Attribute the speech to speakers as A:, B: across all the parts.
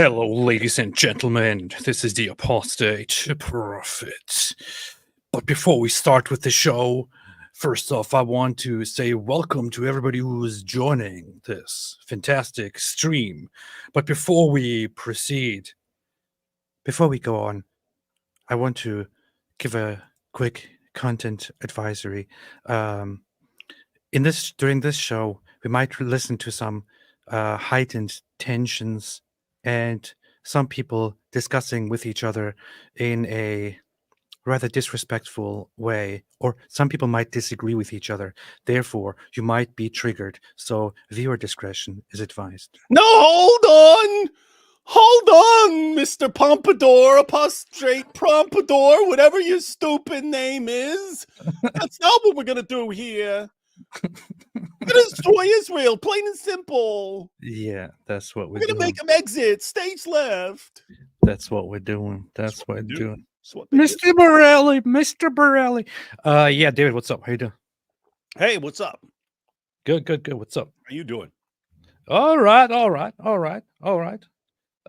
A: Hello, ladies and gentlemen. This is the Apostate Prophet. But before we start with the show, first off, I want to say welcome to everybody who is joining this fantastic stream. But before we proceed, before we go on, I want to give a quick content advisory. During this show, we might listen to some heightened tensions and some people discussing with each other in a rather disrespectful way, or some people might disagree with each other. Therefore, you might be triggered. So viewer discretion is advised.
B: No, hold on. Hold on, Mr. Pompadour, Apostate Pompadour, whatever your stupid name is. That's not what we're going to do here. We're going to destroy Israel, plain and simple.
A: Yeah, that's what we're
B: going to
A: doing.
B: make them exit, stage left.
A: That's what we're doing. That's what we're doing.
B: Mr.
A: Borelli, Mr. Borelli. Yeah, David, what's up? How you doing?
B: Hey, what's up?
A: Good. What's up?
B: How you doing?
A: All right.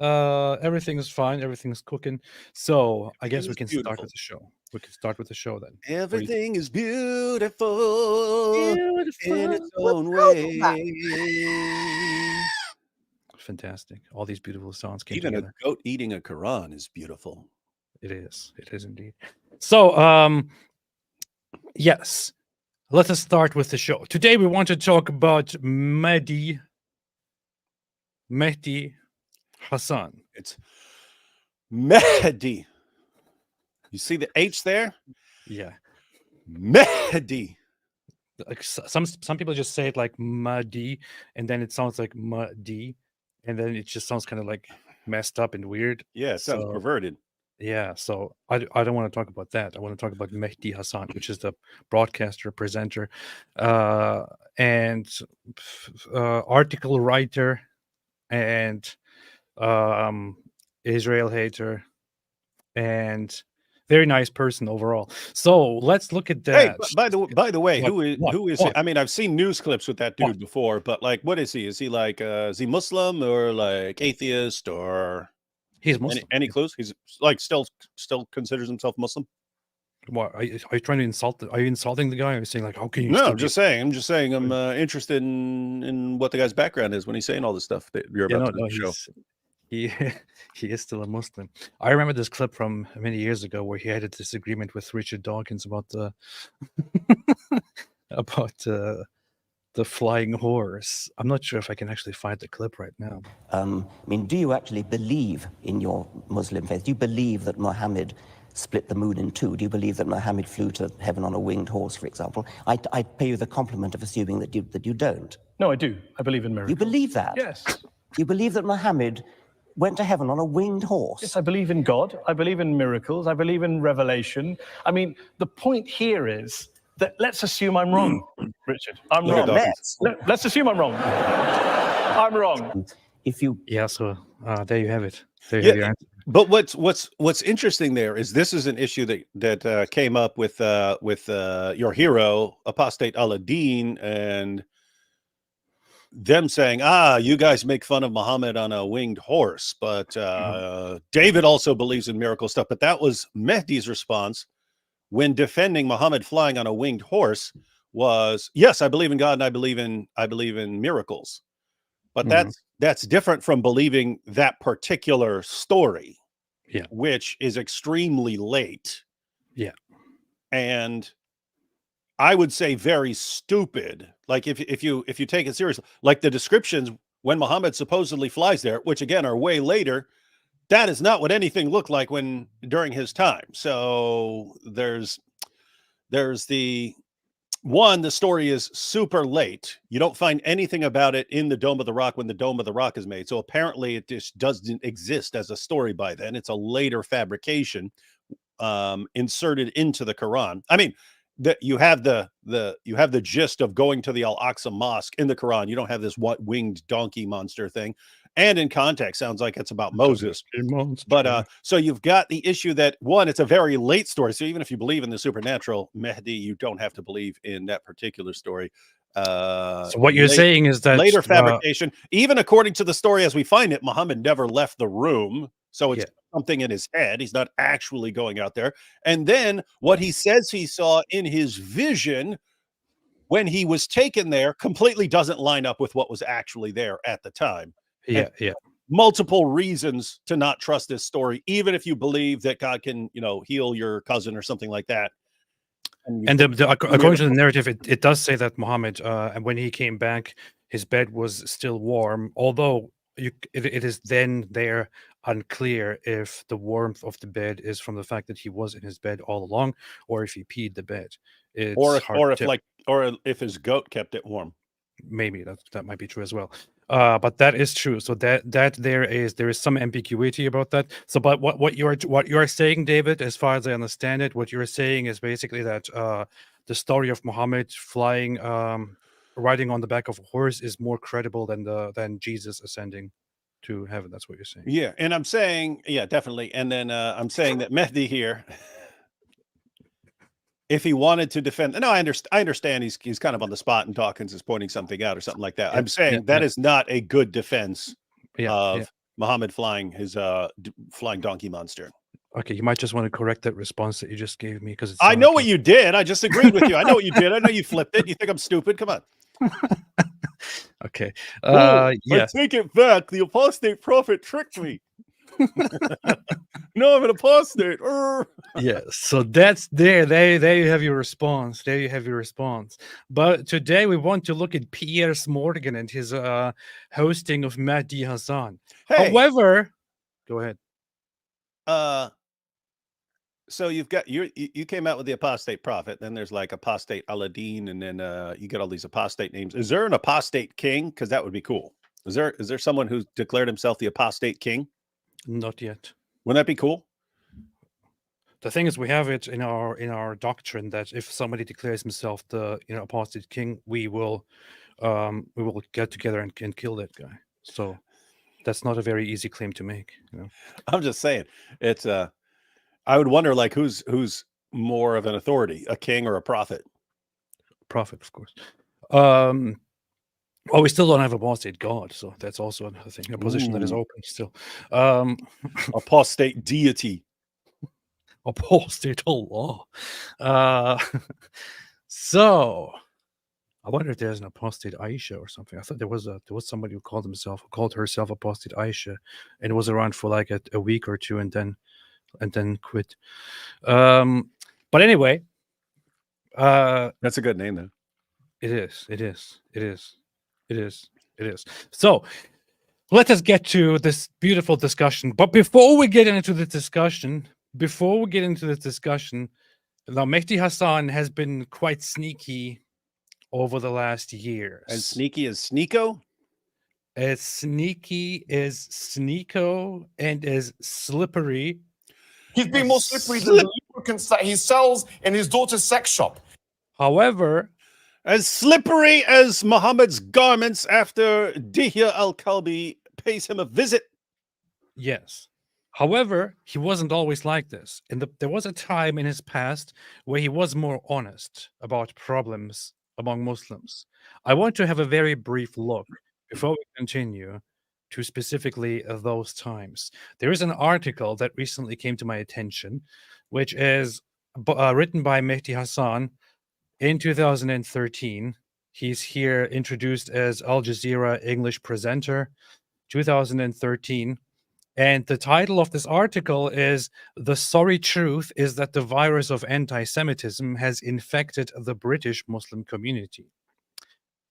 A: Everything is fine. Everything's cooking. So I guess we can start with the show. We can start with the show then.
B: Everything is beautiful in its own way.
A: Fantastic. All these beautiful sounds came
B: Even
A: together.
B: a goat eating a Quran is beautiful.
A: It is. It is indeed. So, yes, let us start with the show. Today we want to talk about Mehdi Hasan.
B: It's Mehdi. You see the H there?
A: Yeah.
B: Mehdi.
A: Like some people just say it like Mehdi, and then it sounds like Mehdi, and then it just sounds kind of like messed up and weird.
B: Yeah, it sounds perverted.
A: Yeah, so I don't want to talk about that. I want to talk about Mehdi Hasan, which is the broadcaster, presenter, and article writer, and Israel hater, and very nice person overall. So let's look at that.
B: Hey, by the way, who is
A: what?
B: it? I mean, I've seen news clips with that dude before, but like, what is he? Is he like, is he Muslim or like atheist or?
A: He's Muslim.
B: Any clues? He's like still considers himself Muslim.
A: What are you trying to insult? Are you insulting the guy? Or are you saying like, how can you?
B: No, I'm just saying. I'm interested in what the guy's background is when he's saying all this stuff that you're about to show.
A: He is still a Muslim. I remember this clip from many years ago where he had a disagreement with Richard Dawkins about the the flying horse. I'm not sure if I can actually find the clip right now.
C: I mean, do you actually believe in your Muslim faith? Do you believe that Muhammad split the moon in two? Do you believe that Muhammad flew to heaven on a winged horse, for example? I pay you the compliment of assuming that you don't.
D: No, I do. I believe in miracles.
C: You believe that?
D: Yes.
C: You believe that Muhammad went to heaven on a winged horse?
D: Yes, I believe in God. I believe in miracles. I believe in revelation. I mean, the point here is that let's assume I'm wrong, Richard. I'm wrong. Let's assume I'm wrong. I'm wrong.
C: If you
A: so there you have it. There you have your answer.
B: But what's interesting there is this is an issue that came up with your hero Apostate Aladdin and them saying, you guys make fun of Muhammad on a winged horse, but David also believes in miracle stuff. But that was Mehdi's response when defending Muhammad flying on a winged horse was, yes, I believe in God and I believe in miracles. But that's different from believing that particular story, which is extremely late.
A: Yeah.
B: And I would say very stupid. Like if you take it seriously, like the descriptions when Muhammad supposedly flies there, which again are way later, that is not what anything looked like during his time. So there's the story is super late. You don't find anything about it in the Dome of the Rock when the Dome of the Rock is made. So apparently it just doesn't exist as a story by then. It's a later fabrication inserted into the Quran. I mean, you have the gist of going to the Al-Aqsa Mosque in the Quran. You don't have this winged donkey monster thing. And in context, sounds like it's about Moses. But so you've got the issue that, one, it's a very late story. So even if you believe in the supernatural Mehdi, you don't have to believe in that particular story.
A: So what you're saying is that
B: later fabrication, even according to the story as we find it, Muhammad never left the room. So it's something in his head. He's not actually going out there. And then what he says he saw in his vision when he was taken there completely doesn't line up with what was actually there at the time. Multiple reasons to not trust this story, even if you believe that God can, heal your cousin or something like that.
A: And according to the narrative, it does say that Muhammad, when he came back, his bed was still warm, although it is then there unclear if the warmth of the bed is from the fact that he was in his bed all along, or if he peed the bed.
B: Or if his goat kept it warm.
A: Maybe that might be true as well. But that is true. So that there is some ambiguity about that. So, but what you are saying, David, as far as I understand it, what you're saying is basically that the story of Muhammad flying, riding on the back of a horse, is more credible than Jesus ascending to heaven. That's what you're saying.
B: Yeah, and I'm saying, definitely. And then I'm saying that Mehdi here, if he wanted to defend, no, I understand he's kind of on the spot and Dawkins is pointing something out or something like that. I'm saying that is not a good defense of Muhammad flying his flying donkey monster.
A: Okay, you might just want to correct that response that you just gave me, because
B: I know what you did. I just agreed with you. I know what you did. I know you flipped it. You think I'm stupid? Come on.
A: Okay.
B: I take it back. The Apostate Prophet tricked me. No, I'm an apostate.
A: Yeah, so that's there you have your response. But today we want to look at Piers Morgan and his hosting of Mehdi Hasan. However, go ahead.
B: So you've got you came out with the Apostate Prophet, then there's like Apostate Aladdin, and then you get all these apostate names. Is there an apostate king? Because that would be cool. Is there someone who's declared himself the apostate king?
A: Not yet.
B: Wouldn't that be cool?
A: The thing is, we have it in our doctrine that if somebody declares himself the apostate king, we will get together and kill that guy. So that's not a very easy claim to make.
B: I'm just saying, it's I would wonder, like, who's more of an authority, a king or a prophet?
A: Prophet, of course. Well, we still don't have apostate God, so that's also another thing, a position that is open still.
B: Apostate deity.
A: Apostate Allah. So I wonder if there's an apostate Aisha or something. I thought there was somebody who called herself apostate Aisha, and it was around for like a week or two and then quit. But anyway,
B: that's a good name though.
A: It is. So let us get to this beautiful discussion. But before we get into the discussion, now Mehdi Hasan has been quite sneaky over the last years.
B: As sneaky as Sneeko?
A: As sneaky as Sneeko, and as slippery.
E: He's been more slippery than the lubricants that he sells in his daughter's sex shop.
A: However,
B: as slippery as Muhammad's garments after Dihya al-Kalbi pays him a visit.
A: Yes. However, he wasn't always like this. There was a time in his past where he was more honest about problems among Muslims. I want to have a very brief look before we continue to specifically those times. There is an article that recently came to my attention, which is written by Mehdi Hasan in 2013. He's here introduced as Al Jazeera English presenter, 2013. And the title of this article is "The Sorry Truth is that the virus of anti-Semitism has infected the British Muslim community."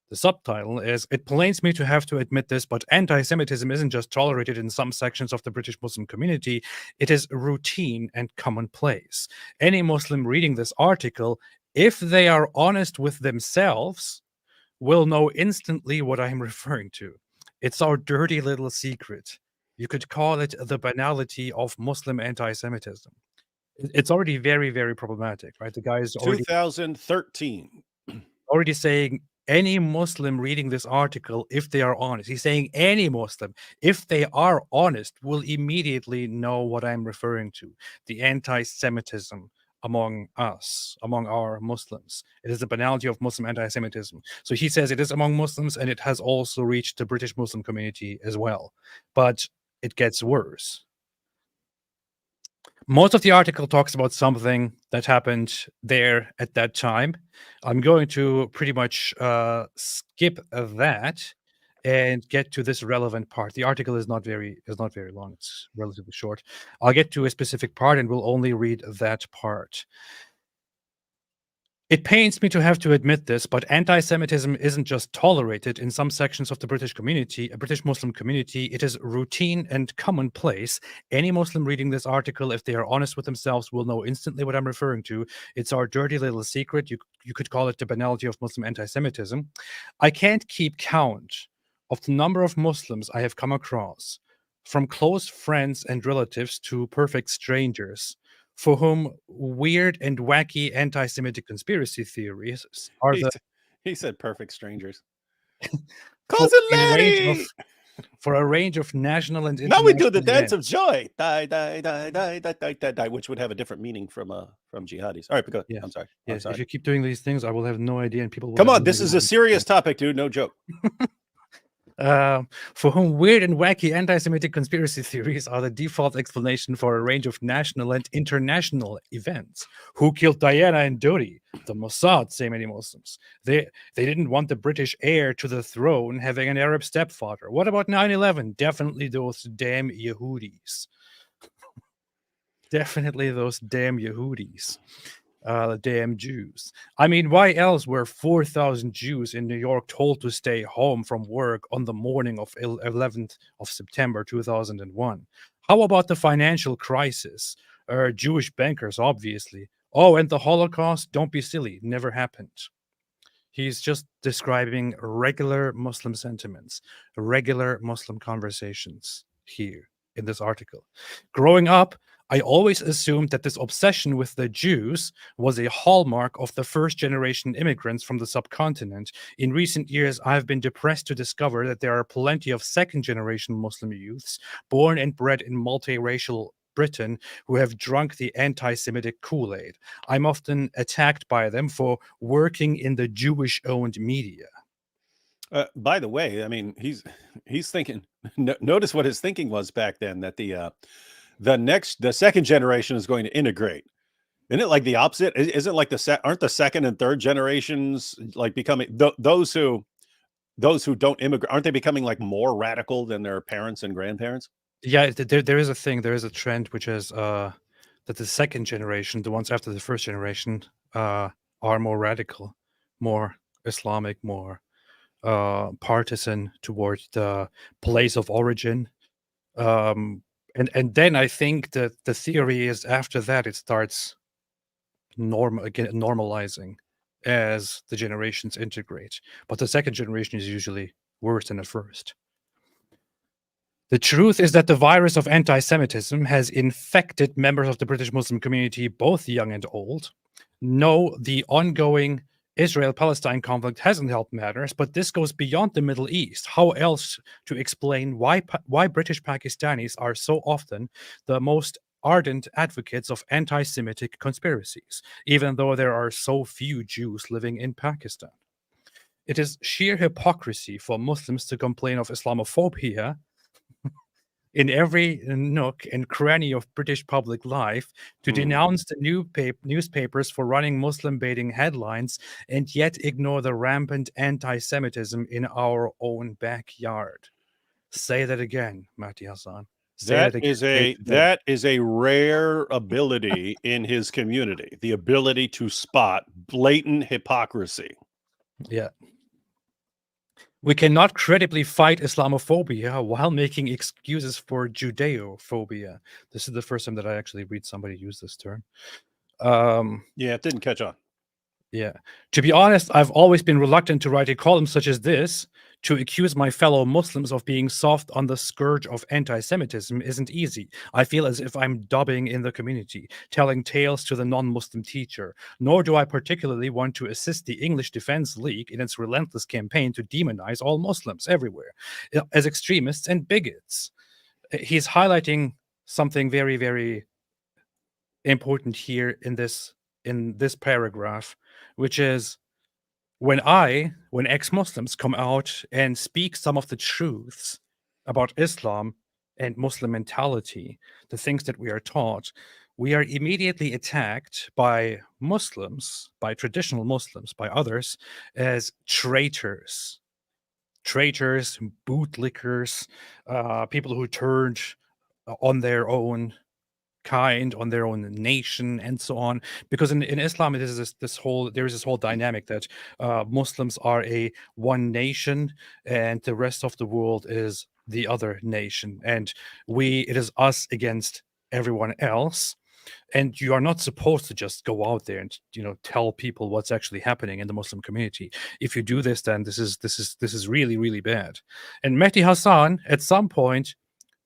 A: The subtitle is, "It pains me to have to admit this, but anti-Semitism isn't just tolerated in some sections of the British Muslim community. It is routine and commonplace. Any Muslim reading this article, if they are honest with themselves, will know instantly what I'm referring to. It's our dirty little secret. You could call it the banality of Muslim anti-Semitism." It's already very, very problematic, right? The guy is already
B: 2013
A: already saying any Muslim reading this article, if they are honest, he's saying any Muslim, if they are honest, will immediately know what I'm referring to, the anti-Semitism among us, among our Muslims. It is the banality of Muslim anti-Semitism. So he says it is among Muslims, and it has also reached the British Muslim community as well. But it gets worse. Most of the article talks about something that happened there at that time. I'm going to pretty much skip that and get to this relevant part. The article is not very long. It's relatively short. I'll get to a specific part and we'll only read that part. It pains me to have to admit this, but anti-Semitism isn't just tolerated in some sections of the British community, a British Muslim community. It is routine and commonplace. Any Muslim reading this article, if they are honest with themselves, will know instantly what I'm referring to. It's our dirty little secret. You could call it the banality of Muslim anti-Semitism. I can't keep count of the number of Muslims I have come across, from close friends and relatives to perfect strangers, for whom weird and wacky anti-Semitic conspiracy theories are
B: he said perfect strangers.
A: For a range of national and
B: now we do the
A: events.
B: dance of joy, die, die, die, die, die, die, die, die, which would have a different meaning from jihadis. All right, but go.
A: Yeah.
B: I'm sorry.
A: Yes,
B: I'm sorry.
A: if you keep doing these things, I will have no idea, and people will
B: come on. This is a serious topic, dude. No joke.
A: For whom weird and wacky anti-Semitic conspiracy theories are the default explanation for a range of national and international events. Who killed Diana and Dodi? The Mossad, say many Muslims. They didn't want the British heir to the throne having an Arab stepfather. What about 9/11? Definitely those damn Yehudis. Definitely those damn Yehudis. The damn Jews. I mean, why else were 4,000 Jews in New York told to stay home from work on the morning of 11th of September 2001? How about the financial crisis? Jewish bankers, obviously. Oh, and the Holocaust? Don't be silly. Never happened. He's just describing regular Muslim sentiments, regular Muslim conversations here in this article. Growing up, I always assumed that this obsession with the Jews was a hallmark of the first-generation immigrants from the subcontinent. In recent years, I've been depressed to discover that there are plenty of second-generation Muslim youths born and bred in multiracial Britain who have drunk the anti-Semitic Kool-Aid. I'm often attacked by them for working in the Jewish-owned media.
B: By the way, I mean, he's thinking, notice what his thinking was back then, that the second generation is going to integrate. Isn't it like the opposite? Isn't like aren't the second and third generations like becoming those who don't immigrate? Aren't they becoming like more radical than their parents and grandparents?
A: Yeah, there is a thing. There is a trend, which is that the second generation, the ones after the first generation, are more radical, more Islamic, more partisan towards the place of origin. And then I think that the theory is after that it starts normalizing as the generations integrate. But the second generation is usually worse than the first. The truth is that the virus of anti-Semitism has infected members of the British Muslim community, both young and old. No, the ongoing Israel-Palestine conflict hasn't helped matters, but this goes beyond the Middle East. How else to explain why British Pakistanis are so often the most ardent advocates of anti-Semitic conspiracies, even though there are so few Jews living in Pakistan? It is sheer hypocrisy for Muslims to complain of Islamophobia in every nook and cranny of British public life, to denounce the newspapers for running Muslim-baiting headlines, and yet ignore the rampant anti-Semitism in our own backyard. Say that again, Mehdi Hasan.
B: That is a rare ability in his community, the ability to spot blatant hypocrisy.
A: Yeah. We cannot credibly fight Islamophobia while making excuses for Judeophobia. This is the first time that I actually read somebody use this term.
B: Yeah, it didn't catch on.
A: Yeah. To be honest, I've always been reluctant to write a column such as this. To accuse my fellow Muslims of being soft on the scourge of anti-Semitism isn't easy. I feel as if I'm dubbing in the community, telling tales to the non-Muslim teacher. Nor do I particularly want to assist the English Defense League in its relentless campaign to demonize all Muslims everywhere as extremists and bigots. He's highlighting something very, very important here in this paragraph, which is when ex-Muslims come out and speak some of the truths about Islam and Muslim mentality, the things that we are taught, we are immediately attacked by Muslims, by traditional Muslims, by others, as traitors, bootlickers, people who turned on their own kind, on their own nation, and so on. Because in Islam, it is this whole dynamic that Muslims are a one nation, and the rest of the world is the other nation, and it is us against everyone else. And you are not supposed to just go out there and tell people what's actually happening in the Muslim community. If you do this, then this is really, really bad. And Mehdi Hasan at some point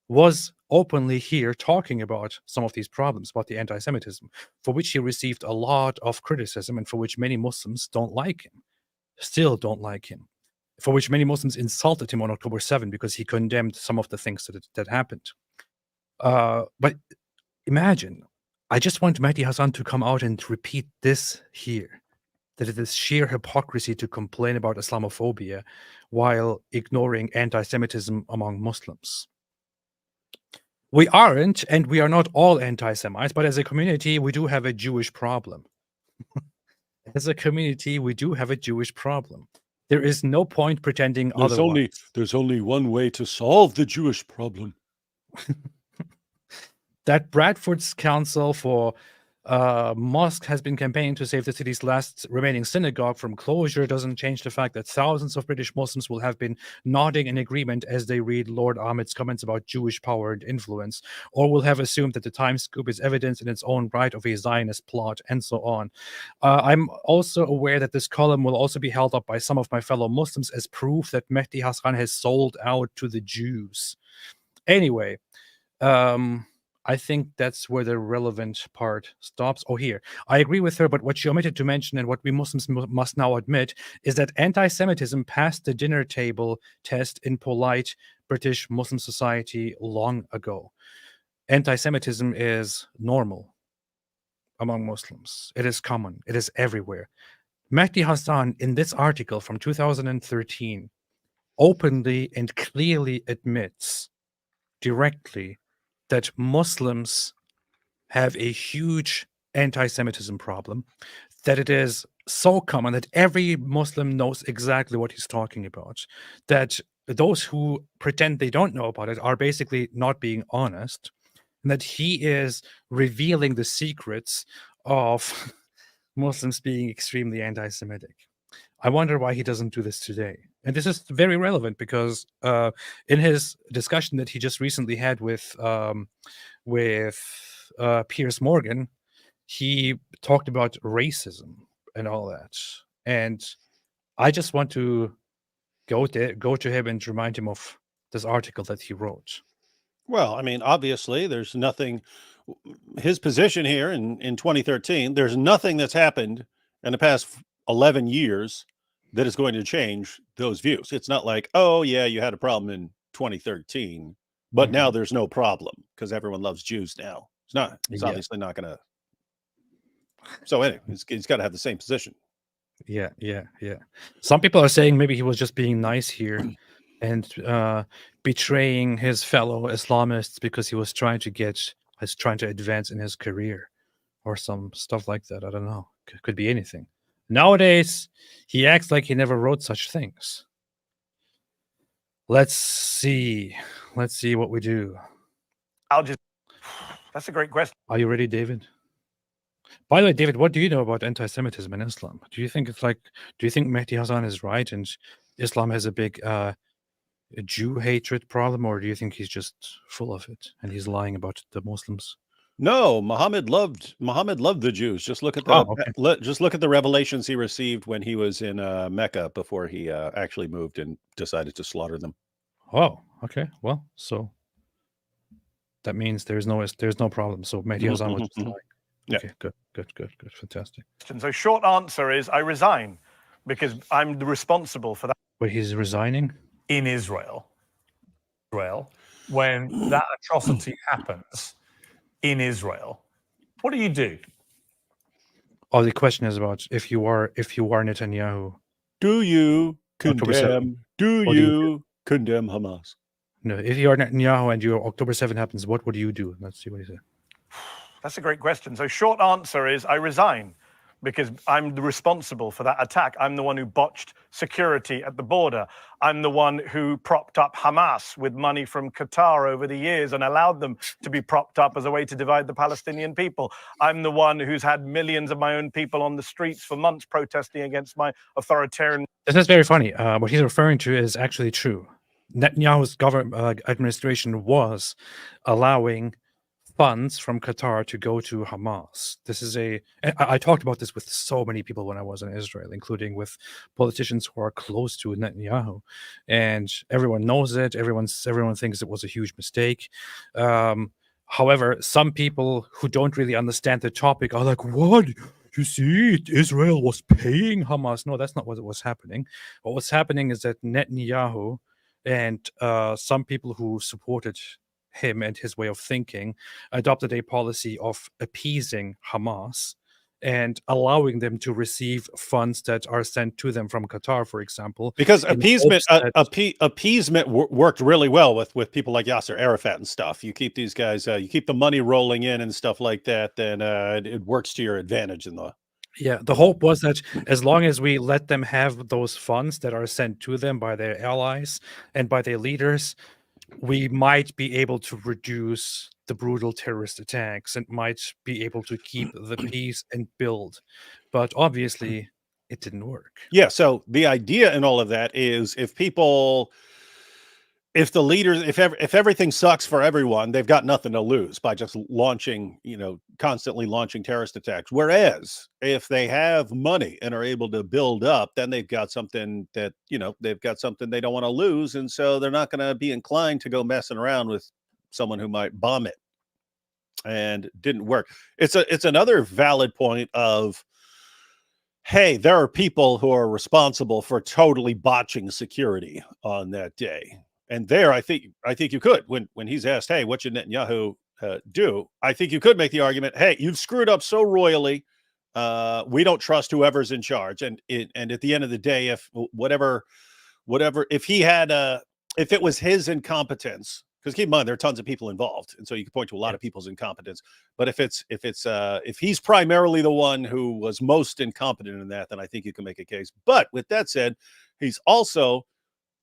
A: was openly here talking about some of these problems, about the anti-Semitism, for which he received a lot of criticism and for which many Muslims don't like him, still don't like him, for which many Muslims insulted him on October 7 because he condemned some of the things that happened. But imagine, I just want Mehdi Hasan to come out and repeat this here, that it is sheer hypocrisy to complain about Islamophobia while ignoring anti-Semitism among Muslims. We aren't, and we are not all anti-Semites, but as a community, we do have a Jewish problem. As a community, we do have a Jewish problem. There is no point pretending otherwise.
B: There's only one way to solve the Jewish problem.
A: That Bradford's Council for Mosque has been campaigning to save the city's last remaining synagogue from closure doesn't change the fact that thousands of British Muslims will have been nodding in agreement as they read Lord Ahmed's comments about Jewish power and influence, or will have assumed that the Times scoop is evidence in its own right of a Zionist plot, and so on. I'm also aware that this column will also be held up by some of my fellow Muslims as proof that Mehdi Hasan has sold out to the Jews. Anyway, I think that's where the relevant part stops. Oh, here. I agree with her, but what she omitted to mention and what we Muslims must now admit is that anti-Semitism passed the dinner table test in polite British Muslim society long ago. Anti-Semitism is normal among Muslims. It is common. It is everywhere. Mehdi Hasan, in this article from 2013, openly and clearly admits directly that Muslims have a huge anti-Semitism problem, that it is so common that every Muslim knows exactly what he's talking about, that those who pretend they don't know about it are basically not being honest, and that he is revealing the secrets of Muslims being extremely anti-Semitic. I wonder why he doesn't do this today. And this is very relevant because in his discussion that he just recently had with Piers Morgan, he talked about racism and all that. And I just want to go to him and remind him of this article that he wrote.
B: Well, I mean, obviously, there's nothing. His position here in 2013, there's nothing that's happened in the past 11 years that is going to change those views. It's not like, oh, yeah, you had a problem in 2013, but now there's no problem because everyone loves Jews now. It's not. It's obviously not going to. So anyway, he's got to have the same position.
A: Yeah. Some people are saying maybe he was just being nice here and betraying his fellow Islamists because he was trying to advance in his career or some stuff like that. I don't know. Could be anything. Nowadays, he acts like he never wrote such things. Let's see what we do.
D: That's a great question.
A: Are you ready, David? By the way, David, what do you know about anti-Semitism in Islam? Do you think Mehdi Hasan is right and Islam has a big Jew hatred problem, or do you think he's just full of it and he's lying about the Muslims?
B: No, Muhammad loved the Jews. Just look at the revelations he received when he was in Mecca before he actually moved and decided to slaughter them.
A: Oh, okay. Well, so that means there's no problem. So Mehdi Hasan was just lying.
B: Yeah.
A: Okay, good, fantastic.
D: So short answer is I resign because I'm responsible for that.
A: But he's resigning?
D: In Israel, when that atrocity happens in Israel, What do you do?
A: Oh, the question is about if you are Netanyahu.
B: Do you
A: October 7th.
B: condemn? Do
A: What do you
B: you condemn Hamas?
A: No, if you are Netanyahu and your October 7th happens, what would you do? Let's see what he said.
D: That's a great question. So short answer is I resign because I'm responsible for that attack. I'm the one who botched security at the border. I'm the one who propped up Hamas with money from Qatar over the years and allowed them to be propped up as a way to divide the Palestinian people. I'm the one who's had millions of my own people on the streets for months protesting against my authoritarian.
A: This is very funny. What he's referring to is actually true. Netanyahu's government administration was allowing funds from Qatar to go to Hamas. This is I talked about this with so many people when I was in Israel, including with politicians who are close to Netanyahu, and everyone knows it. Everyone thinks it was a huge mistake. However, some people who don't really understand the topic are like, "What? You see, Israel was paying Hamas." No, that's not what was happening. What was happening is that Netanyahu and some people who supported him and his way of thinking adopted a policy of appeasing Hamas and allowing them to receive funds that are sent to them from Qatar, for example.
B: Because appeasement worked really well with people like Yasser Arafat and stuff. You keep these guys, you keep the money rolling in and stuff like that, then it works to your advantage in the.
A: Yeah, the hope was that as long as we let them have those funds that are sent to them by their allies and by their leaders, we might be able to reduce the brutal terrorist attacks and might be able to keep the peace and build. But obviously, it didn't work.
B: Yeah, so the idea in all of that is if the leaders, if everything sucks for everyone, they've got nothing to lose by just launching, constantly launching terrorist attacks. Whereas if they have money and are able to build up, then they've got something that, they've got something they don't want to lose. And so they're not going to be inclined to go messing around with someone who might bomb it. And didn't work. It's another valid point of, hey, there are people who are responsible for totally botching security on that day. And there, I think you could, when he's asked, hey, what should Netanyahu do? I think you could make the argument, hey, you've screwed up so royally. We don't trust whoever's in charge. And at the end of the day, if whatever, if he had if it was his incompetence, because keep in mind there are tons of people involved, and so you can point to a lot of people's incompetence. But if he's primarily the one who was most incompetent in that, then I think you can make a case. But with that said, he's also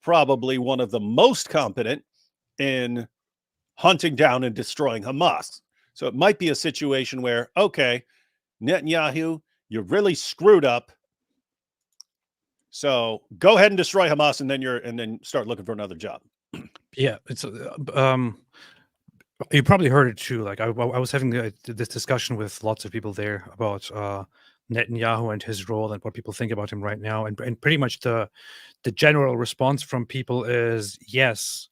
B: probably one of the most competent in hunting down and destroying Hamas. So it might be a situation where, okay, Netanyahu, you really screwed up. So go ahead and destroy Hamas, and then start looking for another job.
A: Yeah, it's you probably heard it too. Like I was having this discussion with lots of people there about Netanyahu and his role and what people think about him right now, and pretty much the general response from people is yes,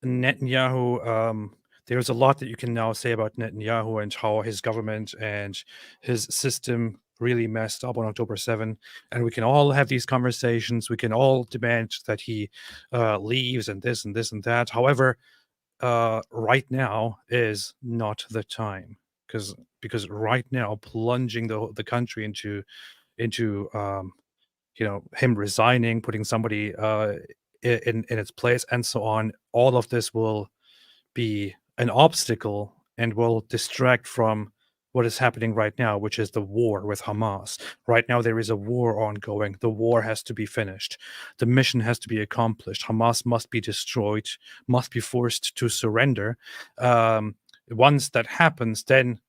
A: Netanyahu. There's a lot that you can now say about Netanyahu and how his government and his system really messed up on October 7, and we can all have these conversations. We can all demand that he leaves and this and this and that. However, right now is not the time because right now plunging the country into him resigning, putting somebody in its place, and so on. All of this will be an obstacle and will distract from what is happening right now, which is the war with Hamas. Right now, there is a war ongoing. The war has to be finished. The mission has to be accomplished. Hamas must be destroyed, must be forced to surrender. Once that happens, then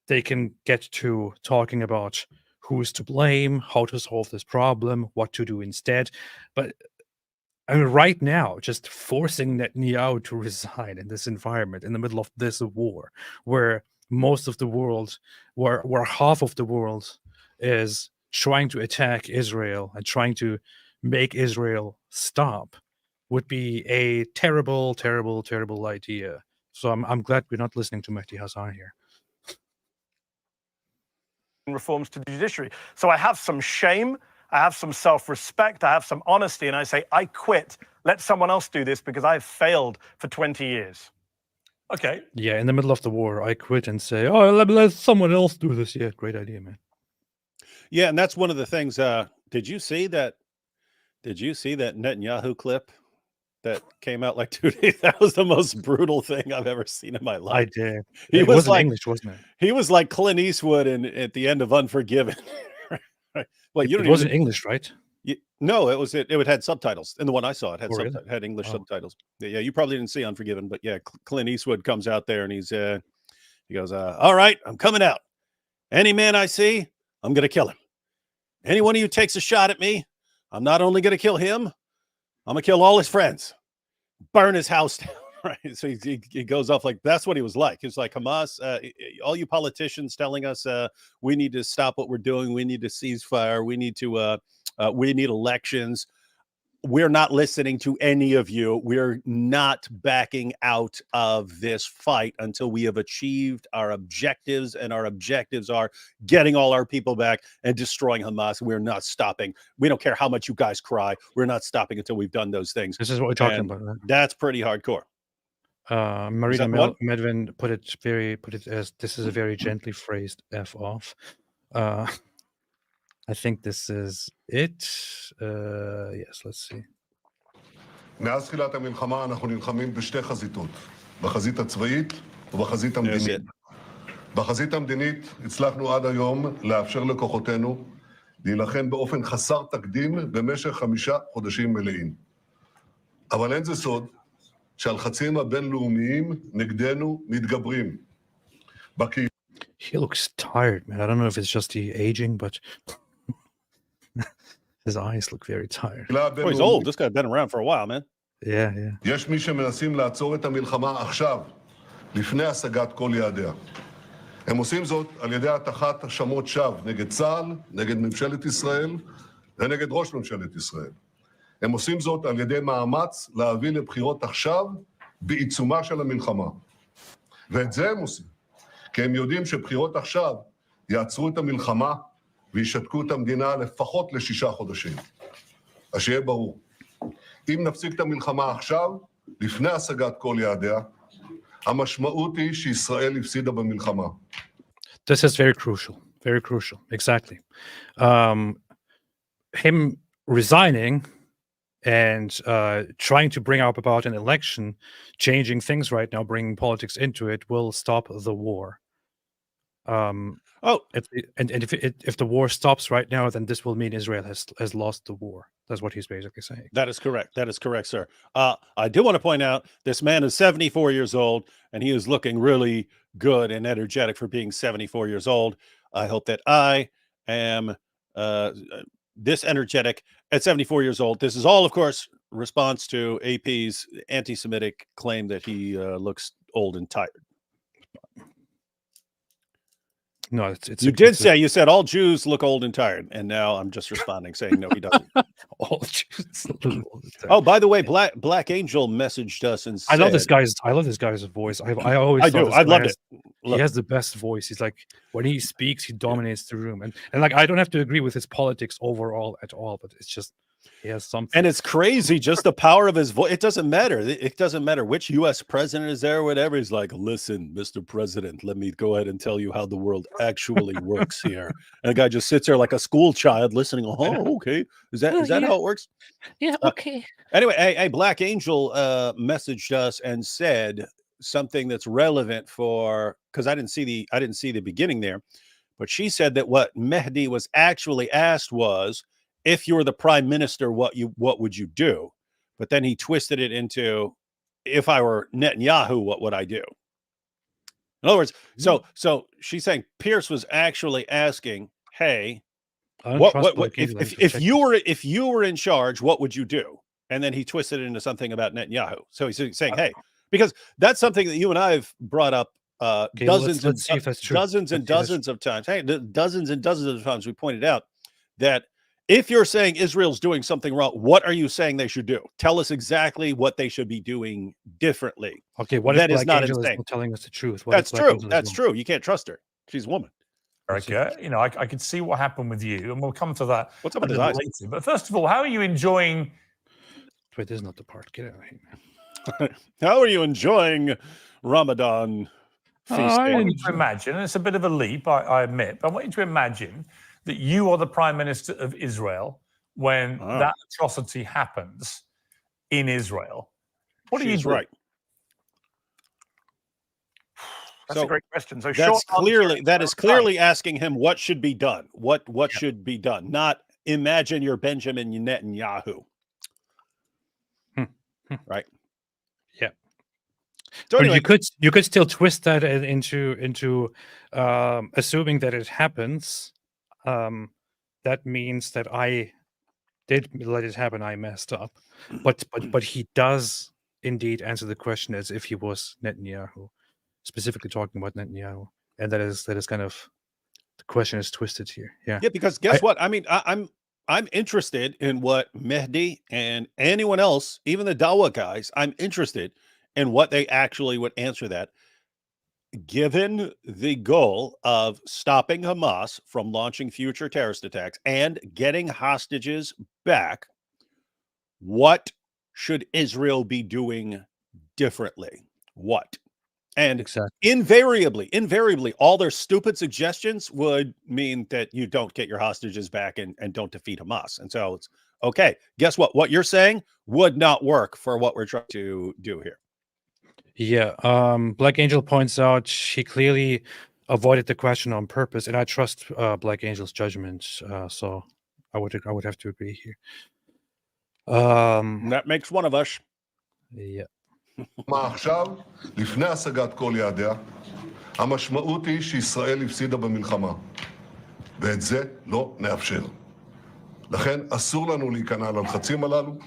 A: they can get to talking about who's to blame, how to solve this problem, what to do instead. But I mean, right now, just forcing Netanyahu to resign in this environment, in the middle of this war, where most of the world, where half of the world is trying to attack Israel and trying to make Israel stop, would be a terrible, terrible, terrible idea. So I'm glad we're not listening to Mehdi Hasan here.
D: Reforms to the judiciary. So I have some shame, I have some self-respect, I have some honesty, and I say, I quit. Let someone else do this because I've failed for 20 years. Okay.
A: Yeah, in the middle of the war, I quit and say, "Oh, let someone else do this." Yeah, great idea, man.
B: Yeah, and that's one of the things. Did you see that? Did you see that Netanyahu clip that came out like 2 days? That was the most brutal thing I've ever seen in my
A: I
B: life.
A: did.
B: He
A: It
B: was
A: wasn't
B: like
A: English, wasn't it?
B: he was like Clint Eastwood at the end of Unforgiven. Well, you
A: It
B: don't
A: wasn't
B: even.
A: English, right?
B: No, it was it had subtitles. In the one I saw, it had
A: Oh, really?
B: had English
A: Oh.
B: subtitles. Yeah, you probably didn't see Unforgiven, but yeah, Clint Eastwood comes out there and he goes, "All right, I'm coming out. Any man I see, I'm gonna kill him. Anyone who takes a shot at me, I'm not only gonna kill him, I'm gonna kill all his friends, burn his house down." Right? So he goes off like that's what he was like. He's like, Hamas, all you politicians telling us we need to stop what we're doing, we need to cease fire, we need elections. We're not listening to any of you. We're not backing out of this fight until we have achieved our objectives, and our objectives are getting all our people back and destroying Hamas. We're not stopping. We don't care how much you guys cry. We're not stopping until we've done those things.
A: This is what we're talking
B: And
A: about. Right?
B: that's pretty hardcore.
A: Marina
B: that the one?
A: Medvin put it as this is a very gently phrased F off. I think this is it. Yes, let's see.
F: מאז תחילת המלחמה אנחנו נלחמים בשתי חזיתות, בחזית הצבאית ובחזית המדינית. בחזית המדינית הצלחנו עד היום לאפשר לכוחותינו להילחם באופן חסר תקדים במשך 5 חודשים מלאים. אבל אין זה סוד שהלחצים הבינלאומיים נגדנו מתגברים.
A: He looks tired, man. I don't know if it's just the aging, but his eyes look very tired.
B: Oh, he's old. This guy's been around for a while, man.
A: Yeah.
F: יש מי שמנסים לעצור את המלחמה עכשיו, לפני השגת כל יעדיה. הם עושים זאת על ידי הטחת האשמות שווא נגד צה"ל, נגד ממשלת ישראל ונגד ראש ממשלת ישראל. הם עושים זאת על ידי מאמץ להביא לבחירות עכשיו בעיצומה של המלחמה. ואת זה הם עושים, כי הם יודעים שבחירות עכשיו יעצרו את המלחמה וישתקו את המדינה לפחות ל6 חודשים. אז שיהיה ברור, אם נפסיק את המלחמה עכשיו, לפני השגת כל יעדיה, המשמעות היא שישראל הפסידה במלחמה.
A: This is very crucial, exactly. Him resigning and trying to bring up about an election, changing things right now, bringing politics into it, will stop the war. If the war stops right now, then this will mean Israel has lost the war. That's what he's basically saying.
B: That is correct. That is correct, sir. I do want to point out this man is 74 years old, and he is looking really good and energetic for being 74 years old. I hope that I am this energetic at 74 years old. This is all, of course, response to AP's anti-Semitic claim that he looks old and tired.
A: No,
B: you said all Jews look old and tired, and now I'm just responding saying no, he doesn't.
A: All Jews look old and tired.
B: Oh, by the way, Black Angel messaged us and said,
A: I love this guy's voice. I
B: do. I loved it.
A: He has the best voice. He's like, when he speaks, he dominates the room, and like I don't have to agree with his politics overall at all, but it's just he has something.
B: And it's crazy, just the power of his voice. It doesn't matter. It doesn't matter which U.S. president is there or whatever. He's like, listen, Mr. President, let me go ahead and tell you how the world actually works here. And the guy just sits there like a school child listening. Oh, okay. Is that how it works?
A: Yeah, okay.
B: Anyway, hey, Black Angel messaged us and said something that's relevant for, because I didn't see the beginning there, but she said that what Mehdi was actually asked was, if you're the prime minister, what would you do? But then he twisted it into, if I were Netanyahu, what would I do? In other words, so she's saying Pierce was actually asking, hey, if you were in charge, what would you do? And then he twisted it into something about Netanyahu. So he's saying, hey, because that's something that you and I have brought up dozens and dozens of times. Hey, dozens and dozens of times we pointed out that if you're saying Israel's doing something wrong, what are you saying they should do? Tell us exactly what they should be doing differently.
A: Okay, what
B: that
A: if
B: is not
A: Angel
B: insane?
A: Is telling us the truth?
B: That's true. That's true. You can't trust her. She's a woman.
G: America, I could see what happened with you, and we'll come to that.
B: What's up with his eyes?
G: Later. But first of all, how are you enjoying?
A: Wait, this is not the part. Get out of here, man.
B: How are you enjoying Ramadan feast
G: I
B: day.
G: want you to imagine, and it's a bit of a leap, I admit, but I want you to imagine that you are the Prime Minister of Israel when that atrocity happens in Israel. What do you do?
B: Right.
D: That's a great question. So
B: that is clearly asking him what should be done. What should be done? Not imagine you're Benjamin Netanyahu. Right.
A: Yeah.
B: So
A: but
B: anyway,
A: you could still twist that into assuming that it happens. That means that I did let it happen. I messed up, but he does indeed answer the question as if he was Netanyahu, specifically talking about Netanyahu, and that is kind of the question is twisted here. Yeah,
B: because guess what? I mean, I'm interested in what Mehdi and anyone else, even the Dawa guys, I'm interested in what they actually would answer that. Given the goal of stopping Hamas from launching future terrorist attacks and getting hostages back, what should Israel be doing differently? What? And invariably, all their stupid suggestions would mean that you don't get your hostages back and don't defeat Hamas. And so it's okay. Guess what? What you're saying would not work for what we're trying to do here.
A: Yeah. Black Angel points out he clearly avoided the question on purpose, and I trust Black Angel's judgment. So I would have to agree here.
B: That makes one of us.
A: Yeah.
F: מה עכשיו? לפני השגת כל יעדיה, המשמעות היא שישראל הפסידה במלחמה. ואת זה לא נאפשר. לכן אסור לנו להיכנע ללחצים הללו,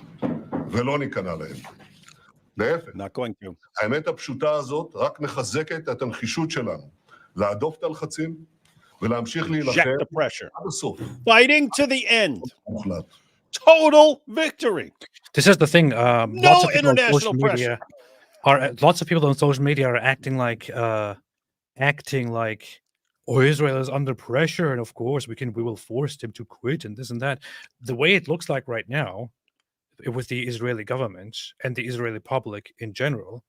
F: ולא ניכנע להם. להפך, האמת הפשוטה הזאת רק מחזקת את הנחישות שלנו, להדוף את הלחצים, ולהמשיך להילחם עד הסוף.
B: Fighting to the end. Total victory.
A: This is the thing.
B: No international pressure.
A: Lots of people on social media are acting like, oh, Israel is under pressure, and of course we will force him to quit and this and that. The way it looks like right now, with the Israeli government and the Israeli public in general,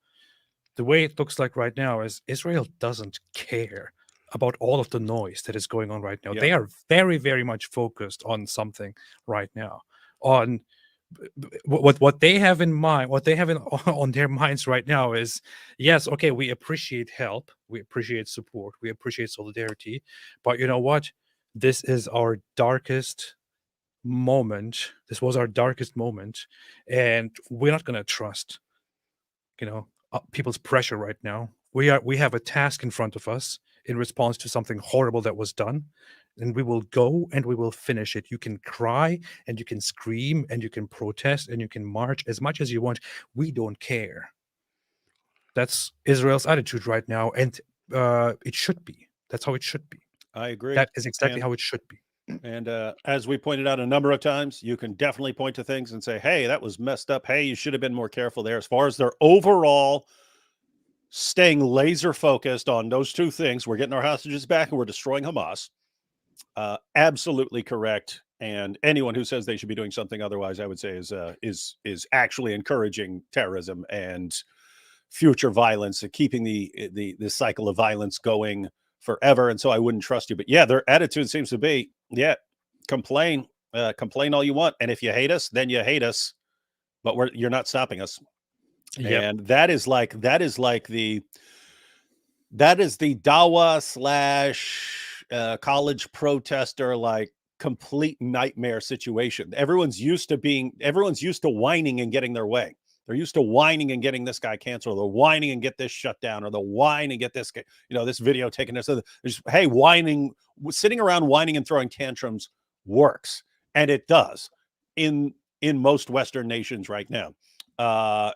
A: the way it looks like right now is Israel doesn't care about all of the noise that is going on right now. They are very, very much focused on something right now, on what they have in mind, what they have on their minds right now is, yes, okay, we appreciate help, we appreciate support, we appreciate solidarity, but you know what? This is our darkest moment. This was our darkest moment, and we're not going to trust, people's pressure right now. We have a task in front of us in response to something horrible that was done, and we will go and we will finish it. You can cry and you can scream and you can protest and you can march as much as you want. We don't care. That's Israel's attitude right now, and it should be. That's how it should be.
B: I agree.
A: That is exactly how it should be.
B: And as we pointed out a number of times, you can definitely point to things and say, hey, that was messed up. Hey, you should have been more careful there. As far as their overall staying laser focused on those two things, we're getting our hostages back and we're destroying Hamas. Absolutely correct. And anyone who says they should be doing something otherwise, I would say is actually encouraging terrorism and future violence, and keeping the cycle of violence going forever. And so I wouldn't trust you. But yeah, their attitude seems to be, complain all you want. And if you hate us, then you hate us, but you're not stopping us. Yep. And that is the Dawa / college protester, like, complete nightmare situation. Everyone's used to whining and getting their way. They're used to whining and getting this guy canceled. They're whining and get this shut down, or they're whining and get this, this video taken. So hey, sitting around whining and throwing tantrums works. And it does in most Western nations right now.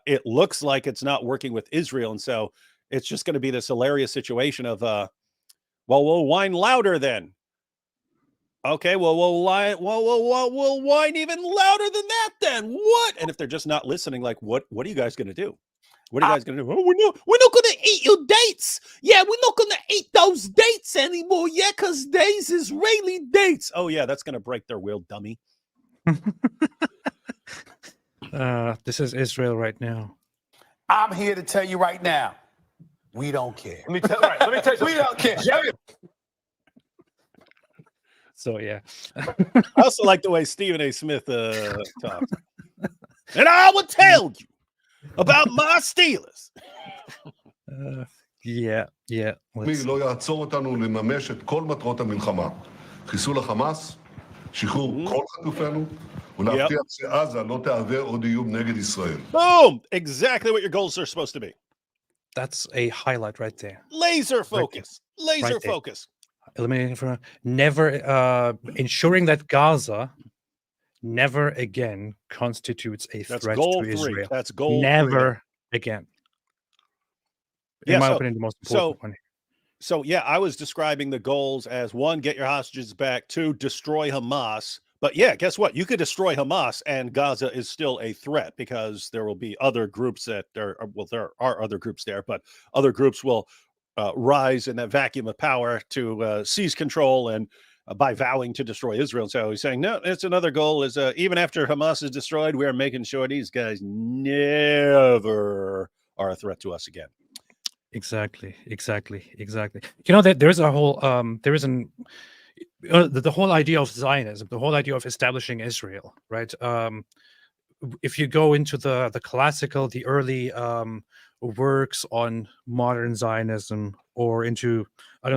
B: It looks like it's not working with Israel. And so it's just going to be this hilarious situation of, well, we'll whine louder then. Okay, well, we'll whine even louder than that then. What? And if they're just not listening, like, what are you guys going to do? What are you guys going to do? Oh, we're not going to eat your dates. Yeah, we're not going to eat those dates anymore. Yeah, because these Israeli dates. Oh, yeah, that's going to break their will, dummy.
A: This is Israel right now.
H: I'm here to tell you right now, We don't care.
D: Let me tell you.
H: We don't care.
A: So yeah.
B: I also like the way Stephen A. Smith talks. And I will tell you about my Steelers.
A: Yeah.
F: מי לא יעצור אותנו לממש את כל מטרות המלחמה. חיסול החמאס, שחרור כל חטופינו, ולהבטיח שעזה לא תהווה עוד איום נגד ישראל.
B: Boom! Exactly what your goals are supposed to be.
A: That's a highlight right there.
B: Laser focus. Laser
A: Right there.
B: focus.
A: Eliminating from never ensuring that Gaza never again constitutes a
B: That's
A: threat
B: goal
A: to
B: 3.
A: Israel.
B: That's goal 3.
A: Never again. In my
B: so-
A: opinion, the most important one.
B: So, yeah, I was describing the goals as 1, get your hostages back, 2, destroy Hamas. But yeah, guess what? You could destroy Hamas and Gaza is still a threat because there will be other groups that are, well, there are other groups there, but other groups will rise in that vacuum of power to seize control and by vowing to destroy Israel. So he's saying, no, it's another goal is even after Hamas is destroyed, we're making sure these guys never are a threat to us again.
A: Exactly. You know that there's a whole the whole idea of Zionism, the whole idea of establishing Israel, right? If you go into the classical, the early works on modern Zionism, or into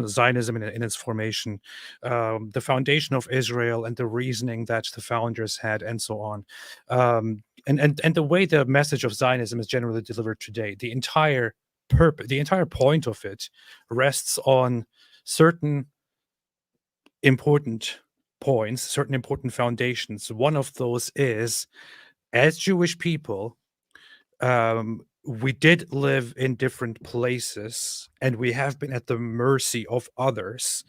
A: Zionism in its formation, the foundation of Israel and the reasoning that the founders had, and so on, and the way the message of Zionism is generally delivered today, the entire point of it rests on certain important points, certain important foundations. One of those is, as Jewish people, we did live in different places and we have been at the mercy of others.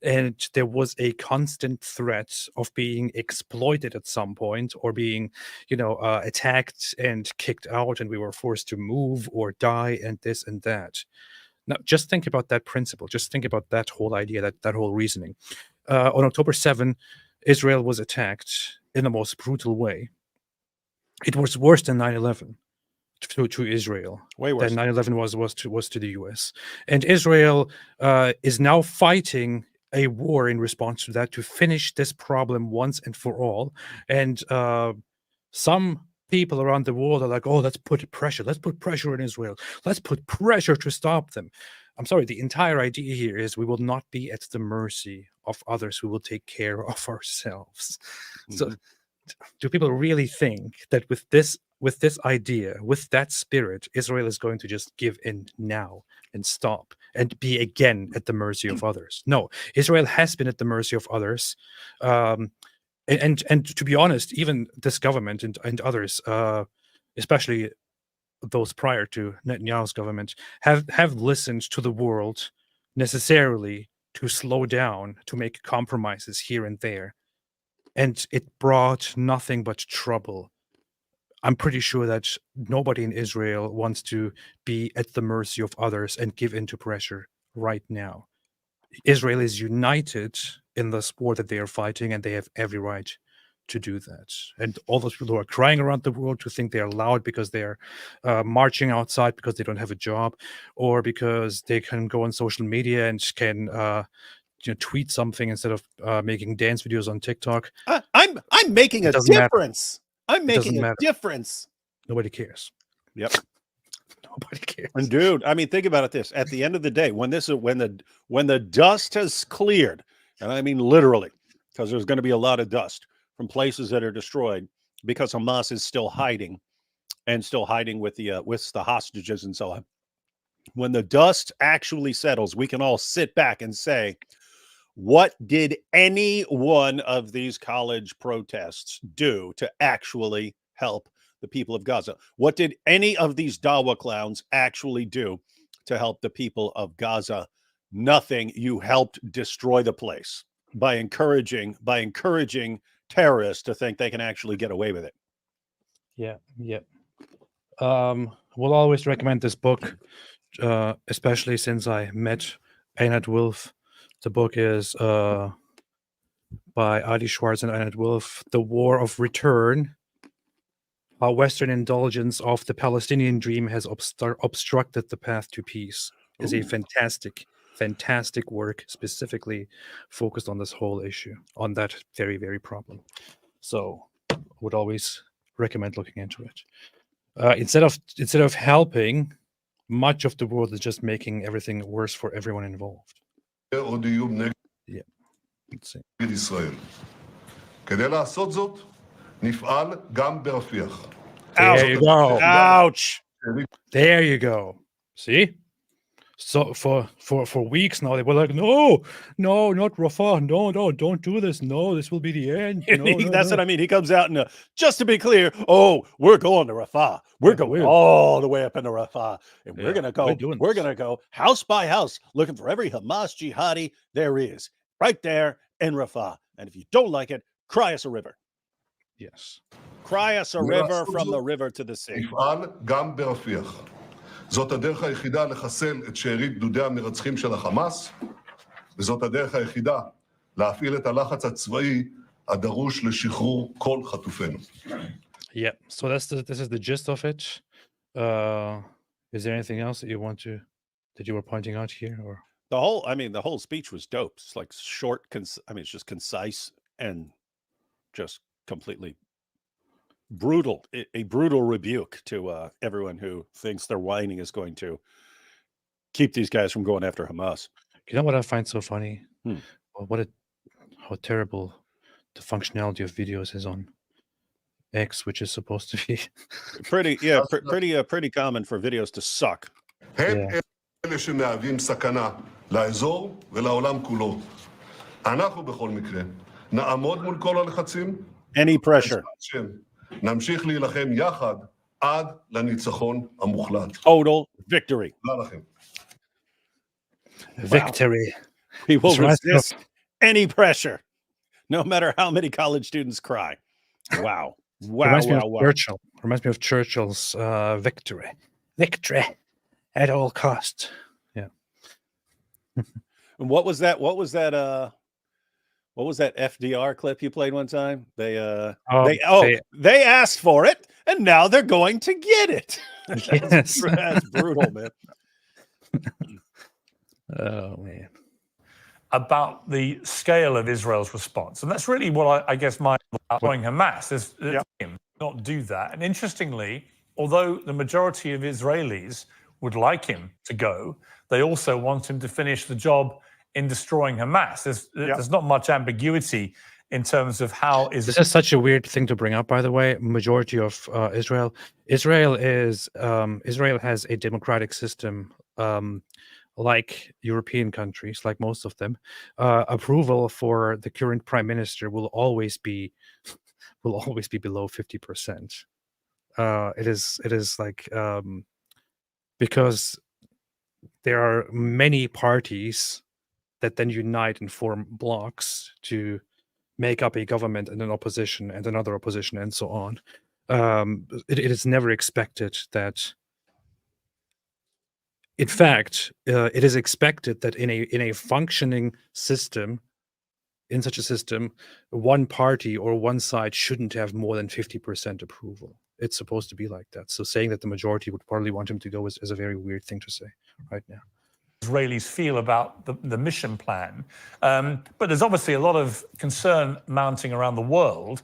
A: And there was a constant threat of being exploited at some point, or being, attacked and kicked out, and we were forced to move or die, and this and that. Now, just think about that principle. Just think about that whole idea, that whole reasoning. On October 7, Israel was attacked in the most brutal way. It was worse than 9/11 to Israel.
B: Way worse.
A: Than 9/11 was to the U.S. And Israel is now fighting a war in response to that, to finish this problem once and for all. And some people around the world are like, oh, let's put pressure on Israel. Let's put pressure to stop them. I'm sorry, the entire idea here is we will not be at the mercy of others. We will take care of ourselves. So do people really think that with this idea, with that spirit, Israel is going to just give in now and stop and be again at the mercy of others? No, Israel has been at the mercy of others. And to be honest, even this government and others, especially those prior to Netanyahu's government, have listened to the world necessarily to slow down, to make compromises here and there. And it brought nothing but trouble. I'm pretty sure that nobody in Israel wants to be at the mercy of others and give in to pressure right now. Israel is united in the war that they are fighting, and they have every right to do that. And all those people who are crying around the world to think they are loud because they're marching outside because they don't have a job, or because they can go on social media and can tweet something instead of making dance videos on TikTok.
B: I'm making a difference. I'm making a difference.
A: Nobody cares.
B: Yep.
A: Nobody cares.
B: And dude, I mean, think about it this. At the end of the day, when the dust has cleared, and I mean literally, because there's going to be a lot of dust from places that are destroyed because Hamas is still hiding with the hostages and so on. When the dust actually settles, we can all sit back and say, what did any one of these college protests do to actually help the people of Gaza? What did any of these Dawa clowns actually do to help the people of Gaza? Nothing. You helped destroy the place by encouraging terrorists to think they can actually get away with it.
A: Yeah. We'll always recommend this book, especially since I met Einat Wilf. The book is by Adi Schwartz and Einat Wilf, The War of Return: How Western Indulgence of the Palestinian Dream Has Obstructed the Path to Peace. is a fantastic work specifically focused on this whole issue, on that very, very problem. So I would always recommend looking into it. Instead of helping, much of the world is just making everything worse for everyone involved.
F: עוד איום
A: Yeah. Let's see.
F: נגד ישראל. כדי לעשות זאת, נפעל גם ברפיח.
A: There you go.
B: Ouch.
A: There you go. See? So for weeks now, they were like, no, not Rafah. No, don't do this. No, this will be the end. No,
B: That's what I mean. He comes out and just to be clear, we're going to Rafah. We're going all the way up into Rafah. And we're going to go. We're going to go house by house looking for every Hamas jihadi there is right there in Rafah. And if you don't like it, cry us a river.
A: Yes.
B: Cry us a river from the river to the sea.
F: נפעל גם ברפיח. זאת הדרך היחידה לחסל את שארית גדודי המרצחים של החמאס, וזאת הדרך היחידה להפעיל את הלחץ הצבאי הדרוש לשחרור כל חטופינו.
A: Yeah. So this is the gist of it. Is there anything else that you were pointing out here, or
B: the whole speech was dope. It's like short, it's just concise and just completely brutal, a brutal rebuke to everyone who thinks their whining is going to keep these guys from going after Hamas.
A: You know what I find so funny? How terrible the functionality of videos is on X, which is supposed to be
B: pretty common for videos to suck.
F: הם אלה שמהווים סכנה לאזור ולעולם כולו. אנחנו בכל מקרה נעמוד מול כל הלחצים.
B: Any pressure.
F: נמשיך להילחם יחד עד לניצחון המוחלט.
B: Total victory.
F: תודה לכם.
A: Victory.
B: We will resist any pressure, no matter how many college students cry. Wow.
A: Reminds me of Churchill's victory. Victory at all costs. Yeah.
B: And what was that FDR clip you played one time? They asked for it and now they're going to get it.
A: Yes.
B: That's brutal, man.
A: Oh man.
G: About the scale of Israel's response. And that's really what I guess my going Hamas is not do that. And interestingly, although the majority of Israelis would like him to go, they also want him to finish the job in destroying Hamas. There's not much ambiguity in terms of how is.
A: This is such a weird thing to bring up, by the way. Majority of Israel has a democratic system, like European countries, like most of them. Approval for the current prime minister will always be below 50%. It is like because there are many parties that then unite and form blocks to make up a government and an opposition and another opposition and so on. It is never expected that. In fact, it is expected that in a functioning system, in such a system, one party or one side shouldn't have more than 50% approval. It's supposed to be like that. So saying that the majority would probably want him to go is a very weird thing to say right now.
G: Israelis feel about the mission plan. But there's obviously a lot of concern mounting around the world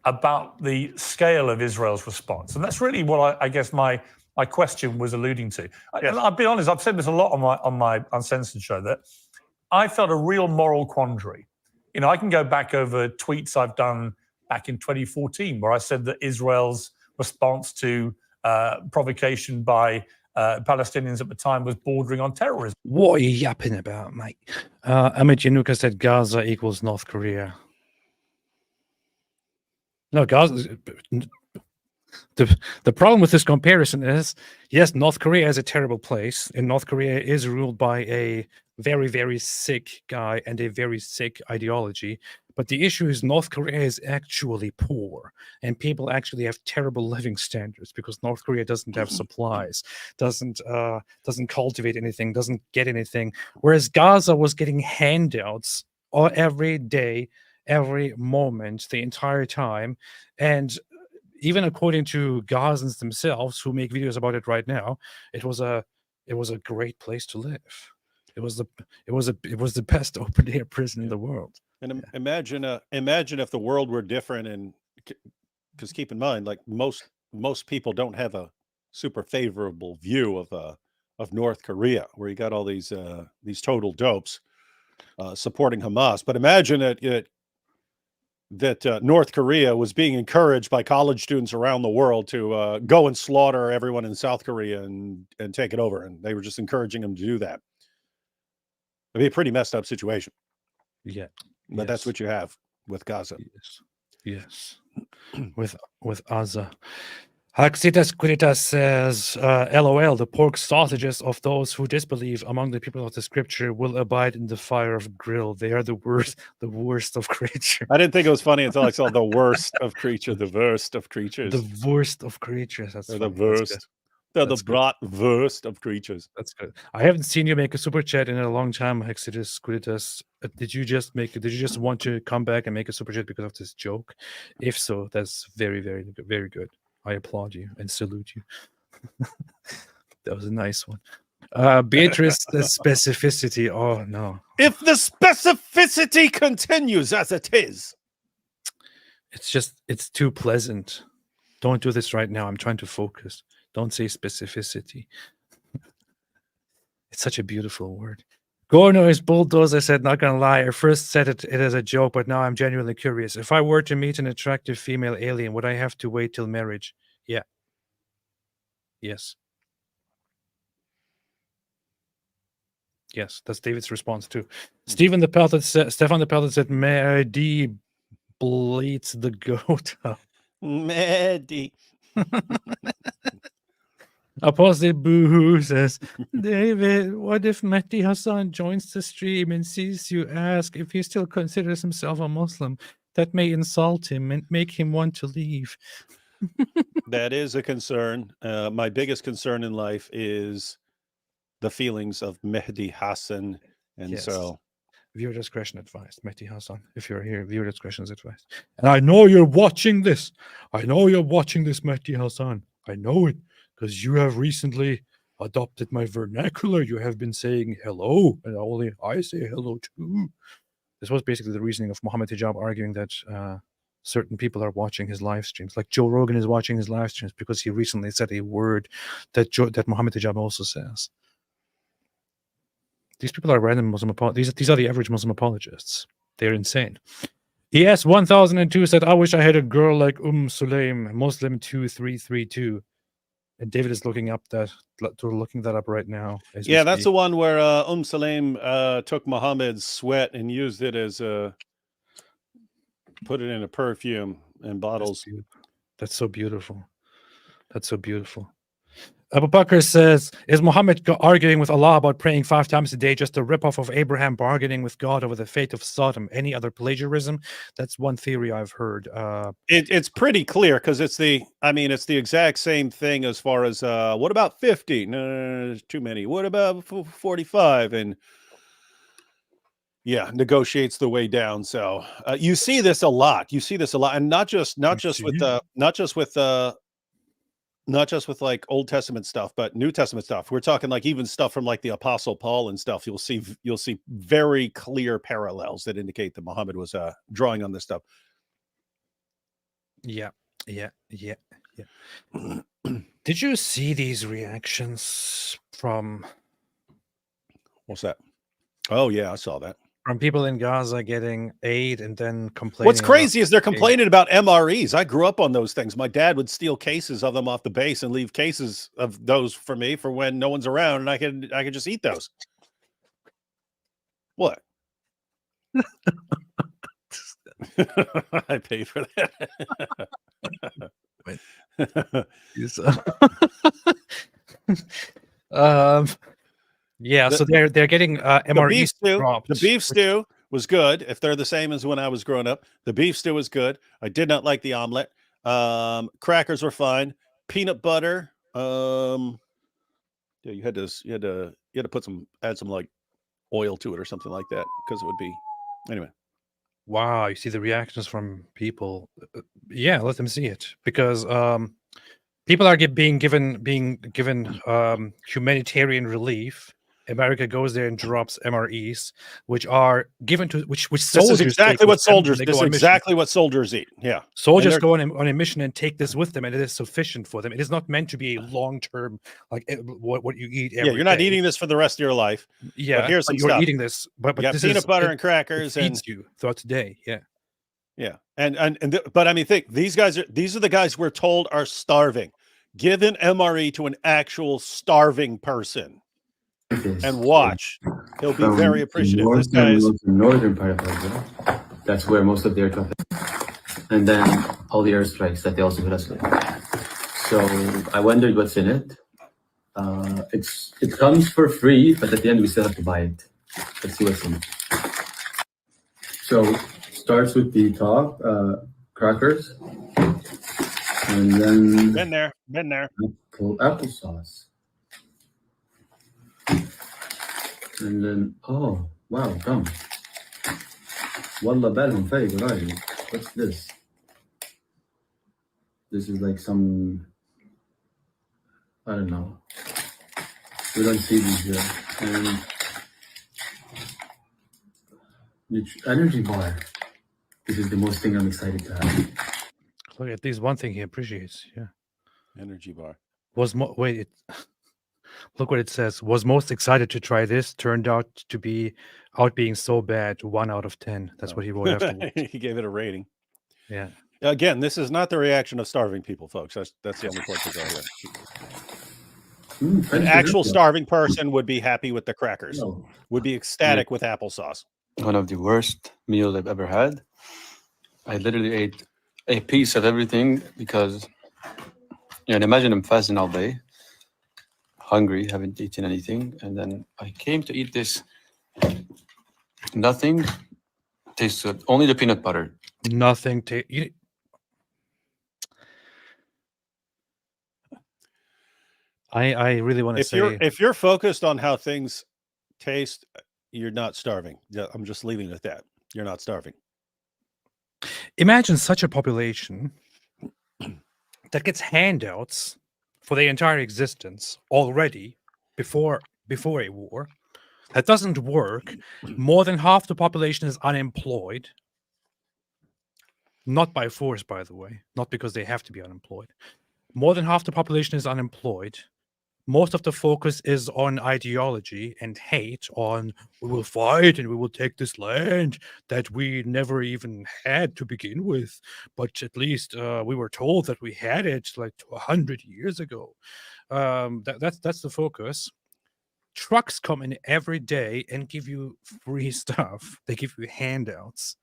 G: about the scale of Israel's response. And that's really what I guess my question was alluding to. Yes. I'll be honest, I've said this a lot on my Uncensored show, that I felt a real moral quandary. You know, I can go back over tweets I've done back in 2014 where I said that Israel's response to provocation by Palestinians at the time was bordering on terrorism.
A: What are you yapping about, mate? Amit Yanuka said Gaza equals North Korea. No, Gaza. The problem with this comparison is, yes, North Korea is a terrible place, and North Korea is ruled by a very, very sick guy and a very sick ideology. But the issue is North Korea is actually poor, and people actually have terrible living standards because North Korea doesn't have supplies, doesn't cultivate anything, doesn't get anything. Whereas Gaza was getting handouts every day, every moment, the entire time, and even according to Gazans themselves, who make videos about it right now, it was a it was a great place to live. It was the best open air prison in the world.
B: And imagine if the world were different, and because keep in mind, like most people don't have a super favorable view of North Korea, where you got all these total dopes supporting Hamas. But imagine that North Korea was being encouraged by college students around the world to go and slaughter everyone in South Korea and take it over, and they were just encouraging them to do that. It'd be a pretty messed up situation.
A: Yeah,
B: but that's what you have with Gaza.
A: Yes. with Gaza. Haxitas Kuritas says, LOL, the pork sausages of those who disbelieve among the people of the scripture will abide in the fire of grill. They are the worst of creatures.
B: I didn't think it was funny until I saw the worst of creatures, the worst of creatures.
A: The worst of creatures. That's
B: the worst. They're the worst of creatures.
A: That's good. I haven't seen you make a super chat in a long time, Haxitas Kuritas. Did you just want to come back and make a super chat because of this joke? If so, that's very, very, very good. I applaud you and salute you. That was a nice one. Beatrice, the specificity. Oh, no.
B: If the specificity continues as it is.
A: It's too pleasant. Don't do this right now. I'm trying to focus. Don't say specificity. It's such a beautiful word. Gorno is bulldozer said, not gonna lie, I first said it as a joke, but now I'm genuinely curious. If I were to meet an attractive female alien, would I have to wait till marriage? Yeah. Yes. Yes, that's David's response too. Stefan the Pellet said, Mehdi bleeds the goat up.
B: Mehdi.
A: Apostate Boo says, David, what if Mehdi Hasan joins the stream and sees you ask if he still considers himself a Muslim? That may insult him and make him want to leave.
B: That is a concern. My biggest concern in life is the feelings of Mehdi Hasan. And
A: Yes.
B: so
A: Viewer discretion advised. Mehdi Hasan, if you're here, viewer discretion is advised. And I know you're watching this. Mehdi Hasan. I know it. Because you have recently adopted my vernacular. You have been saying hello, and only I say hello too. This was basically the reasoning of Mohammed Hijab arguing that certain people are watching his live streams. Like Joe Rogan is watching his live streams because he recently said a word that Mohammed Hijab also says. These people are random Muslim apologists. These are the average Muslim apologists. They're insane. ES 1002 said, I wish I had a girl like Sulaim, Muslim 2332. And David is looking that up right now.
B: Yeah, that's the one where Sulaim took Muhammad's sweat and used it as put it in a perfume and bottles.
A: That's so beautiful. That's so beautiful. Abu Bakr says, is Muhammad arguing with Allah about praying 5 times a day just a ripoff of Abraham bargaining with God over the fate of Sodom? Any other plagiarism? That's one theory I've heard.
B: It's pretty clear because it's the exact same thing as far as what about 50? No, too many. What about 45? And yeah, negotiates the way down. So you see this a lot. And not just with like Old Testament stuff, but New Testament stuff. We're talking like even stuff from like the Apostle Paul and stuff. You'll see very clear parallels that indicate that Muhammad was drawing on this stuff.
A: Yeah. Did you see these reactions from?
B: What's that? Oh yeah, I saw that.
A: From people in Gaza getting aid and then complaining.
B: What's crazy is they're complaining about MREs. I grew up on those things. My dad would steal cases of them off the base and leave cases of those for me for when no one's around, and I could just eat those. What? I paid for
A: that. Yeah, so they're getting MRE dropped.
B: The beef stew was good. If they're the same as when I was growing up, the beef stew was good. I did not like the omelet. Crackers were fine. Peanut butter. Yeah, you had to add some like oil to it or something like that because it would be anyway.
A: Wow, you see the reactions from people. Yeah, let them see it because People are being given humanitarian relief. America goes there and drops MREs, which are given to which soldiers.
B: This is exactly what soldiers. This is
A: exactly
B: exactly what soldiers eat. Yeah,
A: soldiers go on a mission and take this with them, and it is sufficient for them. It is not meant to be a long-term like what you eat every day.
B: You're not eating this for the rest of your life.
A: Yeah,
B: but here's some
A: you're
B: stuff.
A: eating this, but
B: you got
A: this
B: peanut butter and crackers,
A: it feeds you throughout the day. Yeah.
B: Yeah. But I mean, think these are the guys we're told are starving. Give an MRE to an actual starving person and watch. He'll be very appreciative. This guy is
H: the northern part of Israel. That's where most of the air traffic, and then all the airstrikes that they also hit us with. So I wondered what's in it. It comes for free, but at the end we still have to buy it. Let's see what's in it. So starts with the top crackers, and then
B: been there.
H: Applesauce, and then oh wow, gum. Wallah بالهم فايق راجل. What's this? This is like some, I don't know. We don't see these here. And energy bar. This is the most thing I'm excited to have.
A: Look, at least one thing he appreciates. Yeah.
B: Energy bar.
A: Look what it says. Was most excited to try this. Turned out to be being so bad. 1 out of 10. That's what he wrote afterwards.
B: He gave it a rating.
A: Yeah.
B: Again, this is not the reaction of starving people, folks. That's the only point to go here. An actual starving person would be happy with the crackers. Would be ecstatic with applesauce.
H: One of the worst meals I've ever had. I literally ate a piece of everything because, imagine I'm fasting all day, hungry, haven't eaten anything, and then I came to eat this. Nothing tastes good. Only the peanut butter.
A: Nothing. I really want to say,
B: if you're focused on how things taste, you're not starving. Yeah, I'm just leaving it at that. You're not starving.
A: Imagine such a population that gets handouts for their entire existence already before a war. That doesn't work. More than half the population is unemployed. Not by force, by the way. Not because they have to be unemployed. More than half the population is unemployed. Most of the focus is on ideology and hate on we will fight and we will take this land that we never even had to begin with. But at least we were told that we had it like 100 years ago. That's the focus. Trucks come in every day and give you free stuff. They give you handouts.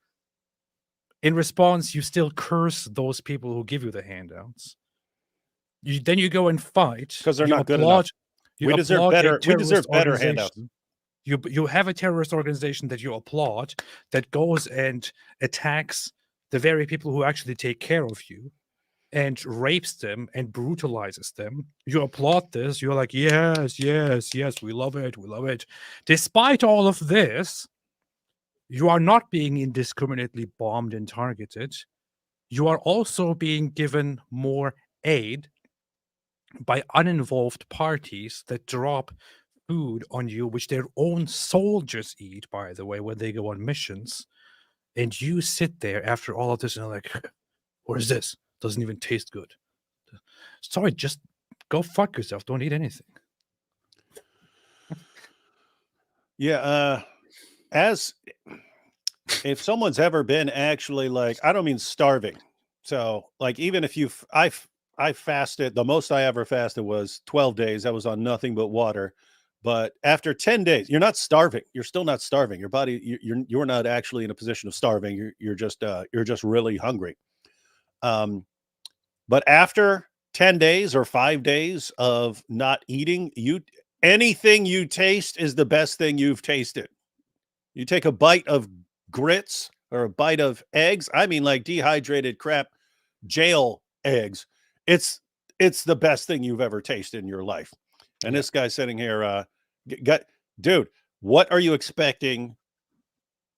A: In response, you still curse those people who give you the handouts. Then you go and fight
B: because they're not good enough. We deserve better. We deserve better handouts.
A: You have a terrorist organization that you applaud that goes and attacks the very people who actually take care of you and rapes them and brutalizes them. You applaud this. You're like, yes, we love it. We love it. Despite all of this, you are not being indiscriminately bombed and targeted. You are also being given more aid by uninvolved parties that drop food on you, which their own soldiers eat, by the way, when they go on missions. And you sit there after all of this and you're like, what is this? Doesn't even taste good. Sorry, just go fuck yourself. Don't eat anything.
B: Yeah. As if someone's ever been actually like, I don't mean starving. So like, even if I fasted, the most I ever fasted was 12 days. I was on nothing but water. But after 10 days, you're not starving. You're still not starving. Your body, you're not actually in a position of starving. You're just really hungry. But after 10 days or 5 days of not eating, anything you taste is the best thing you've tasted. You take a bite of grits or a bite of eggs. I mean, like dehydrated crap, jail eggs. It's the best thing you've ever tasted in your life. And this guy sitting here, dude, what are you expecting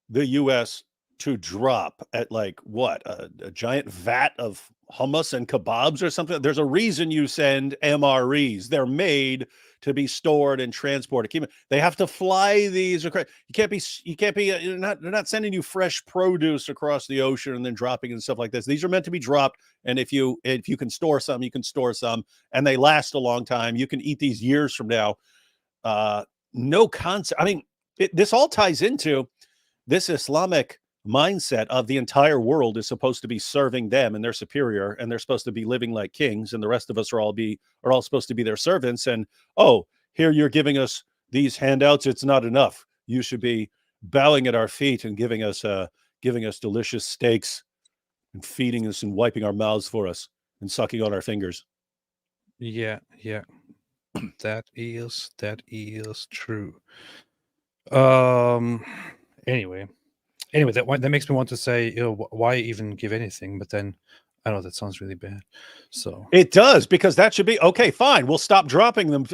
B: the U.S. to drop at like what, a giant vat of hummus and kebabs or something. There's a reason you send MREs. They're made to be stored and transported. They have to fly these. You can't be. They're not sending you fresh produce across the ocean and then dropping and stuff like this. These are meant to be dropped. And if you can store some, you can store some, and they last a long time. You can eat these years from now. No concept. I mean, this all ties into this Islamic mindset of the entire world is supposed to be serving them and they're superior and they're supposed to be living like kings, and the rest of us are all supposed to be their servants. And oh, here you're giving us these handouts. It's not enough. You should be bowing at our feet and giving us delicious steaks and feeding us and wiping our mouths for us and sucking on our fingers.
A: Yeah. That is true. Anyway, that makes me want to say, why even give anything? But then I know that sounds really bad. So
B: it does, because that should be okay. Fine, we'll stop dropping them.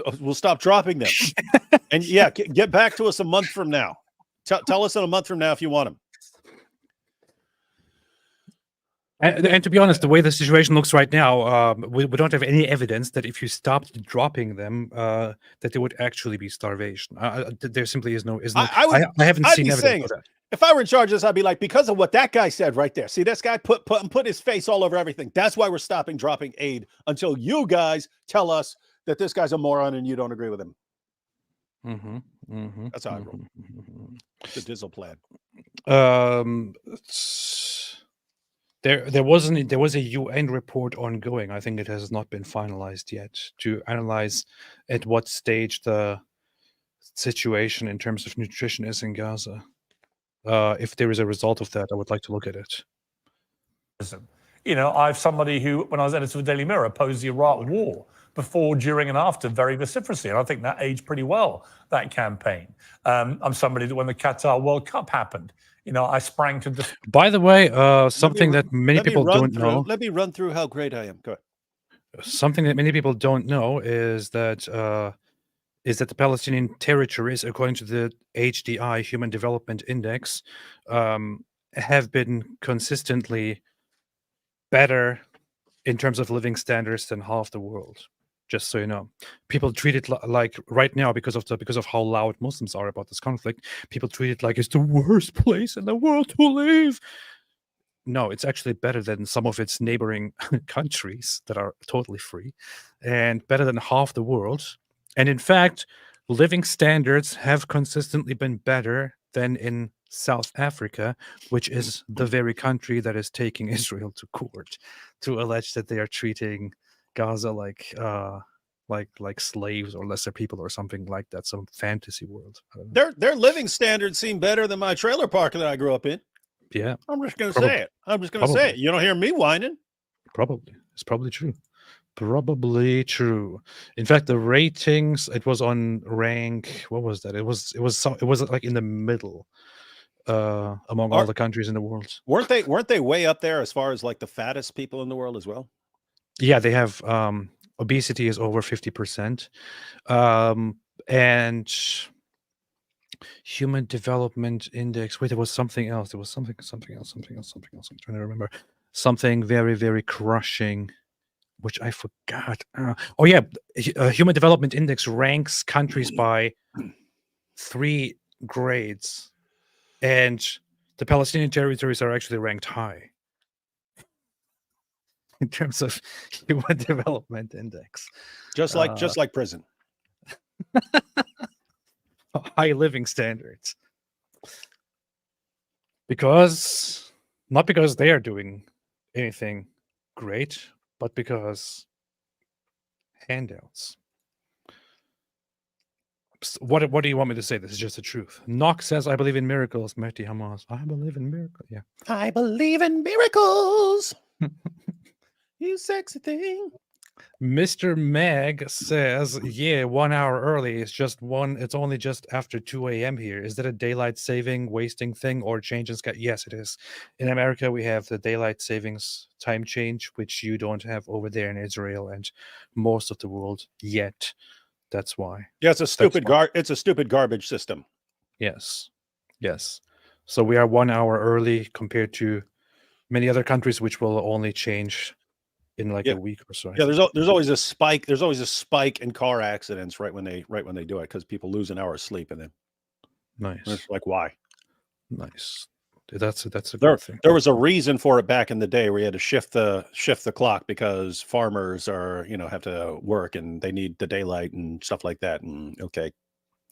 B: And yeah, get back to us a month from now. Tell us in a month from now if you want them.
A: And to be honest, the way the situation looks right now, we don't have any evidence that if you stopped dropping them, that there would actually be starvation. There simply is no. I haven't seen evidence of that.
B: If I were in charge of this, I'd be like, because of what that guy said right there. See, this guy put his face all over everything. That's why we're stopping dropping aid until you guys tell us that this guy's a moron and you don't agree with him. That's how I roll. The Dizzle plan.
A: There was a UN report ongoing. I think it has not been finalized yet, to analyze at what stage the situation in terms of nutrition is in Gaza. If there is a result of that, I would like to look at it.
G: You know, I have somebody who, when I was editor of the Daily Mirror, opposed the Iraq War before, during, and after very vociferously, and I think that aged pretty well, that campaign. I'm somebody that when the Qatar World Cup happened, you know, I sprang to the...
A: By the way, something that many people don't know...
B: Let me run through how great I am. Go ahead.
A: Something that many people don't know is that the Palestinian territories, according to the HDI, Human Development Index, have been consistently better in terms of living standards than half the world. Just so you know, people treat it like right now, because of how loud Muslims are about this conflict, people treat it like it's the worst place in the world to live. No, it's actually better than some of its neighboring countries that are totally free, and better than half the world. And in fact, living standards have consistently been better than in South Africa, which is the very country that is taking Israel to court to allege that they are treating Gaza like slaves or lesser people or something like that, some fantasy world.
B: Their living standards seem better than my trailer park that I grew up in.
A: Yeah,
B: I'm just gonna say it. You don't hear me whining.
A: Probably, it's probably true. Probably true. In fact, the ratings, it was on rank. What was that? It was like in the middle among all the countries in the world.
B: Weren't they way up there as far as like the fattest people in the world as well?
A: Yeah, they have obesity is over 50%, and Human Development Index. Wait, there was something else. There was something else. I'm trying to remember something very, very crushing, which I forgot. Oh yeah, Human Development Index ranks countries by 3 grades, and the Palestinian territories are actually ranked high in terms of Human Development Index. Just
B: like prison.
A: High living standards. Not because they are doing anything great, but because handouts. What do you want me to say? This is just the truth. Knox says, I believe in miracles. Mehdi Hamas, I believe in miracles. Yeah.
B: I believe in miracles. You sexy thing.
A: Mr. Mag says, yeah, 1 hour early. It's only just after 2 a.m. here. Is that a daylight saving wasting thing or change in sky? Yes, it is. In America, we have the daylight savings time change, which you don't have over there in Israel and most of the world yet. That's why.
B: Yeah, it's a stupid garbage system.
A: Yes. So we are 1 hour early compared to many other countries, which will only change in like a week or so.
B: Yeah, there's always a spike. There's always a spike in car accidents right when they do it, because people lose an hour of sleep, and then
A: nice.
B: It's like, why?
A: Nice. That's a good thing.
B: There was a reason for it back in the day where you had to shift the clock because farmers are, have to work and they need the daylight and stuff like that. And okay,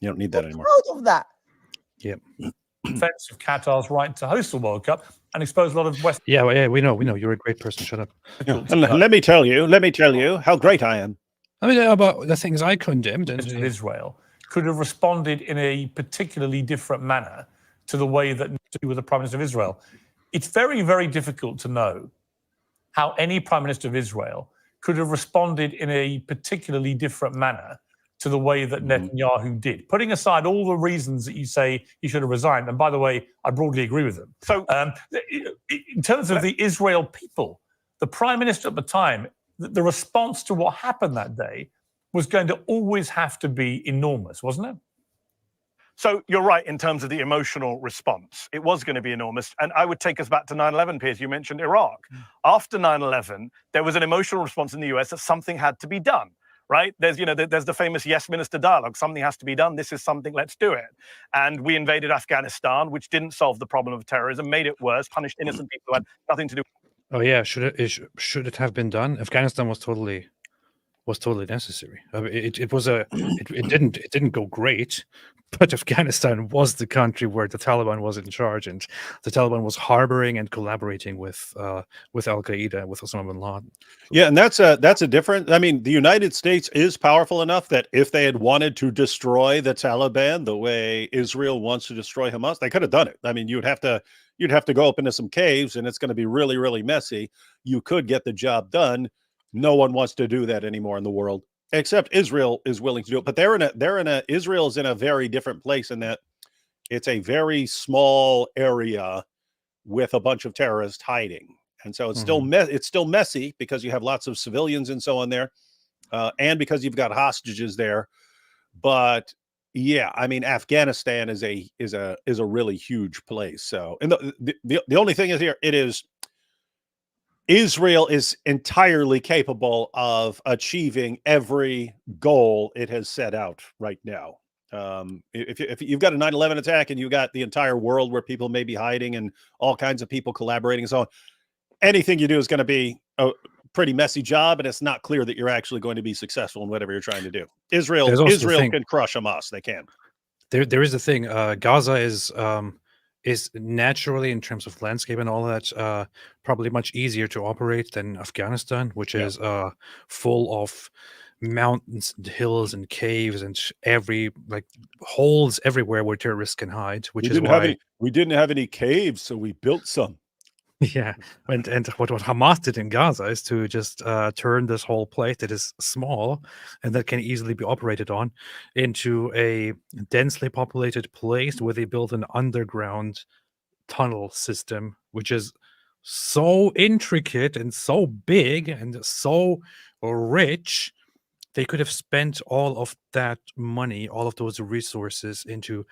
B: you don't need that anymore.
I: Proud of that.
A: Yep.
G: Defense of Qatar's right to host the World Cup and expose a lot of West.
A: Yeah, we know. You're a great person. Shut up.
B: And let me tell you how great I am.
A: I mean, about the things I condemned. And
G: Israel could have responded in a particularly different manner to the way that to do with the Prime Minister of Israel. It's very, very difficult to know how any Prime Minister of Israel could have responded in a particularly different manner to the way that Netanyahu did. Putting aside all the reasons that you say he should have resigned, and by the way, I broadly agree with them. So in terms of the Israel people, the Prime Minister at the time, the response to what happened that day was going to always have to be enormous, wasn't it?
D: So you're right in terms of the emotional response. It was going to be enormous. And I would take us back to 9/11, Piers. You mentioned Iraq. After 9/11, there was an emotional response in the US that something had to be done, right? There's the famous Yes Minister dialogue. Something has to be done. This is something, let's do it. And we invaded Afghanistan, which didn't solve the problem of terrorism, made it worse, punished innocent people who had nothing to do.
A: Oh yeah, should it have been done? Afghanistan was totally necessary. I mean, it didn't go great, but Afghanistan was the country where the Taliban was in charge, and the Taliban was harboring and collaborating with Al Qaeda, with Osama bin Laden.
B: Yeah, and that's a different. I mean, the United States is powerful enough that if they had wanted to destroy the Taliban the way Israel wants to destroy Hamas, they could have done it. I mean, you'd have to go up into some caves, and it's going to be really, really messy. You could get the job done. No one wants to do that anymore in the world, except Israel is willing to do it. But Israel's in a very different place in that it's a very small area with a bunch of terrorists hiding. And so it's still messy because you have lots of civilians and so on there, and because you've got hostages there. But yeah, I mean, Afghanistan is a really huge place. So, and the only thing is here, Israel is entirely capable of achieving every goal it has set out right now. If you've got a 9/11 attack and you've got the entire world where people may be hiding and all kinds of people collaborating and so on, anything you do is going to be a pretty messy job, and it's not clear that you're actually going to be successful in whatever you're trying to do. Israel can crush Hamas. They can.
A: There is a thing. Gaza is naturally, in terms of landscape and all that, probably much easier to operate than Afghanistan, which is full of mountains and hills and caves and holes everywhere where terrorists can hide. Which is why
B: we didn't have any caves, so we built some.
A: Yeah, and what Hamas did in Gaza is to just turn this whole place that is small and that can easily be operated on into a densely populated place where they built an underground tunnel system, which is so intricate and so big and so rich. They could have spent all of that money, all of those resources into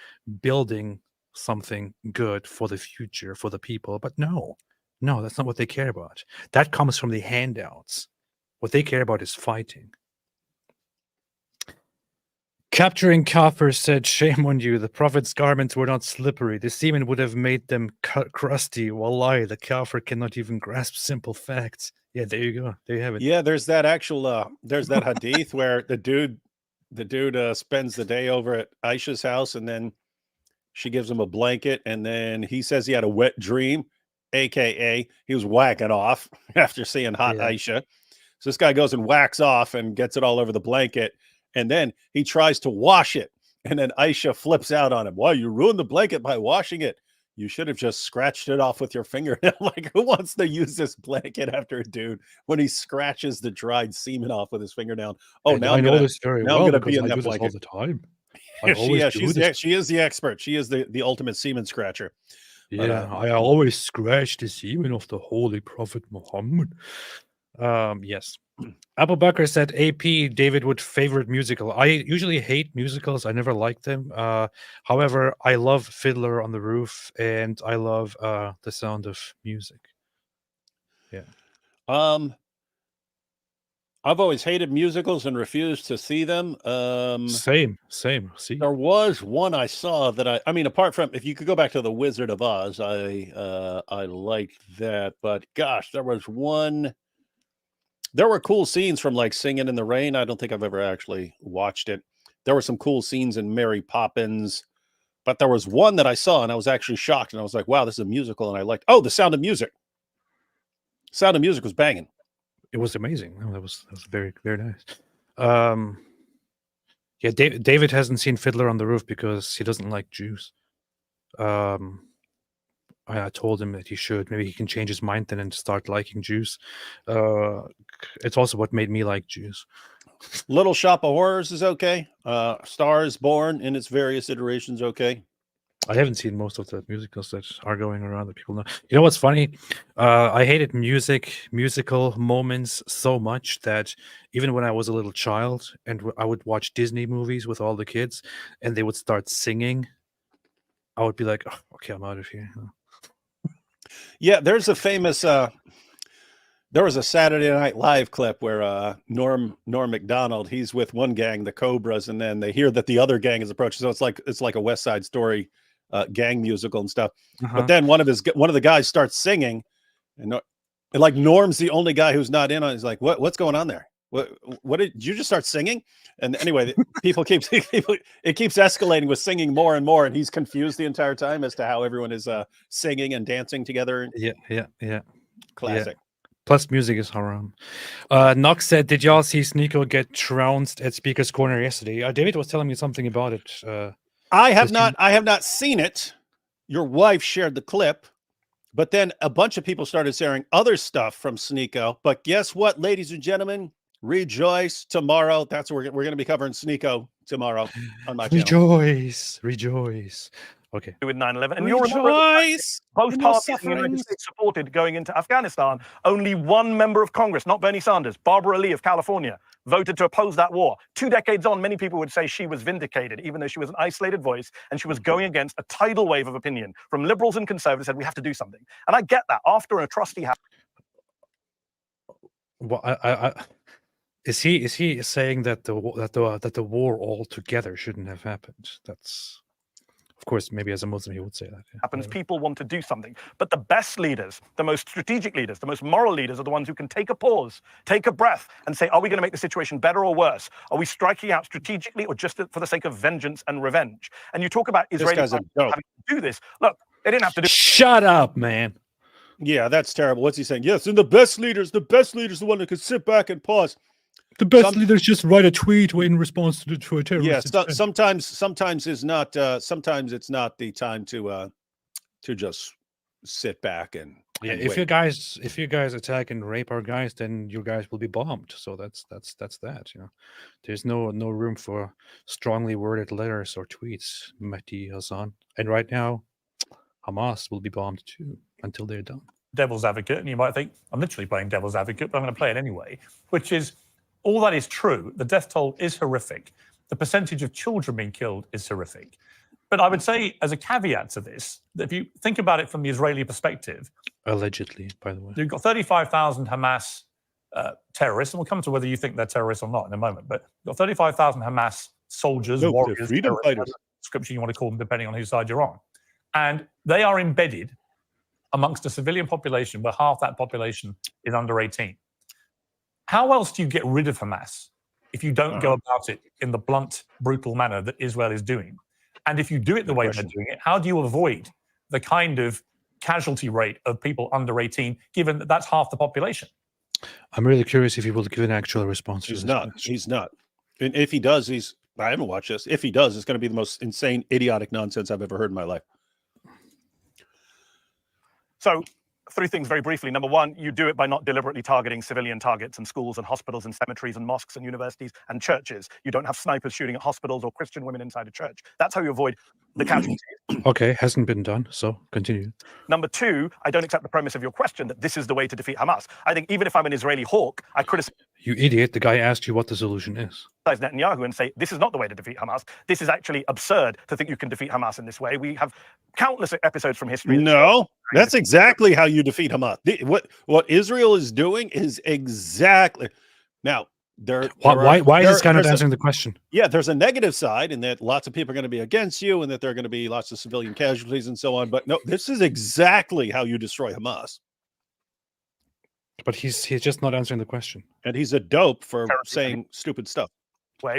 A: building something good for the future, for the people, but no, that's not what they care about. That comes from the handouts. What they care about is fighting. Capturing Kafir said, "Shame on you. The Prophet's garments were not slippery. The semen would have made them crusty. Wallahi, the Kafir cannot even grasp simple facts." Yeah, there you go. There you have it.
B: Yeah, there's that hadith where the dude spends the day over at Aisha's house, and then she gives him a blanket, and then he says he had a wet dream. AKA he was whacking off after seeing hot Aisha. So this guy goes and whacks off and gets it all over the blanket. And then he tries to wash it. And then Aisha flips out on him. Why, you ruined the blanket by washing it. You should have just scratched it off with your fingernail. Like, who wants to use this blanket after a dude when he scratches the dried semen off with his fingernail? Oh,
A: and
B: now
A: I
B: I'm
A: know this very well.
B: I'm going to be in
A: I
B: that
A: do this
B: blanket
A: all the time.
B: She is the expert. She is the ultimate semen scratcher.
A: Yeah, I always scratch the semen of the Holy Prophet Muhammad. Yes. Apple Bucker said AP David would favorite musical. I usually hate musicals. I never liked them. However, I love Fiddler on the Roof and I love The Sound of Music. Yeah.
B: I've always hated musicals and refused to see them.
A: Same. See,
B: there was one I saw that I mean, apart from if you could go back to The Wizard of Oz, I liked that. But gosh, there was one. There were cool scenes from like Singing in the Rain. I don't think I've ever actually watched it. There were some cool scenes in Mary Poppins, but there was one that I saw and I was actually shocked. And I was like, wow, this is a musical. And I liked, The Sound of Music. Sound of Music was banging.
A: It was amazing. That was very, very nice. Yeah, David hasn't seen Fiddler on the Roof because he doesn't like Jews. I told him that he should. Maybe he can change his mind then and start liking Jews. It's also what made me like Jews.
B: Little Shop of Horrors is okay. Star is Born in its various iterations okay.
A: I haven't seen most of the musicals that are going around that people know. You know what's funny? I hated musical moments so much that even when I was a little child and I would watch Disney movies with all the kids and they would start singing, I would be like, oh, okay, I'm out of here.
B: Yeah, there's a famous there was a Saturday Night Live clip where Norm Macdonald, he's with one gang, the Cobras, and then they hear that the other gang is approaching. So it's like a West Side Story gang musical and stuff. But then one of the guys starts singing, and like Norm's the only guy who's not in on it. He's like, what's going on there? What did you just start singing? And anyway, it keeps escalating with singing more and more, and he's confused the entire time as to how everyone is singing and dancing together.
A: Yeah.
B: Classic.
A: Yeah. Plus, music is haram. Knox said, "Did y'all see Sneeko get trounced at Speaker's Corner yesterday?" David was telling me something about it.
B: I have not seen it. Your wife shared the clip, but then a bunch of people started sharing other stuff from Sneeko. But guess what, ladies and gentlemen? Rejoice tomorrow. That's what we're going to be covering Sneeko tomorrow on my channel.
A: Rejoice. Okay.
D: With 9/11, and you'll remember both parties in the United States supported going into Afghanistan. Only one member of Congress, not Bernie Sanders, Barbara Lee of California, voted to oppose that war. 2 decades on, many people would say she was vindicated, even though she was an isolated voice and she was going against a tidal wave of opinion from liberals and conservatives. Said we have to do something, and I get that. After an atrocity happened,
A: well, is he saying that the war altogether shouldn't have happened? That's. Of course, maybe as a Muslim, he would say that. Yeah.
D: Happens, people want to do something. But the best leaders, the most strategic leaders, the most moral leaders are the ones who can take a pause, take a breath, and say, are we going to make the situation better or worse? Are we striking out strategically or just for the sake of vengeance and revenge? And you talk about Israeli having to do this. Look, they didn't have to do.
A: Shut up, man.
B: Yeah, that's terrible. What's he saying? Yes, and the best leaders, the one that could sit back and pause.
A: The best leaders just write a tweet in response to a terrorist.
B: Yes, sometimes it's not the time to just sit back and
A: if you guys attack and rape our guys, then you guys will be bombed. So that's that. You know, there's no room for strongly worded letters or tweets, Mehdi, Hasan. And right now, Hamas will be bombed too until they're done.
G: Devil's advocate, and you might think I'm literally playing devil's advocate, but I'm going to play it anyway, which is. All that is true. The death toll is horrific. The percentage of children being killed is horrific. But I would say, as a caveat to this, that if you think about it from the Israeli perspective,
A: allegedly, by the way,
G: you've got 35,000 Hamas terrorists, and we'll come to whether you think they're terrorists or not in a moment. But you've got 35,000 Hamas soldiers, warriors,
B: freedom fighters,
G: description you want to call them, depending on whose side you're on, and they are embedded amongst a civilian population where half that population is under 18. How else do you get rid of Hamas if you don't go about it in the blunt, brutal manner that Israel is doing? And if you do it the way they're doing it, how do you avoid the kind of casualty rate of people under 18, given that that's half the population?
A: I'm really curious if he will give an actual response.
B: He's not. And if he does, I haven't watched this. If he does, it's going to be the most insane, idiotic nonsense I've ever heard in my life.
D: So three things very briefly. Number one, you do it by not deliberately targeting civilian targets and schools and hospitals and cemeteries and mosques and universities and churches. You don't have snipers shooting at hospitals or Christian women inside a church. That's how you avoid the casualties.
A: Okay, hasn't been done, so continue.
D: Number two, I don't accept the premise of your question that this is the way to defeat Hamas. I think even if I'm an Israeli hawk, I criticize
A: You idiot, the guy asked you what the solution is.
D: Netanyahu and say, this is not the way to defeat Hamas. This is actually absurd to think you can defeat Hamas in this way. We have countless episodes from history.
B: No, that's exactly how you defeat Hamas. What Israel is doing is exactly now.
A: Why is this guy not answering the question?
B: Yeah, there's a negative side in that lots of people are going to be against you and that there are going to be lots of civilian casualties and so on. But no, this is exactly how you destroy Hamas.
A: But he's just not answering the question.
B: And he's a dope for saying stupid stuff.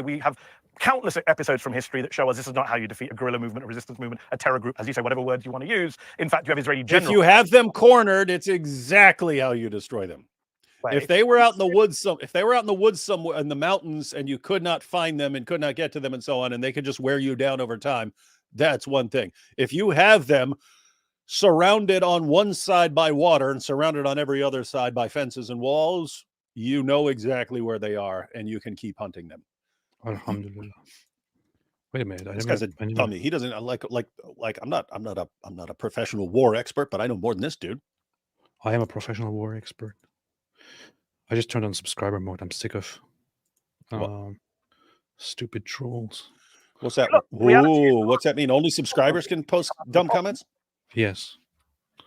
D: We have countless episodes from history that show us this is not how you defeat a guerrilla movement, a resistance movement, a terror group, as you say, whatever words you want to use. In fact, you have Israeli generals.
B: If you have them cornered, it's exactly how you destroy them. If they were out in the woods, somewhere in the mountains, and you could not find them and could not get to them and so on, and they could just wear you down over time, that's one thing. If you have them surrounded on one side by water and surrounded on every other side by fences and walls, you know exactly where they are, and you can keep hunting them.
A: Alhamdulillah. Wait a minute.
B: This guy's a dummy. He doesn't like. I'm not a professional war expert, but I know more than this dude.
A: I am a professional war expert. I just turned on subscriber mode. I'm sick of stupid trolls.
B: What's that? Whoa, what's that mean? Only subscribers can post dumb comments?
A: Yes.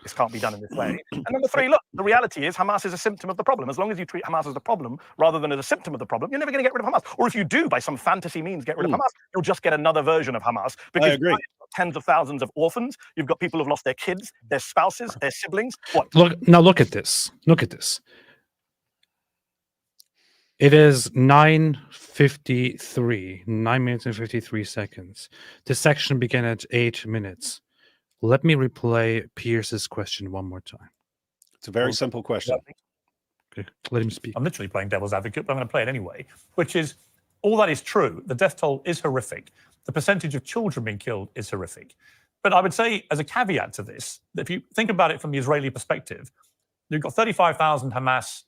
D: This can't be done in this way. And number three, look, the reality is Hamas is a symptom of the problem. As long as you treat Hamas as a problem rather than as a symptom of the problem, you're never going to get rid of Hamas. Or if you do, by some fantasy means, get rid of Hamas, you'll just get another version of Hamas. Because
B: I agree.
D: Tens of thousands of orphans. You've got people who've lost their kids, their spouses, their siblings. What?
A: Look at this. Look at this. It is 9:53, 9 minutes and 53 seconds. This section began at 8 minutes. Let me replay Pierce's question one more time.
B: It's a very simple question.
A: Okay, let him speak.
G: I'm literally playing devil's advocate, but I'm going to play it anyway, which is, all that is true. The death toll is horrific. The percentage of children being killed is horrific. But I would say, as a caveat to this, that if you think about it from the Israeli perspective, you've got 35,000 Hamas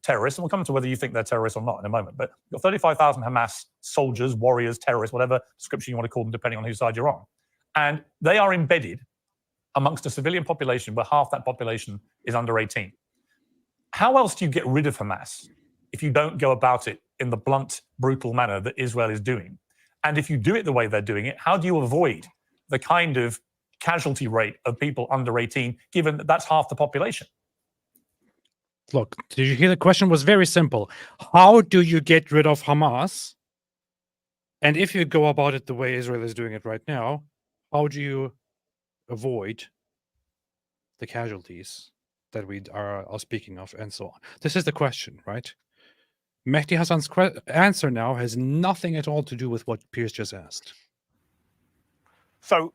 G: terrorists, and we'll come to whether you think they're terrorists or not in a moment, but you've got 35,000 Hamas soldiers, warriors, terrorists, whatever description you want to call them, depending on whose side you're on. And they are embedded amongst a civilian population where half that population is under 18. How else do you get rid of Hamas if you don't go about it in the blunt, brutal manner that Israel is doing? And if you do it the way they're doing it, how do you avoid the kind of casualty rate of people under 18, given that that's half the population?
A: Look, did you hear the question was very simple. How do you get rid of Hamas? And if you go about it the way Israel is doing it right now, how do you avoid the casualties that we are speaking of and so on? This is the question, right? Mehdi Hasan's answer now has nothing at all to do with what Pierce just asked.
D: So,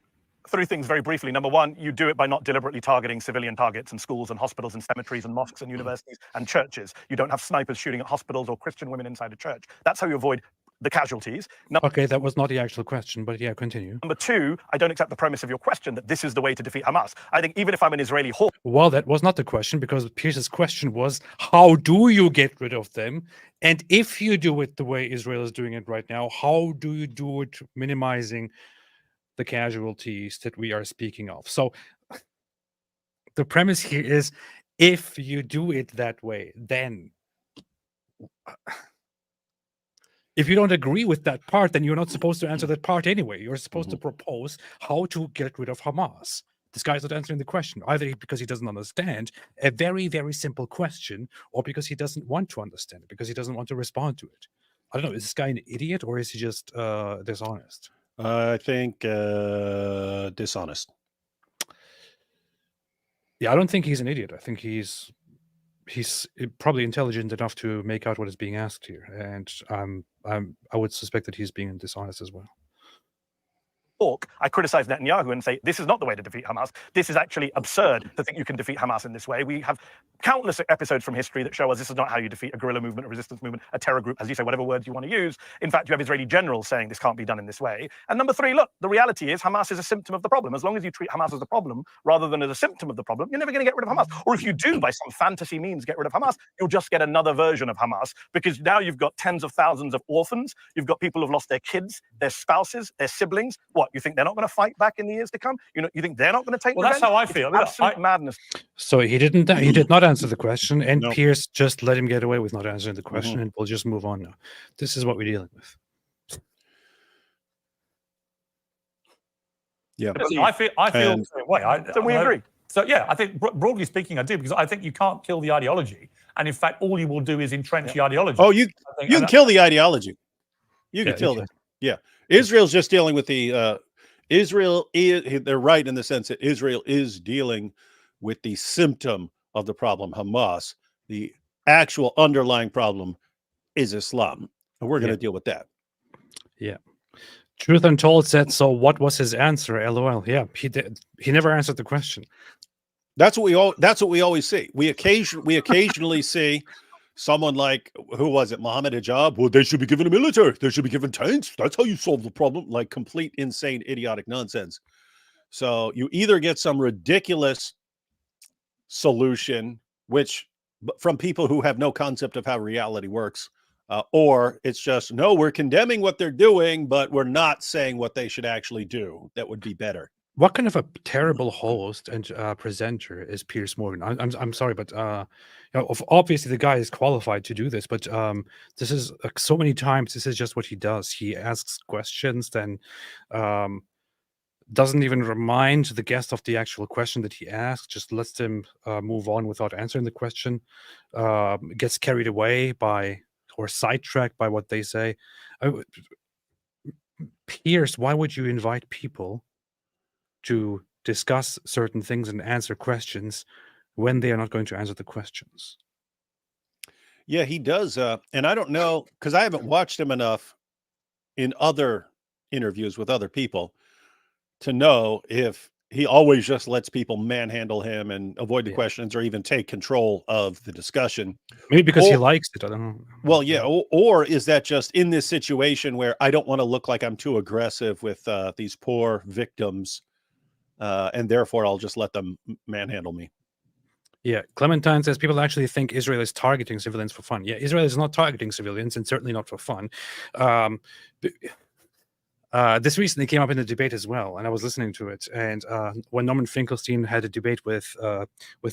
D: three things very briefly. Number one, you do it by not deliberately targeting civilian targets and schools and hospitals and cemeteries and mosques and universities and churches. You don't have snipers shooting at hospitals or Christian women inside a church. That's how you avoid the casualties.
A: Okay, that was not the actual question, but yeah, continue.
D: Number two, I don't accept the premise of your question that this is the way to defeat Hamas. I think even if I'm an Israeli hawk...
A: Well, that was not the question, because Pierce's question was, how do you get rid of them? And if you do it the way Israel is doing it right now, how do you do it minimizing the casualties that we are speaking of? So the premise here is, if you do it that way, then if you don't agree with that part, then you're not supposed to answer that part anyway. You're supposed to propose how to get rid of Hamas. This guy's not answering the question, either because he doesn't understand a very, very simple question, or because he doesn't want to understand it, because he doesn't want to respond to it. I don't know, is this guy an idiot, or is he just dishonest?
B: I think dishonest.
A: Yeah, I don't think he's an idiot. I think he's probably intelligent enough to make out what is being asked here, and I would suspect that he's being dishonest as well.
D: talk, I criticize Netanyahu and say, this is not the way to defeat Hamas. This is actually absurd to think you can defeat Hamas in this way. We have countless episodes from history that show us this is not how you defeat a guerrilla movement, a resistance movement, a terror group, as you say, whatever words you want to use. In fact, you have Israeli generals saying this can't be done in this way. And number three, look, the reality is Hamas is a symptom of the problem. As long as you treat Hamas as a problem rather than as a symptom of the problem, you're never going to get rid of Hamas. Or if you do, by some fantasy means, get rid of Hamas, you'll just get another version of Hamas, because now you've got tens of thousands of orphans. You've got people who've lost their kids, their spouses, their siblings. What, you think they're not going to fight back in the years to come? You think they're not going to take revenge?
G: That's how I feel.
D: It's absolute madness.
A: So he did not answer the question, and
B: No.
A: Pierce just let him get away with not answering the question, and we'll just move on now. This is what we're dealing with.
B: Yeah.
G: I feel the same way.
D: So we agree.
G: So yeah, I think broadly speaking, I do, because I think you can't kill the ideology, and in fact, all you will do is entrench the ideology.
B: Oh, you can kill the ideology. You can kill it. Yeah, Israel's just dealing with the Israel is. They're right in the sense that Israel is dealing with the symptom of the problem, Hamas. The actual underlying problem is Islam, and we're going to deal with that.
A: Yeah. Truth Untold said, so what was his answer? LOL. Yeah, he never answered the question.
B: That's what we always see. We occasionally see someone like, who was it, Mohammed Hijab? Well, they should be given a military. They should be given tanks. That's how you solve the problem. Like complete, insane, idiotic nonsense. So you either get some ridiculous solution, which from people who have no concept of how reality works, or it's just, no, we're condemning what they're doing, but we're not saying what they should actually do. That would be better.
A: What kind of a terrible host and presenter is Piers Morgan? I'm sorry, but obviously the guy is qualified to do this, but this is so many times this is just what he does. He asks questions, then doesn't even remind the guest of the actual question that he asked, just lets them move on without answering the question, gets carried away by or sidetracked by what they say. Piers, why would you invite people to discuss certain things and answer questions when they are not going to answer the questions?
B: Yeah, he does. And I don't know, because I haven't watched him enough in other interviews with other people to know if he always just lets people manhandle him and avoid the questions or even take control of the discussion.
A: Maybe because he likes it. I don't know.
B: Well, yeah. Or is that just in this situation where I don't want to look like I'm too aggressive with these poor victims, and therefore I'll just let them manhandle me?
A: Yeah, Clementine says people actually think Israel is targeting civilians for fun. Yeah, Israel is not targeting civilians, and certainly not for fun. This recently came up in the debate as well, and I was listening to it. And when Norman Finkelstein had a debate with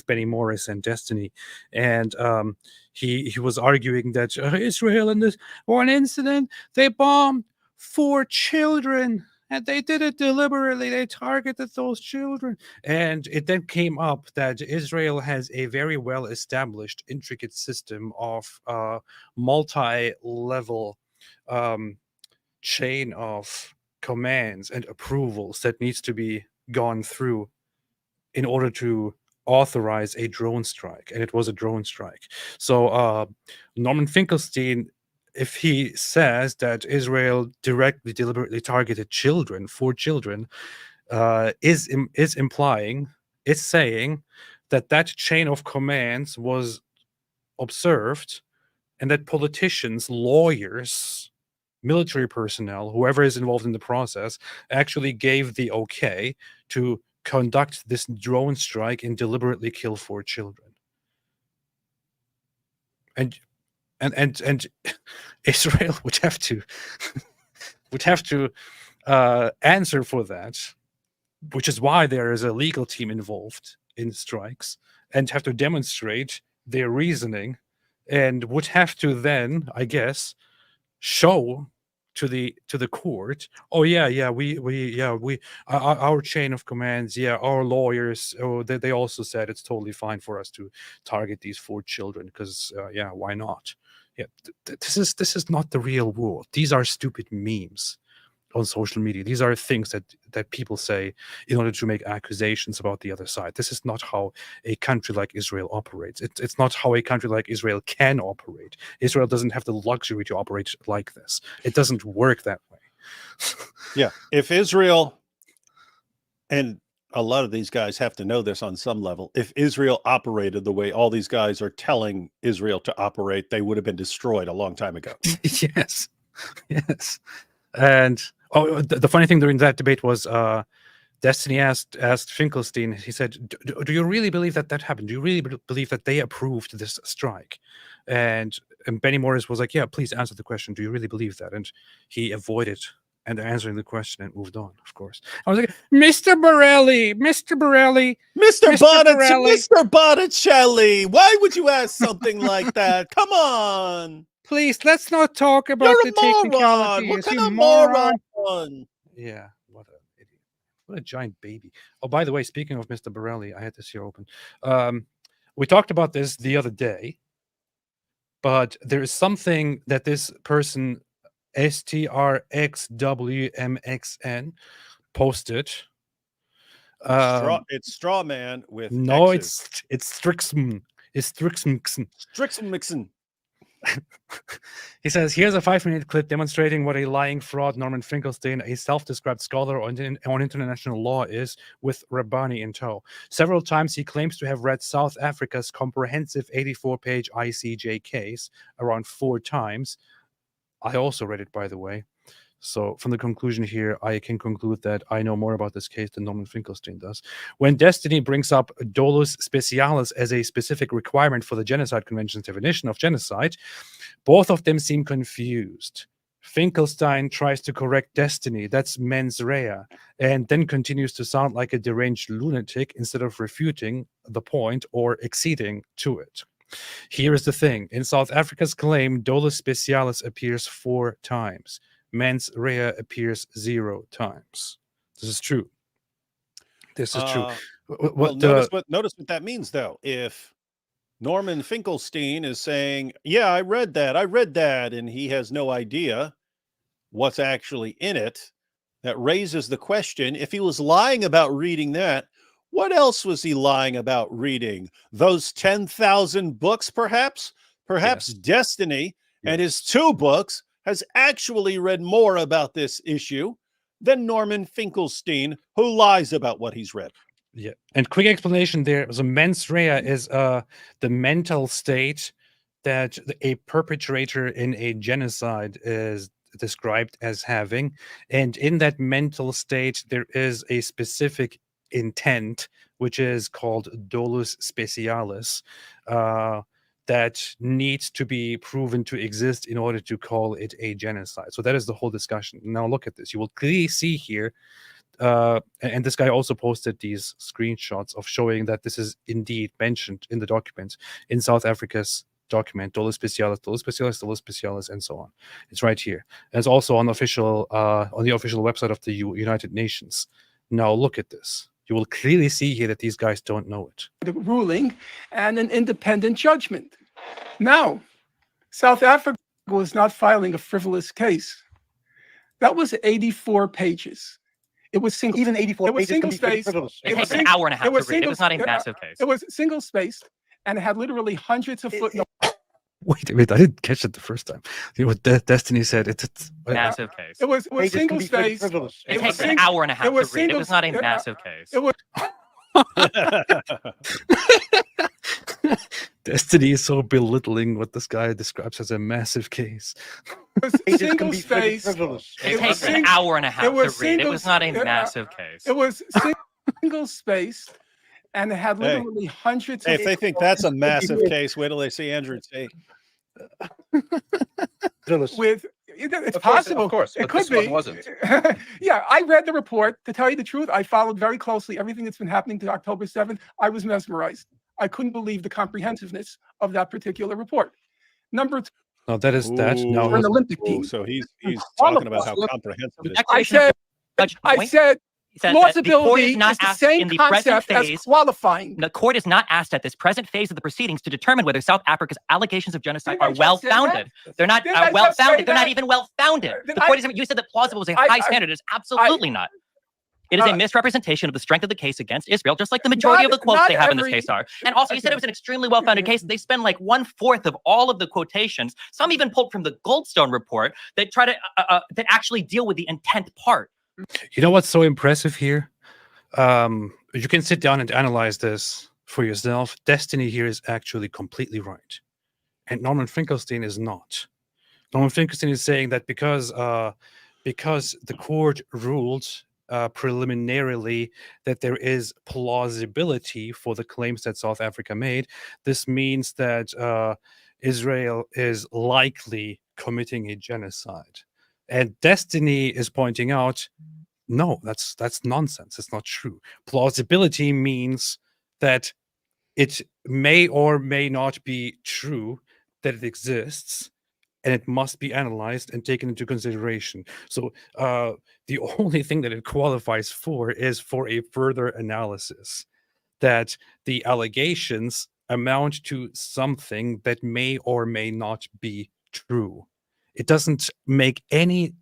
A: Benny Morris and Destiny, and he was arguing that Israel in this one incident they bombed 4 children. And they did it deliberately. They targeted those children. And it then came up that Israel has a very well-established, intricate system of multi-level chain of commands and approvals that needs to be gone through in order to authorize a drone strike. And it was a drone strike. So Norman Finkelstein, if he says that Israel deliberately targeted children, 4 children, is saying that chain of commands was observed, and that politicians, lawyers, military personnel, whoever is involved in the process, actually gave the okay to conduct this drone strike and deliberately kill 4 children. And Israel would have to answer for that, which is why there is a legal team involved in strikes, and have to demonstrate their reasoning, and would have to then, I guess, show to the court, oh we our chain of commands, our lawyers, they also said it's totally fine for us to target these 4 children because why not? This is not the real world. These are stupid memes on social media. These are things that people say in order to make accusations about the other side. This is not how a country like Israel operates. It's not how a country like Israel can operate. Israel doesn't have the luxury to operate like this. It doesn't work that way.
B: Yeah. If Israel And a lot of these guys have to know this on some level. If Israel operated the way all these guys are telling Israel to operate, they would have been destroyed a long time ago.
A: Yes. And the funny thing during that debate was Destiny asked Finkelstein, he said, do you really believe that happened? Do you really believe that they approved this strike? And Benny Morris was like, yeah, please answer the question. Do you really believe that? And he avoided and answering the question and moved on, of course. I was like, Mr. Borelli, Mr.
B: Botticelli, why would you ask something like that? Come on.
A: Please, let's not talk about
B: You're
A: the
B: a moron.
A: technicalities.
B: What kind
A: you
B: of moron?
A: Yeah, what an idiot. What a giant baby. Oh, by the way, speaking of Mr. Borelli, I had this here open. We talked about this the other day, but there is something that this person, STRXWMXN, posted.
B: It's straw man with
A: no,
B: X's.
A: it's Strixm. It's Strixmixon.
B: Strixmixon.
A: He says, here's a 5-minute clip demonstrating what a lying fraud Norman Finkelstein, a self-described scholar on international law, is, with Rabbani in tow. Several times he claims to have read South Africa's comprehensive 84-page ICJ case, around 4 times. I also read it, by the way. So from the conclusion here, I can conclude that I know more about this case than Norman Finkelstein does. When Destiny brings up dolus specialis as a specific requirement for the Genocide Convention's definition of genocide, both of them seem confused. Finkelstein tries to correct Destiny, that's mens rea, and then continues to sound like a deranged lunatic instead of refuting the point or acceding to it. Here is the thing. In South Africa's claim, dolus specialis appears 4 times. Mens rea appears 0 times. This is true. This is true.
B: Notice what that means, though. If Norman Finkelstein is saying, yeah, I read that, and he has no idea what's actually in it, that raises the question, if he was lying about reading that, what else was he lying about reading? Those 10,000 books, perhaps? Perhaps yes. Destiny and his 2 books has actually read more about this issue than Norman Finkelstein, who lies about what he's read.
A: Yeah, and quick explanation there. So mens rea is the mental state that a perpetrator in a genocide is described as having. And in that mental state, there is a specific intent, which is called dolus specialis, that needs to be proven to exist in order to call it a genocide. So that is the whole discussion. Now look at this. You will clearly see here, and this guy also posted these screenshots of showing that this is indeed mentioned in the document, in South Africa's document, dolus specialis, and so on. It's right here. And it's also on the official website of the United Nations. Now look at this. You will clearly see here that these guys don't know it.
I: The ruling and an independent judgment. Now, South Africa was not filing a frivolous case. That was 84 pages. It was single.
J: Even 84 pages
I: single spaced.
J: It was an hour and a half to read. It was not a massive case.
I: It was single spaced and it had literally hundreds of footnotes.
A: Wait, I didn't catch it the first time. You know what Destiny said? It's
J: massive case.
I: It was single spaced.
J: It takes an hour and a half to read. It was not a massive case.
I: It was.
A: Destiny is so belittling what this guy describes as a massive case.
I: Single spaced.
J: It takes an hour and a half to read. It was not a massive case.
I: It was single spaced. And it had literally hundreds of...
B: If they think that's a massive case, wait till they see Andrew Tate.
I: It's possible.
K: Of course.
I: It could be.
K: Wasn't.
I: Yeah, I read the report. To tell you the truth, I followed very closely everything that's been happening to October 7th. I was mesmerized. I couldn't believe the comprehensiveness of that particular report. Number 2.
A: No, that is that. No,
I: an Olympic team.
B: So he's talking about how comprehensive it is.
I: I said plausibility is the same concept as qualifying.
J: The court is not asked at this present phase of the proceedings to determine whether South Africa's allegations of genocide are well-founded. They're not well-founded. They're not even well-founded. The court isn't. You said that plausible was a high standard. It's absolutely not. It is a misrepresentation of the strength of the case against Israel, just like the majority of the quotes they have in this case are. And also, you said it was an extremely well-founded case. They spend like 1/4 of all of the quotations, some even pulled from the Goldstone report, that try to that actually deal with the intent part.
A: You know what's so impressive here? You can sit down and analyze this for yourself. Destiny here is actually completely right, and Norman Finkelstein is not. Norman Finkelstein is saying that because the court ruled preliminarily that there is plausibility for the claims that South Africa made, this means that Israel is likely committing a genocide. And Destiny is pointing out, no, that's nonsense. It's not true. Plausibility means that it may or may not be true that it exists, and it must be analyzed and taken into consideration. So the only thing that it qualifies for is for a further analysis, that the allegations amount to something that may or may not be true. It doesn't make any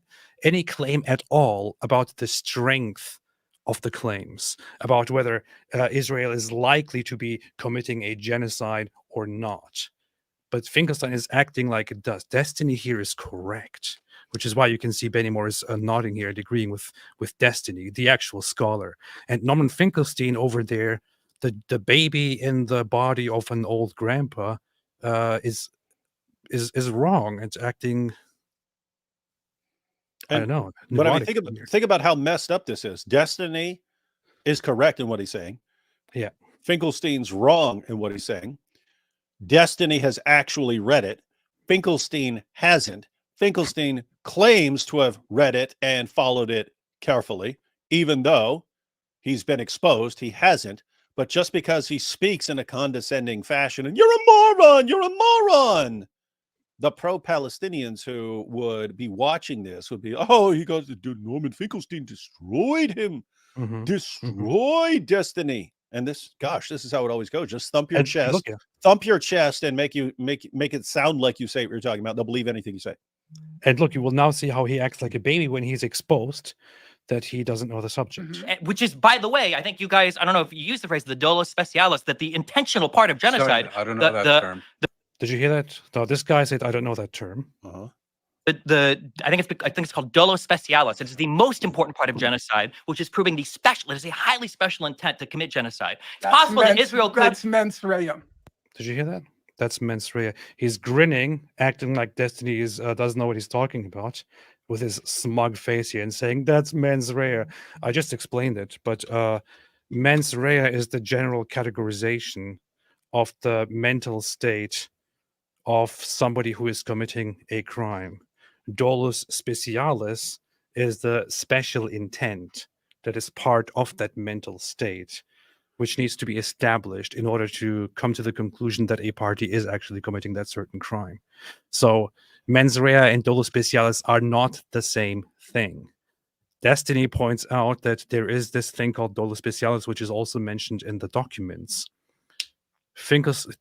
A: claim at all about the strength of the claims, about whether Israel is likely to be committing a genocide or not. But Finkelstein is acting like it does. Destiny here is correct, which is why you can see Benny Morris nodding here and agreeing with Destiny, the actual scholar. And Norman Finkelstein over there, the baby in the body of an old grandpa, is wrong. It's acting. I don't know.
B: But I mean, think about how messed up this is. Destiny is correct in what he's saying.
A: Yeah.
B: Finkelstein's wrong in what he's saying. Destiny has actually read it. Finkelstein hasn't. Finkelstein claims to have read it and followed it carefully, even though he's been exposed. He hasn't. But just because he speaks in a condescending fashion, and you're a moron, you're a moron, the pro-Palestinians who would be watching this would be, oh, he got Norman Finkelstein destroyed him, destroyed Destiny. And this is how it always goes. Just thump your chest, and make it sound like you say what you're talking about. They'll believe anything you say.
A: And look, you will now see how he acts like a baby when he's exposed that he doesn't know the subject.
J: Which is, by the way, I think you guys, I don't know if you use the phrase, the dolus specialis, that the intentional part of genocide.
K: Sorry, I don't know that term.
A: Did you hear that? No, this guy said, I don't know that term.
J: I think it's called dolus specialis. It is the most important part of genocide, which is proving it is a highly special intent to commit genocide. It's possible that Israel could.
I: That's mens rea.
A: Did you hear that? That's mens rea. He's grinning, acting like Destiny doesn't know what he's talking about, with his smug face here and saying, that's mens rea. I just explained it, but mens rea is the general categorization of the mental state of somebody who is committing a crime. Dolus specialis is the special intent that is part of that mental state, which needs to be established in order to come to the conclusion that a party is actually committing that certain crime. So mens rea and dolus specialis are not the same thing. Destiny points out that there is this thing called dolus specialis, which is also mentioned in the documents.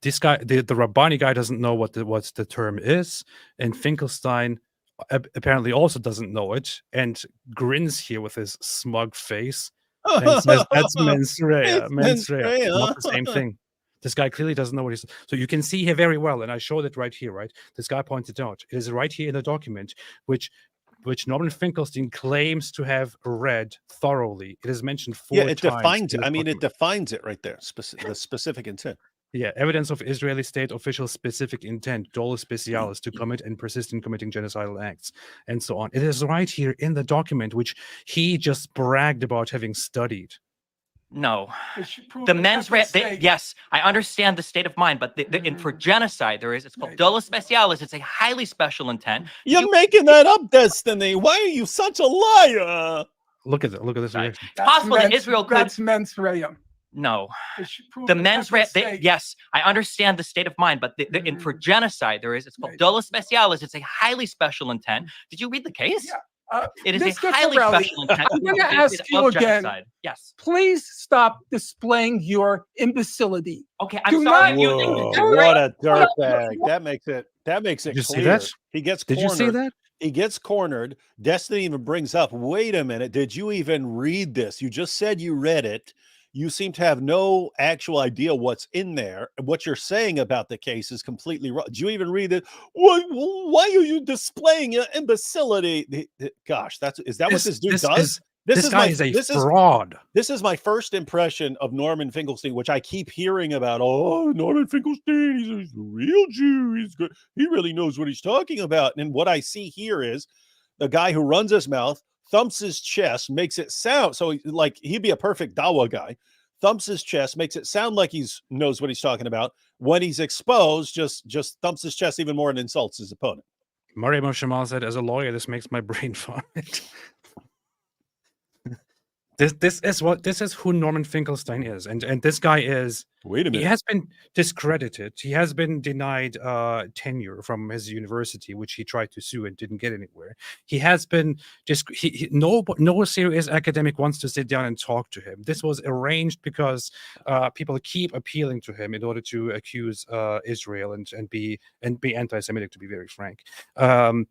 A: This guy, the Rabbani guy, doesn't know what the term is, and Finkelstein apparently also doesn't know it, and grins here with his smug face and says, "That's mens rea, mens rea, not the same thing." This guy clearly doesn't know what he's. So you can see here very well, and I showed it right here. Right, this guy pointed out it is right here in the document, which Norman Finkelstein claims to have read thoroughly. It is mentioned 4 times.
B: Yeah, it defines it. I mean, it defines it right there. The specific intent.
A: Yeah, evidence of Israeli state official specific intent, dolus specialis, to commit and persist in committing genocidal acts, and so on. It is right here in the document, which he just bragged about having studied.
J: No, the mens rea. Yes, I understand the state of mind, but for genocide, it's called dolus specialis. It's a highly special intent.
B: You're making that up, Destiny. Why are you such a liar?
A: Look at this reaction.
J: It's possible that Israel could.
I: That's mens rea.
J: No, the mens rea. Yes, I understand the state of mind, but for genocide, it's called dolus specialis. It's a highly special intent. Did you read the case?
I: Yeah.
J: It is a highly special intent.
I: I'm going to ask you again.
J: Genocide. Yes.
I: Please stop displaying your imbecility.
J: Okay, I'm sorry.
B: What a dirtbag! That makes it. Did
A: you
B: clear.
A: See that?
B: He gets cornered.
A: Did you see that?
B: He gets cornered. Destiny even brings up, wait a minute, did you even read this? You just said you read it. You seem to have no actual idea what's in there. What you're saying about the case is completely wrong. Did you even read it? Why are you displaying your imbecility? Gosh, is that what this dude does?
A: This guy is a fraud.
B: This is my first impression of Norman Finkelstein, which I keep hearing about. Oh, Norman Finkelstein, he's a real Jew. He's good. He really knows what he's talking about. And what I see here is the guy who runs his mouth, thumps his chest, makes it sound so like he'd be a perfect Dawa guy. Thumps his chest, makes it sound like he knows what he's talking about. When he's exposed, just thumps his chest even more and insults his opponent.
A: Mariam Shamal said, as a lawyer, this makes my brain vomit. This is who Norman Finkelstein is, and this guy is.
B: Wait a minute.
A: He has been discredited. He has been denied tenure from his university, which he tried to sue and didn't get anywhere. He has been no serious academic wants to sit down and talk to him. This was arranged because people keep appealing to him in order to accuse Israel and be anti-Semitic, to be very frank. And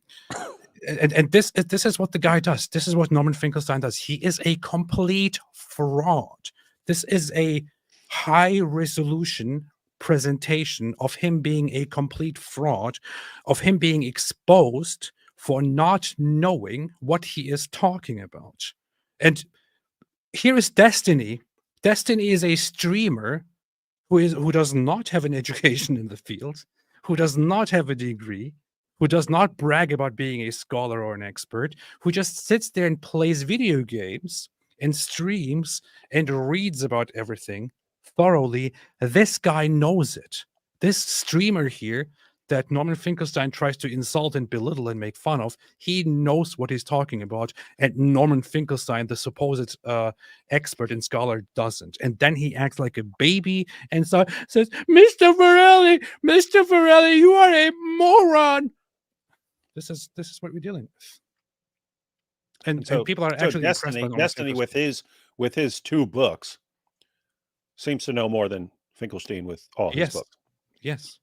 A: this is what the guy does. This is what Norman Finkelstein does. He is a complete fraud. This is a high resolution presentation of him being a complete fraud, of him being exposed for not knowing what he is talking about. And here is Destiny. Destiny is a streamer who does not have an education in the field, who does not have a degree, who does not brag about being a scholar or an expert, who just sits there and plays video games and streams and reads about everything thoroughly. This guy knows it. This streamer here that Norman Finkelstein tries to insult and belittle and make fun of, he knows what he's talking about, and Norman Finkelstein, the supposed expert and scholar, doesn't. And then he acts like a baby and says, Mr. Varelli, you are a moron. This is what we're dealing with. And people are actually
B: Destiny with his 2 books seems to know more than Finkelstein with all his books.
A: Yes.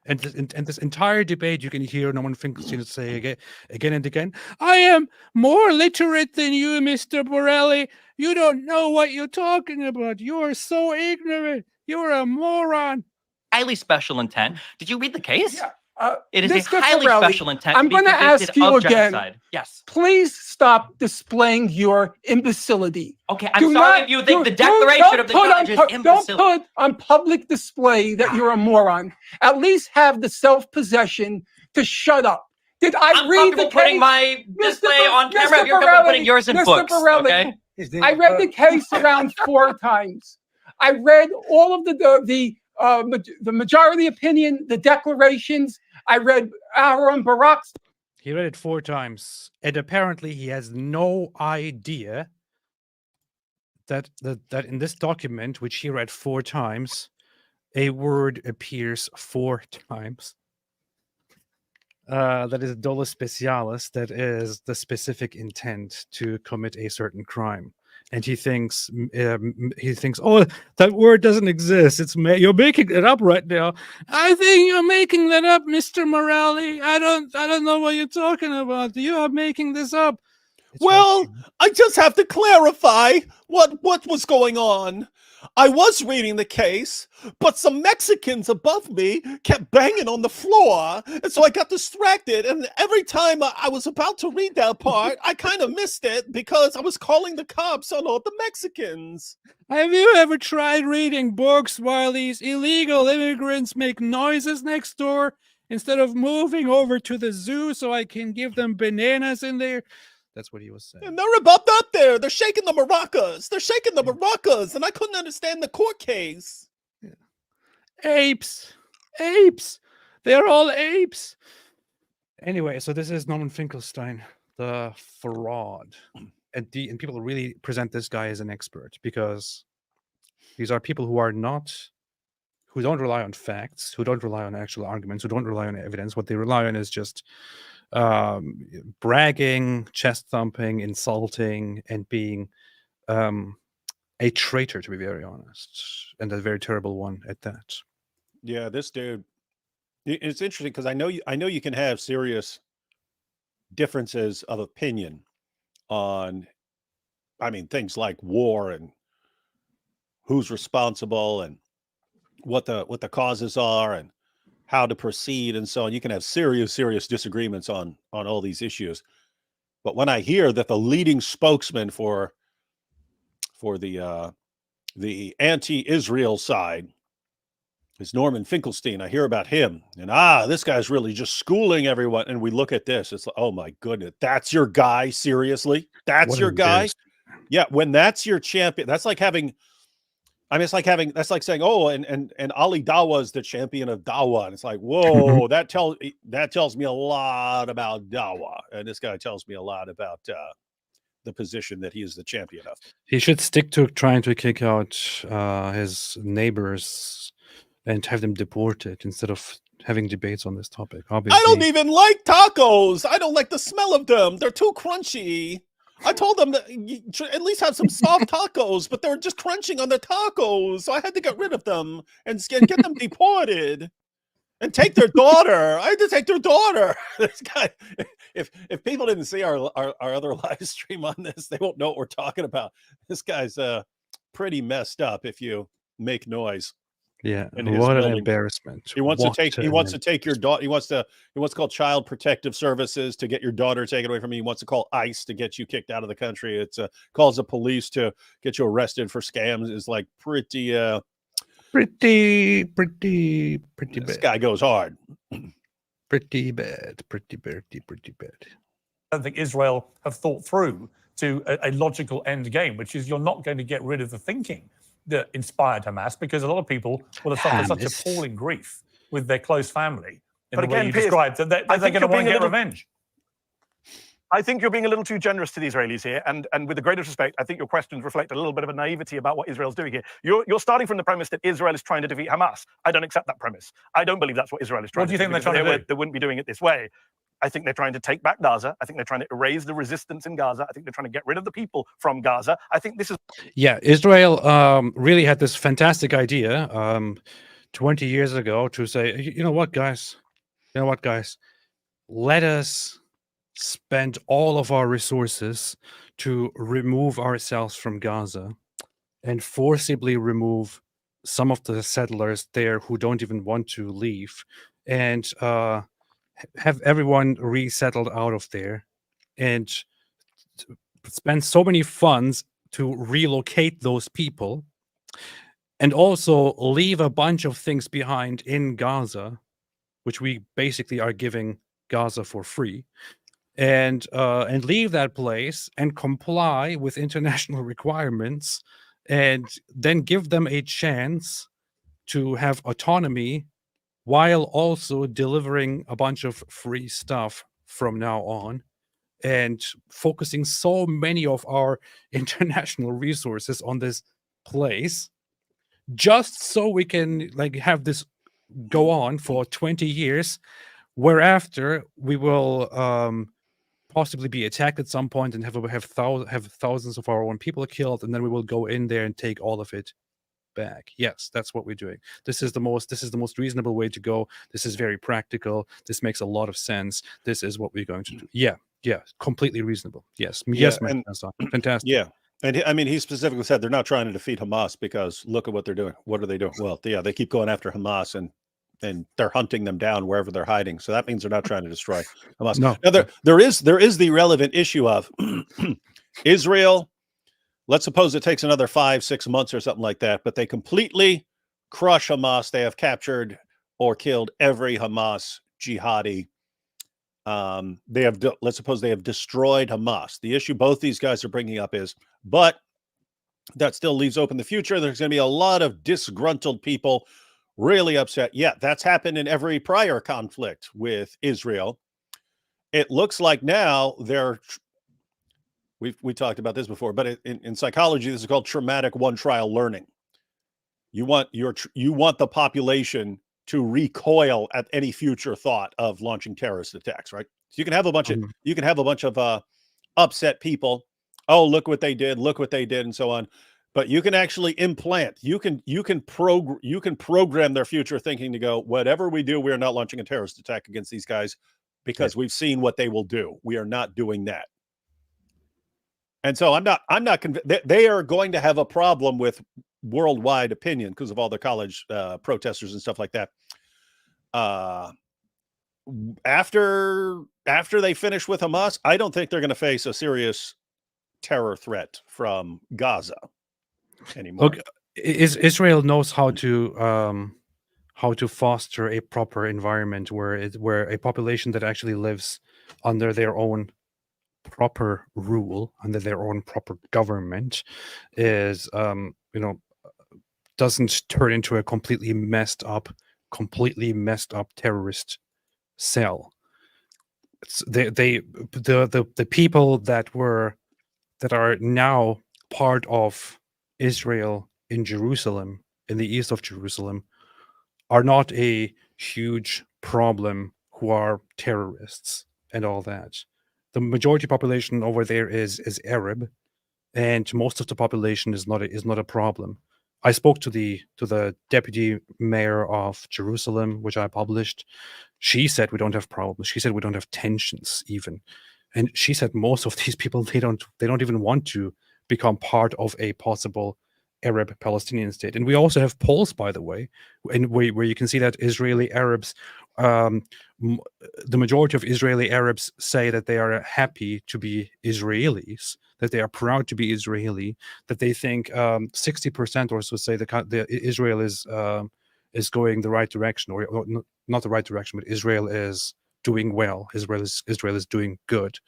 A: And this entire debate, you can hear Norman Finkelstein say again and again, I am more literate than you, Mr. Borelli. You don't know what you're talking about. You are so ignorant. You're a moron.
J: Highly special intent. Did you read the case?
I: Yeah.
J: It is
I: Mr.
J: a highly
I: Borelli,
J: special intent.
I: I'm going to ask you again.
J: Genocide. Yes.
I: Please stop displaying your imbecility.
J: Okay, I'm sorry if you think the declaration of the judge is imbecile.
I: Don't put on public display that you're a moron. At least have the self-possession to shut up. Did I read the case?
J: Putting my display on camera. If you're comfortable putting yours in books.
I: Borelli,
J: okay?
I: I read the case around 4 times. I read all of the majority opinion, the declarations. I read Aaron Barak's.
A: He read it 4 times, and apparently he has no idea that in this document, which he read 4 times, a word appears 4 times. That is dolus specialis. That is the specific intent to commit a certain crime. And he thinks, oh, that word doesn't exist. You're making it up right now. I think you're making that up, Mr. Morelli. I don't know what you're talking about. You are making this up.
B: Well, I just have to clarify what was going on. I was reading the case, but some Mexicans above me kept banging on the floor, and so I got distracted. And every time I was about to read that part, I kind of missed it because I was calling the cops on all the Mexicans.
A: Have you ever tried reading books while these illegal immigrants make noises next door instead of moving over to the zoo so I can give them bananas in there? That's what he was saying.
B: And they're about up there. They're shaking the maracas. They're shaking the maracas, and I couldn't understand the court case.
A: Yeah. Apes. They're all apes. Anyway, so this is Norman Finkelstein, the fraud. And people really present this guy as an expert because these are people who don't rely on facts, who don't rely on actual arguments, who don't rely on evidence. What they rely on is just bragging, chest thumping, insulting, and being a traitor, to be very honest, and a very terrible one at that.
B: Yeah, this dude. It's interesting because I know you can have serious differences of opinion on, things like war and who's responsible and what the causes are and how to proceed and so on. You can have serious disagreements on all these issues. But when I hear that the leading spokesman for the anti-Israel side is Norman Finkelstein, I hear about him, and this guy's really just schooling everyone. And we look at this, it's like, oh my goodness, that's your guy? Seriously? That's your guy? Yeah, when that's your champion, that's like having, I mean, that's like saying, oh, and Ali Dawah is the champion of Dawah. And it's like, whoa, that tells me a lot about Dawah. And this guy tells me a lot about the position that he is the champion of.
A: He should stick to trying to kick out his neighbors and have them deported instead of having debates on this topic. Obviously,
B: I don't even like tacos. I don't like the smell of them. They're too crunchy. I told them that you should at least have some soft tacos, but they were just crunching on the tacos. So I had to get rid of them and get them deported and take their daughter. I had to take their daughter. This guy, if people didn't see our other live stream on this, they won't know what we're talking about. This guy's pretty messed up if you make noise.
A: Yeah, what an embarrassment.
B: He wants to take your daughter. He wants to call Child Protective Services to get your daughter taken away from you. He wants to call ICE to get you kicked out of the country. It's calls the police to get you arrested for scams. Is like pretty bad. This guy goes hard.
A: Pretty bad.
G: I don't think Israel have thought through to a logical end game, which is you're not going to get rid of the thinking that inspired Hamas, because a lot of people will have suffered such appalling grief with their close family in the way you described that they're going to want to get revenge.
D: I think you're being a little too generous to the Israelis here, and with the greatest respect, I think your questions reflect a little bit of a naivety about what Israel's doing here. You're starting from the premise that Israel is trying to defeat Hamas. I don't accept that premise. I don't believe that's what Israel is trying to do.
G: What do you think they're trying to do?
D: They wouldn't be doing it this way. I think they're trying to take back Gaza. I think they're trying to erase the resistance in Gaza. I think they're trying to get rid of the people from Gaza. I think this is...
A: Yeah, Israel really had this fantastic idea 20 years ago to say, you know what, guys? Let us spend all of our resources to remove ourselves from Gaza and forcibly remove some of the settlers there who don't even want to leave, and have everyone resettled out of there, and spend so many funds to relocate those people, and also leave a bunch of things behind in Gaza, which we basically are giving Gaza for free, and leave that place and comply with international requirements, and then give them a chance to have autonomy while also delivering a bunch of free stuff from now on, and focusing so many of our international resources on this place, just so we can have this go on for 20 years, whereafter we will possibly be attacked at some point and have thousands of our own people killed, and then we will go in there and take all of it back. Yes, that's what we're doing. This is the most reasonable way to go. This is very practical. This makes a lot of sense. This is what we're going to do. Yeah, completely reasonable. Yes, man. Fantastic.
B: Yeah, and I mean, he specifically said they're not trying to defeat Hamas because look at what they're doing. What are they doing? Well, yeah, they keep going after Hamas and they're hunting them down wherever they're hiding. So that means they're not trying to destroy Hamas.
A: No.
B: Now there is the relevant issue of Israel. Let's suppose it takes another 5-6 months or something like that, but they completely crush Hamas. They have captured or killed every Hamas jihadi. Let's suppose they have destroyed Hamas. The issue both these guys are bringing up is, but that still leaves open the future. There's going to be a lot of disgruntled people really upset. Yeah, that's happened in every prior conflict with Israel. It looks like now we talked about this before, but in psychology, this is called traumatic one-trial learning. You want the population to recoil at any future thought of launching terrorist attacks, right? So you can have a bunch of upset people. Oh, look what they did, and so on. But you can actually implant. You can program their future thinking to go, whatever we do, we are not launching a terrorist attack against these guys because we've seen what they will do. We are not doing that. And so I'm not convinced they are going to have a problem with worldwide opinion because of all the college protesters and stuff like that. after they finish with Hamas, I don't think they're going to face a serious terror threat from Gaza anymore.
A: Look, Israel knows how to foster a proper environment where a population that actually lives under their own proper rule, under their own proper government, is doesn't turn into a completely messed up terrorist cell. The people that are now part of Israel in Jerusalem, in the east of Jerusalem, are not a huge problem who are terrorists and all that. The majority population over there is Arab, and most of the population is not a problem. I spoke to the deputy mayor of Jerusalem, which I published. She said we don't have problems. She said we don't have tensions even, and she said most of these people they don't even want to become part of a possible Arab-Palestinian state. And we also have polls, by the way, where you can see that Israeli Arabs, the majority of Israeli Arabs say that they are happy to be Israelis, that they are proud to be Israeli, that they think 60% or so say the Israel is going the right direction, or not the right direction, but Israel is doing well. Israel is doing good.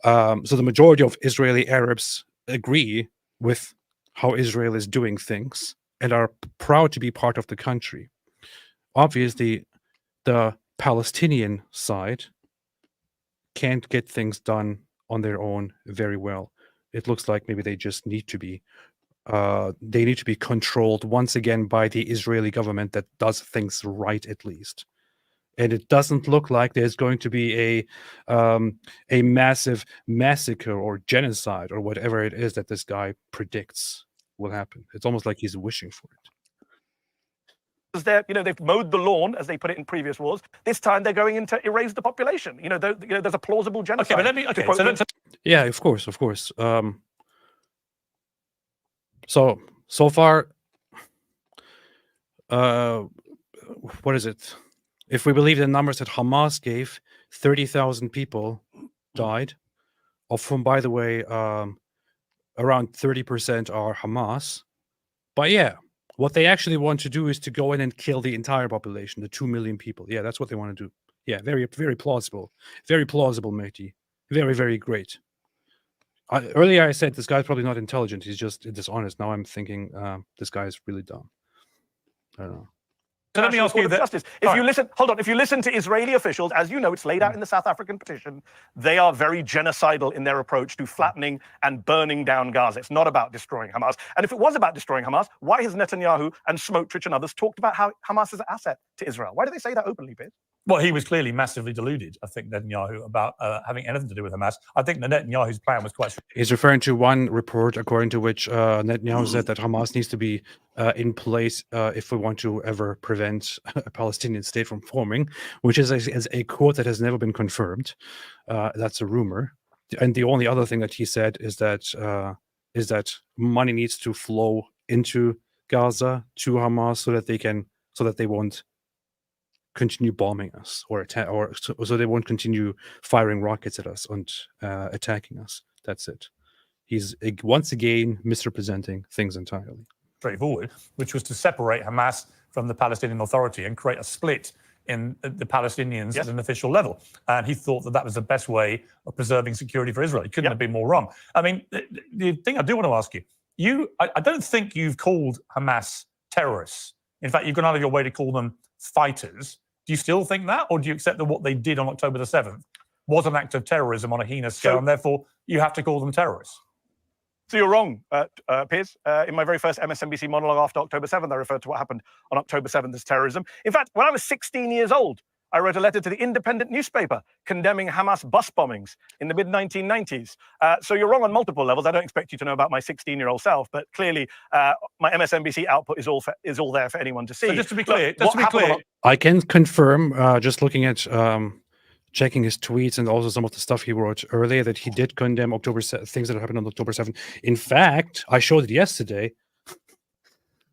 A: So the majority of Israeli Arabs agree with how Israel is doing things and are proud to be part of the country. Obviously, the Palestinian side can't get things done on their own very well. It looks like maybe they just need to be controlled once again by the Israeli government that does things right, at least. And it doesn't look like there's going to be a massive massacre or genocide or whatever it is that this guy predicts will happen. It's almost like he's wishing for it.
D: They've mowed the lawn, as they put it in previous wars. This time they're going in to erase the population. There's a plausible genocide.
A: Yeah, of course. So far, what is it? If we believe the numbers that Hamas gave, 30,000 people died, of whom, by the way, around 30% are Hamas. But yeah, what they actually want to do is to go in and kill the entire population, the 2 million people. Yeah, that's what they want to do. Yeah, very, very plausible. Very plausible, Mehdi. Very, very great. Earlier I said this guy's probably not intelligent. He's just dishonest. Now I'm thinking this guy is really dumb. I don't know.
D: So let me ask you justice. If you listen to Israeli officials, as you know, it's laid out in the South African petition, they are very genocidal in their approach to flattening and burning down Gaza. It's not about destroying Hamas. And if it was about destroying Hamas, why has Netanyahu and Smotrich and others talked about how Hamas is an asset to Israel? Why do they say that openly, Piers?
G: Well, he was clearly massively deluded, I think, Netanyahu, about having anything to do with Hamas. I think Netanyahu's plan was quite...
A: He's referring to one report, according to which Netanyahu said that Hamas needs to be in place if we want to ever prevent a Palestinian state from forming, which is a quote that has never been confirmed. That's a rumor. And the only other thing that he said is that money needs to flow into Gaza to Hamas so that they won't continue bombing us or attack, or so they won't continue firing rockets at us and attacking us. That's it. He's once again misrepresenting things entirely.
G: Straightforward, which was to separate Hamas from the Palestinian Authority and create a split in the Palestinians at an official level. And he thought that was the best way of preserving security for Israel. He couldn't have been more wrong. I mean, the thing I do want to ask you, I don't think you've called Hamas terrorists. In fact, you've gone out of your way to call them fighters. Do you still think that, or do you accept that what they did on October the 7th was an act of terrorism on a heinous scale, and therefore you have to call them terrorists?
D: So you're wrong, Piers. In my very first MSNBC monologue after October 7th, I referred to what happened on October 7th as terrorism. In fact, when I was 16 years old, I wrote a letter to the Independent newspaper condemning Hamas bus bombings in the mid-1990s. So you're wrong on multiple levels. I don't expect you to know about my 16-year-old self, but clearly my MSNBC output is all there for anyone to see.
G: So just to be clear,
A: I can confirm, just looking at checking his tweets and also some of the stuff he wrote earlier, that he did condemn things that happened on October 7th. In fact, I showed it yesterday.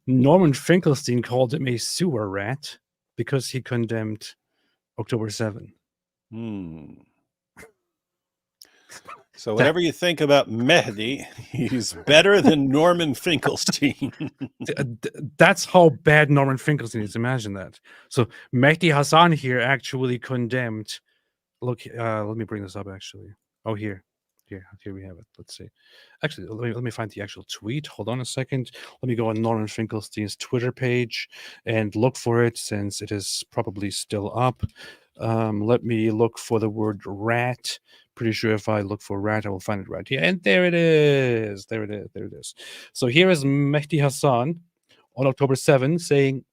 A: Norman Finkelstein called him a sewer rat because he condemned October 7.
B: So whatever you think about Mehdi, he's better than Norman Finkelstein.
A: That's how bad Norman Finkelstein is. Imagine that. So Mehdi Hasan here actually condemned. Look, let me bring this up actually. Oh, here we have it. Let's see. Actually, let me find the actual tweet. Hold on a second. Let me go on Norman Finkelstein's Twitter page and look for it, since it is probably still up. Let me look for the word rat. Pretty sure if I look for rat, I will find it right here. And there it is. There it is. So here is Mehdi Hasan on October 7 saying,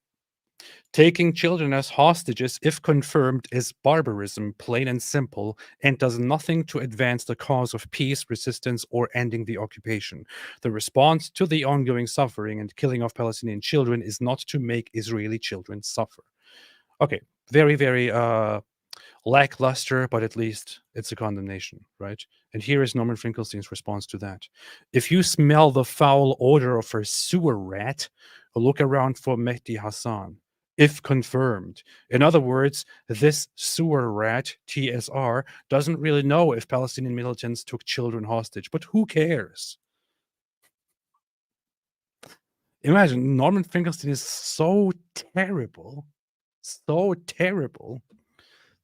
A: taking children as hostages, if confirmed, is barbarism, plain and simple, and does nothing to advance the cause of peace, resistance, or ending the occupation. The response to the ongoing suffering and killing of Palestinian children is not to make Israeli children suffer. Okay, very, very lackluster, but at least it's a condemnation, right? And here is Norman Finkelstein's response to that. If you smell the foul odor of a sewer rat, look around for Mehdi Hasan. If confirmed. In other words, this sewer rat, TSR, doesn't really know if Palestinian militants took children hostage, but who cares? Imagine, Norman Finkelstein is so terrible,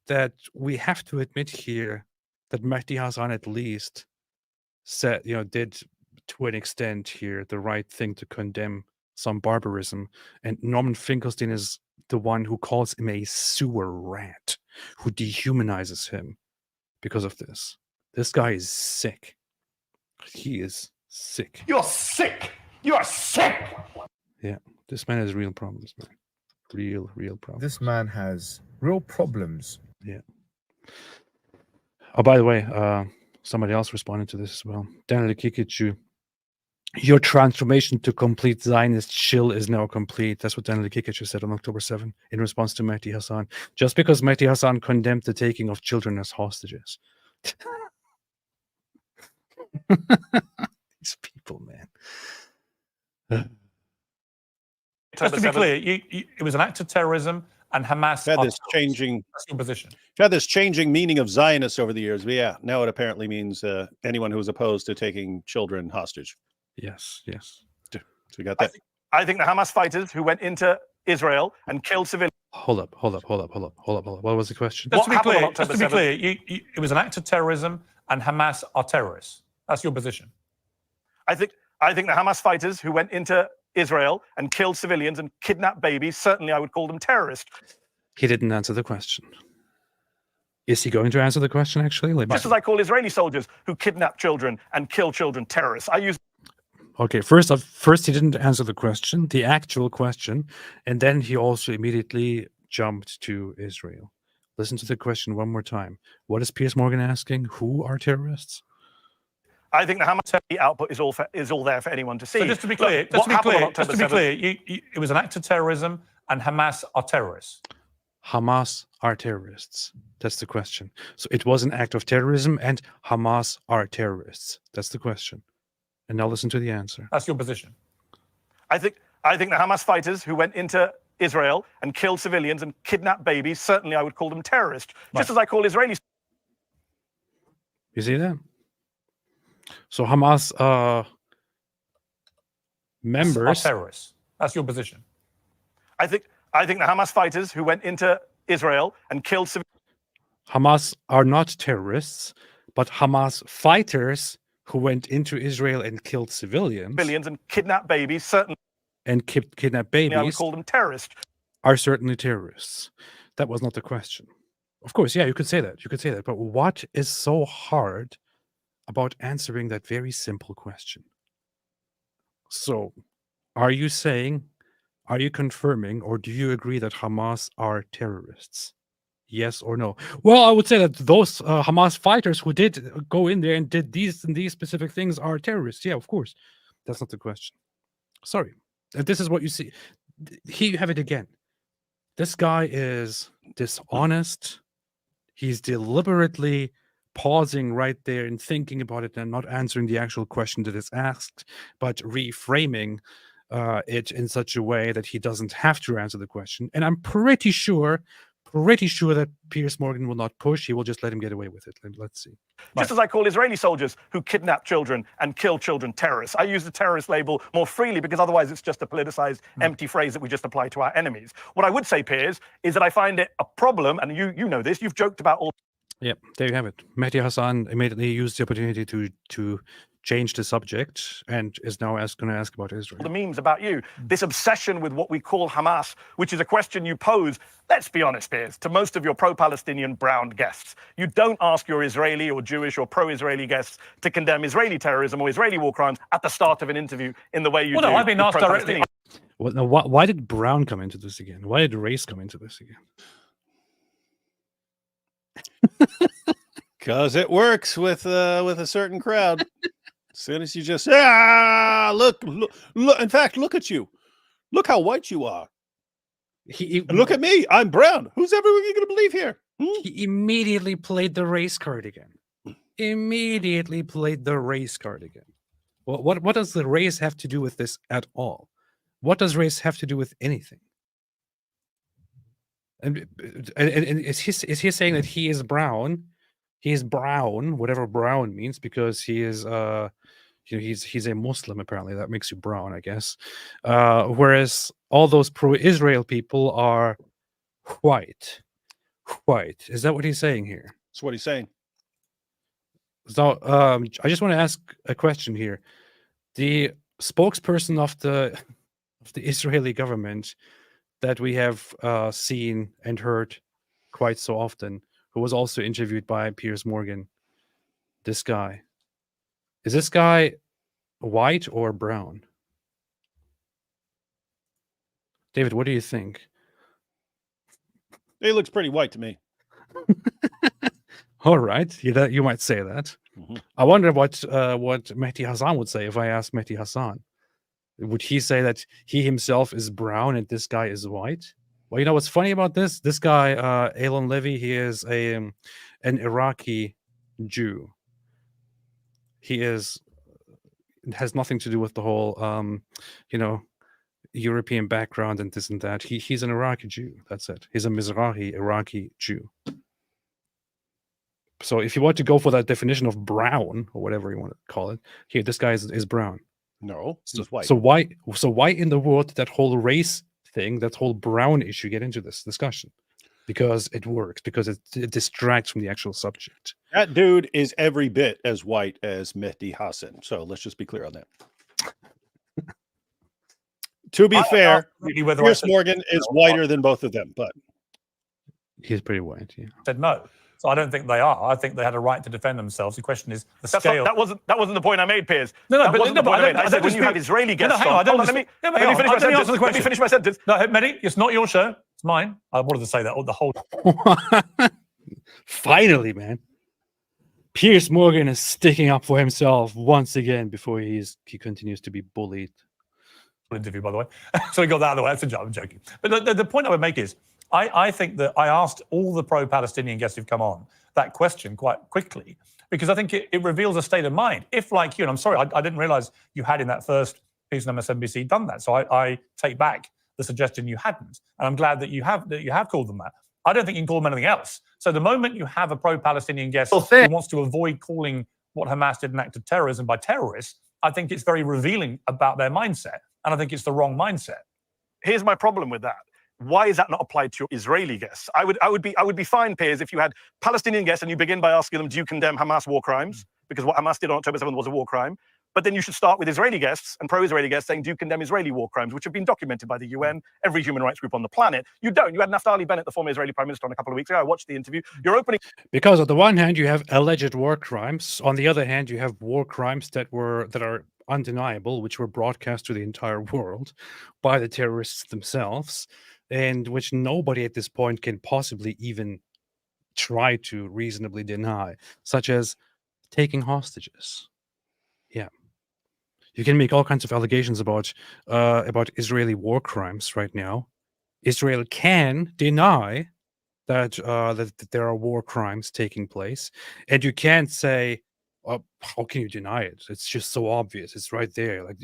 A: that we have to admit here that Mehdi Hasan at least said, did to an extent here the right thing to condemn some barbarism, and Norman Finkelstein is the one who calls him a sewer rat, who dehumanizes him because of this. This guy is sick. He is sick.
E: You're sick. You are sick.
A: Yeah, this man has real problems, man. Real problems.
K: This man has real problems.
A: Yeah. Oh, by the way, somebody else responded to this as well. Daniel Kikichu. Your transformation to complete Zionist shill is now complete. That's what Daniel Kikichu said on October 7 in response to Mehdi Hasan. Just because Mehdi Hasan condemned the taking of children as hostages. These people, man.
G: Just to be clear, it was an act of terrorism, and Hamas
B: had this changing
G: position.
B: Had this changing meaning of Zionists over the years. But yeah, now it apparently means anyone who is opposed to taking children hostage.
A: Yes.
B: So we got that.
D: I think the Hamas fighters who went into Israel and killed civilians.
A: Hold up. What was the question?
G: Just to be clear, it was an act of terrorism, and Hamas are terrorists. That's your position.
D: I think the Hamas fighters who went into Israel and killed civilians and kidnapped babies, certainly I would call them terrorists.
A: He didn't answer the question. Is he going to answer the question, actually?
D: Just as I call Israeli soldiers who kidnap children and kill children terrorists.
A: Okay, first he didn't answer the actual question, and then he also immediately jumped to Israel. Listen to the question one more time. What is Piers Morgan asking? Who are terrorists?
D: I think the Hamas output is all there for anyone to see.
G: So just to be clear, it was an act of terrorism, and Hamas are terrorists.
A: Hamas are terrorists. That's the question. So it was an act of terrorism, and Hamas are terrorists. That's the question. And now listen to the answer.
G: That's your position.
D: I think the Hamas fighters who went into Israel and killed civilians and kidnapped babies, certainly I would call them terrorists.
G: Right.
D: Just as I call Israelis.
A: You see that? So Hamas members
G: are terrorists. That's your position.
D: I think the Hamas fighters who went into Israel and killed civilians.
A: Hamas are not terrorists, but Hamas fighters who went into Israel and killed civilians
D: and kidnapped babies, certainly.
A: And kidnapped babies.
D: I would call them terrorists.
A: Are certainly terrorists. That was not the question. Of course, yeah, you could say that. But what is so hard about answering that very simple question? So, are you confirming, or do you agree that Hamas are terrorists? Yes or no? Well, I would say that those Hamas fighters who did go in there and did these specific things are terrorists. Yeah, of course. That's not the question. Sorry. And this is what you see. Here you have it again. This guy is dishonest. He's deliberately pausing right there and thinking about it and not answering the actual question that is asked, but reframing it in such a way that he doesn't have to answer the question. And I'm pretty sure pretty sure that Piers Morgan will not push. He will just let him get away with it. Let's see.
D: Just as I call Israeli soldiers who kidnap children and kill children terrorists. I use the terrorist label more freely because otherwise it's just a politicized, empty phrase that we just apply to our enemies. What I would say, Piers, is that I find it a problem, and you know this, you've joked about all.
A: Yep, there you have it. Mehdi Hasan immediately used the opportunity to change the subject and is now going to ask about Israel.
D: The memes about you, this obsession with what we call Hamas, which is a question you pose, let's be honest, Piers, to most of your pro-Palestinian brown guests. You don't ask your Israeli or Jewish or pro-Israeli guests to condemn Israeli terrorism or Israeli war crimes at the start of an interview in the way you do.
G: Well, no, I've been asked directly.
A: Well, now, why did Brown come into this again? Why did race come into this again?
B: Because it works with a certain crowd. As soon as you just look. In fact, look at you. Look how white you are. And look at me. I'm brown. Who's everyone going to believe here?
A: He immediately played the race card again. Immediately played the race card again. Well, what does the race have to do with this at all? What does race have to do with anything? And is he saying that he is brown? He is brown, whatever brown means, because he is he's a Muslim, apparently. That makes you brown, I guess. Whereas all those pro-Israel people are white. White. Is that what he's saying here?
B: That's what he's saying.
A: So I just want to ask a question here. The spokesperson of the Israeli government that we have seen and heard quite so often, who was also interviewed by Piers Morgan, this guy. Is this guy white or brown? David, what do you think?
B: He looks pretty white to me.
A: All right, you might say that. Mm-hmm. I wonder what Mehdi Hasan would say if I asked Mehdi Hasan. Would he say that he himself is brown and this guy is white? Well, you know what's funny about this? This guy, Alon Levy, he is an Iraqi Jew. He has nothing to do with the whole, European background and this and that. He's an Iraqi Jew. That's it. He's a Mizrahi Iraqi Jew. So if you want to go for that definition of brown or whatever you want to call it, here this guy is brown.
B: No, he's white.
A: So why in the world did that whole race thing, that whole brown issue get into this discussion? Because it works, because it distracts from the actual subject.
B: That dude is every bit as white as Mehdi Hasan. So let's just be clear on that. To be fair, Piers Morgan is whiter than both of them, but
A: he's pretty white. Yeah.
G: Said no. So I don't think they are. I think they had a right to defend themselves. The question is the scale.
D: That wasn't the point I made, Piers.
G: No,
D: I said when you have Israeli guests let me finish my sentence.
G: No, Mehdi, it's not your show. It's mine. I wanted to say that the whole.
A: Finally, man. Piers Morgan is sticking up for himself once again before he continues to be bullied.
G: Interview, by the way. So we got that out of the way. That's a joke. I'm joking. But the point I would make is, I think that I asked all the pro-Palestinian guests who've come on that question quite quickly, because I think it reveals a state of mind. If, like you, and I'm sorry, I didn't realize you had in that first piece on MSNBC done that. So I take back the suggestion you hadn't. And I'm glad that you have called them that. I don't think you can call them anything else. So the moment you have a pro-Palestinian guest who wants to avoid calling what Hamas did an act of terrorism by terrorists, I think it's very revealing about their mindset. And I think it's the wrong mindset.
D: Here's my problem with that. Why is that not applied to your Israeli guests? I would be fine, Piers, if you had Palestinian guests and you begin by asking them, do you condemn Hamas war crimes? Because what Hamas did on October 7th was a war crime. But then you should start with Israeli guests and pro-Israeli guests saying, do you condemn Israeli war crimes, which have been documented by the UN, every human rights group on the planet? You don't. You had Naftali Bennett, the former Israeli prime minister, on a couple of weeks ago. I watched the interview. You're opening...
A: Because on the one hand, you have alleged war crimes. On the other hand, you have war crimes that are undeniable, which were broadcast to the entire world by the terrorists themselves, and which nobody at this point can possibly even try to reasonably deny, such as taking hostages. Yeah. You can make all kinds of allegations about Israeli war crimes right now. Israel can deny that there are war crimes taking place, and you can't say, how can you deny it? It's just so obvious. It's right there. Like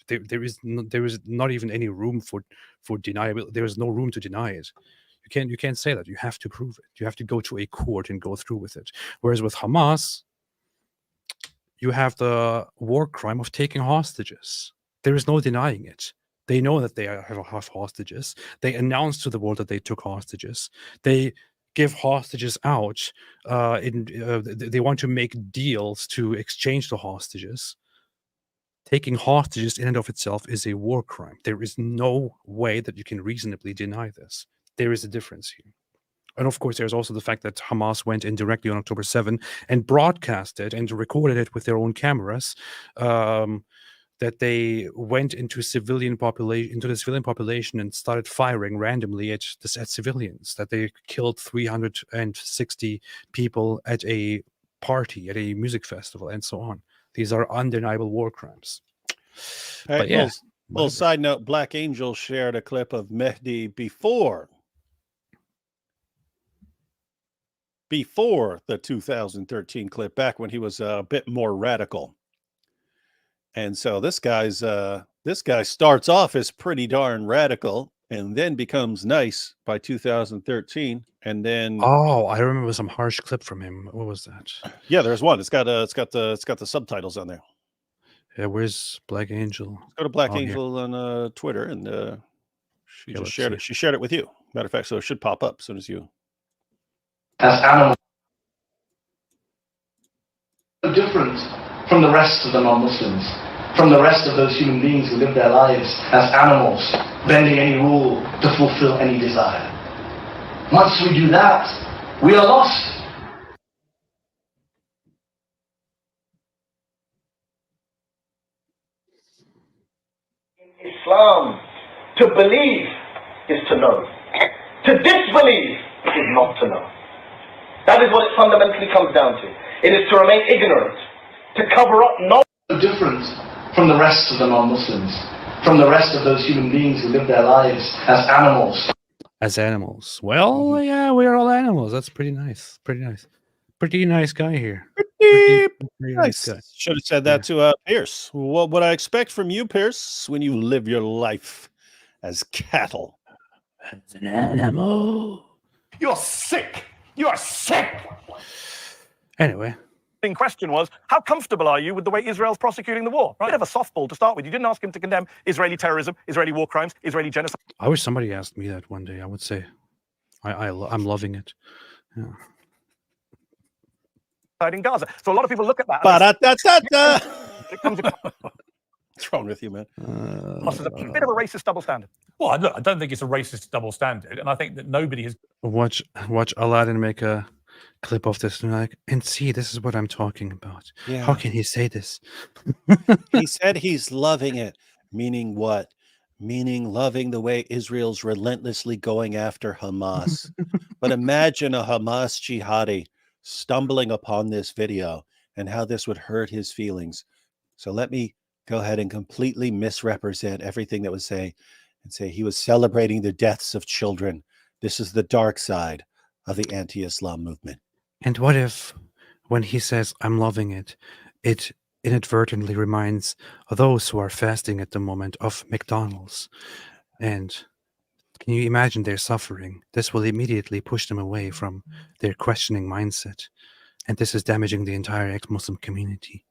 A: there is not even any room for deniability. There is no room to deny it. You can't say that. You have to prove it. You have to go to a court and go through with it. Whereas with Hamas, you have the war crime of taking hostages. There is no denying it. They know that they have hostages. They announce to the world that they took hostages. They give hostages out. They want to make deals to exchange the hostages. Taking hostages in and of itself is a war crime. There is no way that you can reasonably deny this. There is a difference here. And of course, there's also the fact that Hamas went in directly on October 7 and broadcasted and recorded it with their own cameras, that they went into the civilian population and started firing randomly at civilians, that they killed 360 people at a party, at a music festival, and so on. These are undeniable war crimes.
B: Hey,
A: but yeah,
B: little side note, Black Angel shared a clip of Mehdi before the 2013 clip, back when he was a bit more radical. And so this guy starts off as pretty darn radical and then becomes nice by 2013. And then
A: I remember some harsh clip from him. What was that?
B: Yeah, there's one. It's got the subtitles on there.
A: Yeah, where's Black Angel?
B: Let's go to Black Angel on Twitter, and she just shared it. She shared it with you. Matter of fact, so it should pop up as soon as you.
L: As animals, different from the rest of the non-Muslims, from the rest of those human beings who live their lives as animals, bending any rule to fulfill any desire. Once we do that, we are lost. In Islam, to believe is to know. To disbelieve is not to know. That is what it fundamentally comes down to. It is to remain ignorant, to cover up knowledge. Different from the rest of the non-Muslims, from the rest of those human beings who live their lives as animals.
A: As animals. Well, yeah, we are all animals. That's pretty nice. Pretty nice. Pretty nice guy here. Pretty nice guy.
B: Should have said that to Pierce. What would I expect from you, Pierce, when you live your life as cattle?
A: As an animal.
D: You're sick. You are sick.
A: Anyway.
D: The question was, how comfortable are you with the way Israel's prosecuting the war? Right? Bit of a softball to start with. You didn't ask him to condemn Israeli terrorism, Israeli war crimes, Israeli genocide.
A: I wish somebody asked me that one day. I would say, I'm loving it. Yeah.
D: In Gaza. So a lot of people look at that.
B: What's wrong with you, man?
D: It's a bit of a racist double standard.
G: Well, look, I don't think it's a racist double standard, and I think that nobody has.
A: Watch Aladdin make a clip of this and see, this is what I'm talking about.
B: Yeah.
A: How can he say this?
B: He said he's loving it. Meaning what? Meaning loving the way Israel's relentlessly going after Hamas. But imagine a Hamas jihadi stumbling upon this video and how this would hurt his feelings. So let me go ahead and completely misrepresent everything that was saying and say he was celebrating the deaths of children. This is the dark side of the anti-Islam movement.
A: And what if, when he says, I'm loving it, it inadvertently reminds those who are fasting at the moment of McDonald's? And can you imagine their suffering? This will immediately push them away from their questioning mindset. And this is damaging the entire ex-Muslim community.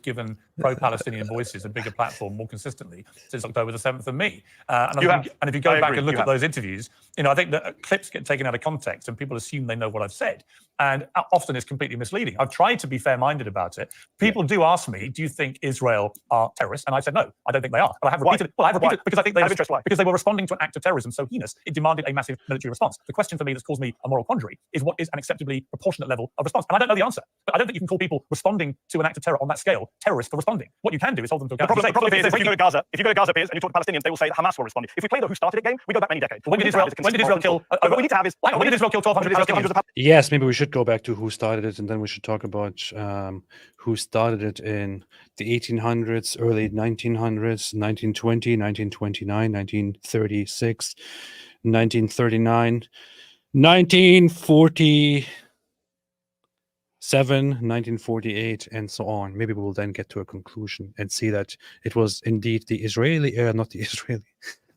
G: Given pro-Palestinian voices a bigger platform more consistently since October the 7th than me. And if you go back and look at those interviews, I think that clips get taken out of context and people assume they know what I've said. And often it's completely misleading. I've tried to be fair-minded about it. People do ask me, do you think Israel are terrorists? And I said, no, I don't think they are. But I have repeated, because I think they were responding to an act of terrorism so heinous, it demanded a massive military response. The question for me that's caused me a moral quandary is what is an acceptably proportionate level of response? And I don't know the answer. But I don't think you can call people responding to an act of terror on that scale terrorists for responding. What you can do is hold them to account.
D: The problem is if you go to Gaza, Piers, and you talk to Palestinians, they will say that Hamas were responding. If we play the who started it game, we go back many decades.
G: When did Israel kill?
D: What we need to have is when did Israel kill 1,200 Palestinians?
A: Yes, maybe we should go back to who started it, and then we should talk about who started it in the 1800s, early 1900s, 1920, 1929, 1936, 1939, 1940. 1948, and so on. Maybe we will then get to a conclusion and see that it was indeed the Israeli, not the Israeli,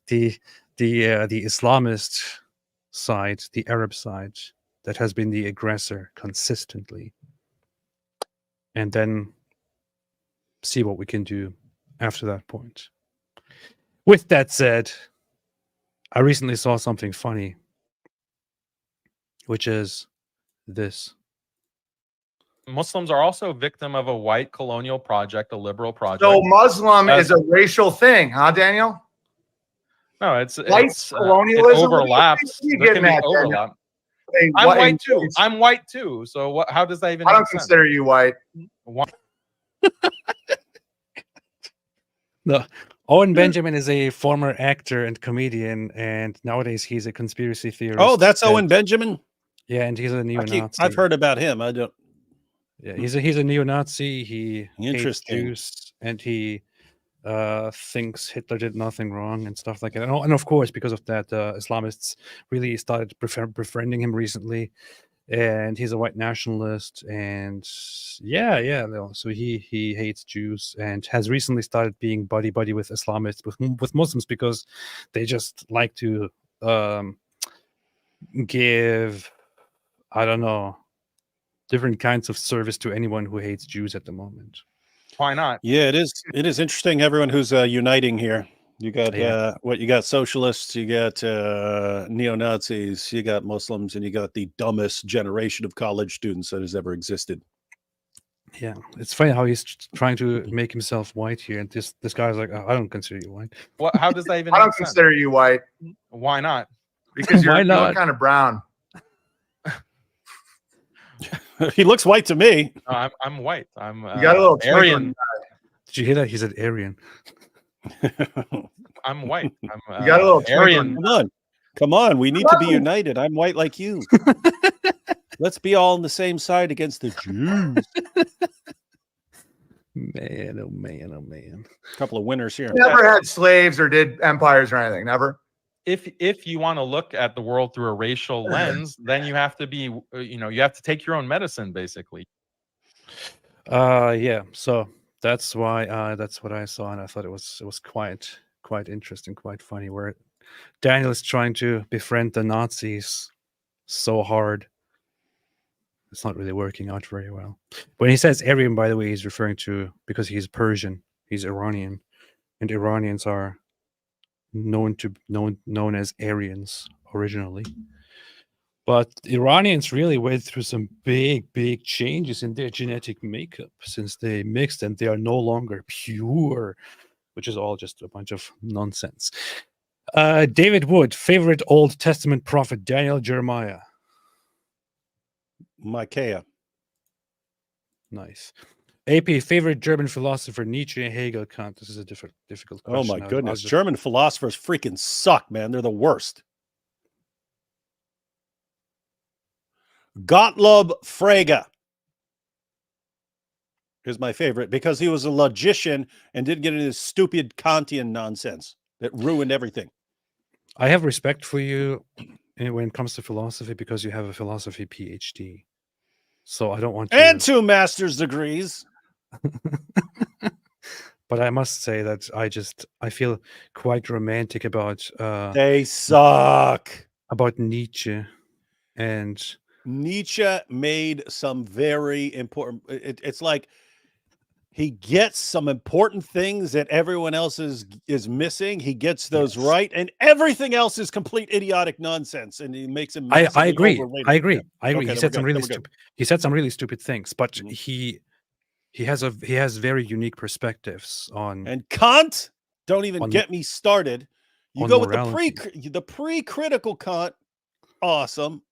A: the Islamist side, the Arab side, that has been the aggressor consistently, and then see what we can do after that point. With that said, I recently saw something funny, which is this.
M: Muslims are also a victim of a white colonial project, a liberal project.
N: So Muslim is a racial thing, huh, Daniel?
M: No, it's
N: white
M: it
N: colonialism.
M: overlaps.
N: What are you
M: There can
N: getting
M: be
N: at,
M: overlap.
N: Daniel?
M: I'm white too. I'm white too. So what? How does that even?
N: I don't
M: make sense?
N: consider you white.
A: No, Owen Benjamin is a former actor and comedian, and nowadays he's a conspiracy theorist.
B: Oh, that's Owen Benjamin?
A: Yeah, and he's a neo-Nazi.
B: I've heard about him. I don't.
A: Yeah, he's a neo-Nazi. He hates
B: Interesting.
A: Jews, and he thinks Hitler did nothing wrong and stuff like that. And of course, because of that, Islamists really started befriending him recently. And he's a white nationalist, and so he hates Jews and has recently started being buddy with Islamists, with Muslims, because they just like to give, I don't know, different kinds of service to anyone who hates Jews at the moment.
M: Why not?
B: Yeah, it is interesting. Everyone who's uniting here. You got you got socialists, you got neo-Nazis, you got Muslims, and you got the dumbest generation of college students that has ever existed.
A: Yeah, it's funny how he's trying to make himself white here, and this guy's like, I don't consider you white.
M: What? How does that even?
N: I don't
M: make sense?
N: consider you white.
M: Why not?
N: Because
A: Why
N: you're
A: not?
N: kind of brown.
B: He looks white to me.
M: No, I'm white. I'm
N: You got a little twinkle in
M: Aryan.
N: your eye.
A: Did you hear that? He said Aryan.
M: I'm white. I'm
N: You got a little twinkle in
M: Aryan.
N: your
B: Come on. We need to be united. I'm white like you. Let's be all on the same side against the Jews.
A: Man, oh man, oh man.
B: A couple of winners here.
N: Never had slaves or did empires or anything. Never.
M: If you want to look at the world through a racial lens, then you have to be, you have to take your own medicine, basically.
A: Yeah. So that's why that's what I saw, and I thought it was quite interesting, quite funny. Where Daniel is trying to befriend the Nazis so hard, it's not really working out very well. When he says Aryan, by the way, he's referring to, because he's Persian, he's Iranian, and Iranians are known as Aryans originally. But Iranians really went through some big changes in their genetic makeup since they mixed, and they are no longer pure, which is all just a bunch of nonsense. David Wood, favorite Old Testament prophet: Daniel, Jeremiah?
B: Micaiah.
A: Nice. AP, favorite German philosopher: Nietzsche, Hegel, Kant? This is a difficult question.
B: Oh my goodness. German philosophers freaking suck, man. They're the worst. Gottlob Frege is my favorite because he was a logician and didn't get into this stupid Kantian nonsense that ruined everything.
A: I have respect for you when it comes to philosophy because you have a philosophy PhD. So I don't want to...
B: And 2 master's degrees.
A: But I must say that I feel quite romantic about...
B: they suck.
A: About Nietzsche. And...
B: Nietzsche made some very important... It's like he gets some important things that everyone else is missing. He gets those right, and everything else is complete idiotic nonsense. And he makes him.
A: I agree.
B: Overrated.
A: I agree.
B: Yeah.
A: I agree.
B: Okay,
A: he said some really stupid. He said some really stupid things, but he has very unique perspectives on.
B: And Kant, don't even get me started. You go morality. With the pre-critical Kant. Awesome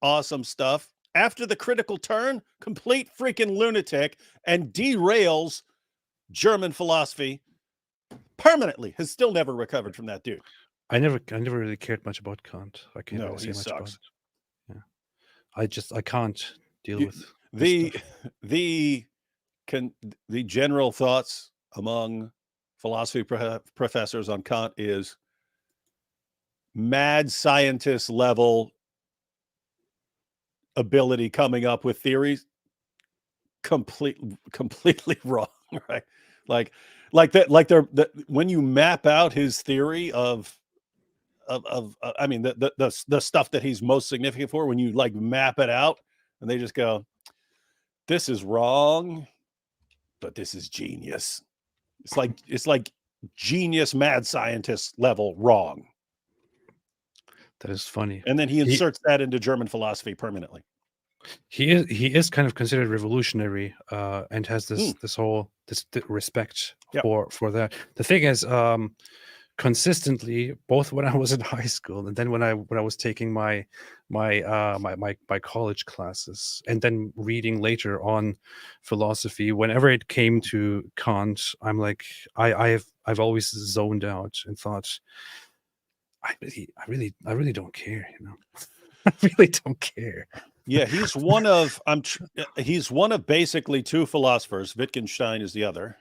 B: stuff. After the critical turn, complete freaking lunatic, and derails German philosophy permanently. Has still never recovered from that dude.
A: I never really cared much about Kant. I can't
B: really
A: say much
B: sucks.
A: about it. Yeah, I can't deal with
B: the general thoughts among philosophy professors on Kant is mad scientist level ability coming up with theories. completely wrong, right? Like when you map out his theory of I mean the stuff that he's most significant for, when you like map it out and they just go, this is wrong, but this is genius. It's like genius mad scientist level wrong.
A: That is funny.
B: And then he inserts that into German philosophy permanently.
A: He is kind of considered revolutionary, and has this whole respect for that. The thing is, consistently, both when I was in high school and then when I was taking my college classes, and then reading later on philosophy, whenever it came to Kant, I'm like, I've always zoned out and thought, I really don't care, you know. I really don't care.
B: Yeah, he's one of he's one of basically two philosophers. Wittgenstein is the other,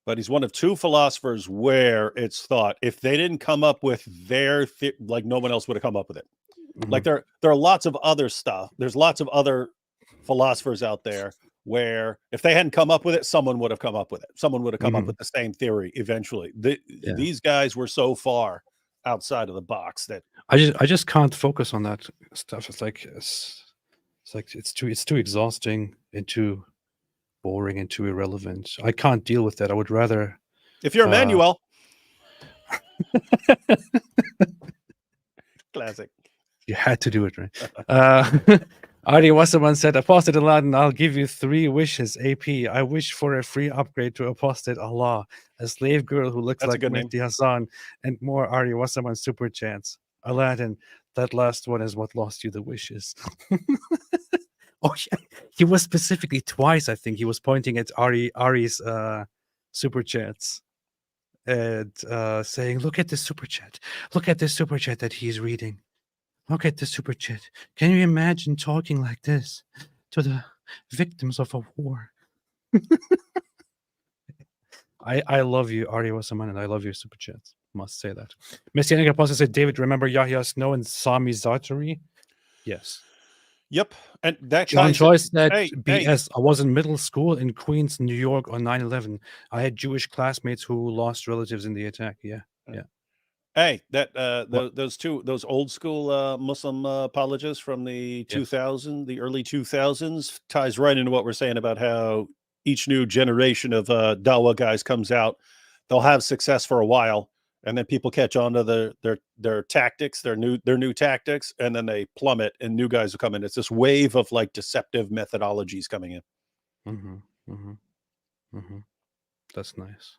B: but he's one of two philosophers where it's thought if they didn't come up with their like no one else would have come up with it.
A: Mm-hmm.
B: Like there are lots of other stuff. There's lots of other philosophers out there where if they hadn't come up with it, someone would have come up with it. Someone would have come up with the same theory eventually. These guys were so far outside of the box that
A: I just can't focus on that stuff. It's like it's too exhausting and too boring and too irrelevant. I can't deal with that. I would rather,
B: if you're Emmanuel, classic.
A: You had to do it, right? Ari Wasserman said, Apostate Aladdin, I'll give you 3 wishes, AP. I wish for a free upgrade to Apostate Allah, a slave girl who looks like Mehdi Hasan, and more Ari Wasserman super chants. Aladdin, that last one is what lost you the wishes. Oh, yeah. He was specifically twice, I think. He was pointing at Ari's super chats and saying, look at this super chat. Look at this super chat that he's reading. Look at the super chat. Can you imagine talking like this to the victims of a war? I love you, Ari Wasaman, and I love your super chats. Must say that. Messianic Apostle said, David, remember Yahya Snow and Sami Zatari? Yes.
B: Yep. And that
A: John Joyce said,
B: BS.
A: I was in middle school in Queens, New York on 9/11. I had Jewish classmates who lost relatives in the attack. Yeah.
B: Hey, that those old school Muslim apologists from the early 2000s ties right into what we're saying about how each new generation of Dawa guys comes out. They'll have success for a while, and then people catch on to their tactics, their new tactics, and then they plummet, and new guys will come in. It's this wave of like deceptive methodologies coming in.
A: That's nice.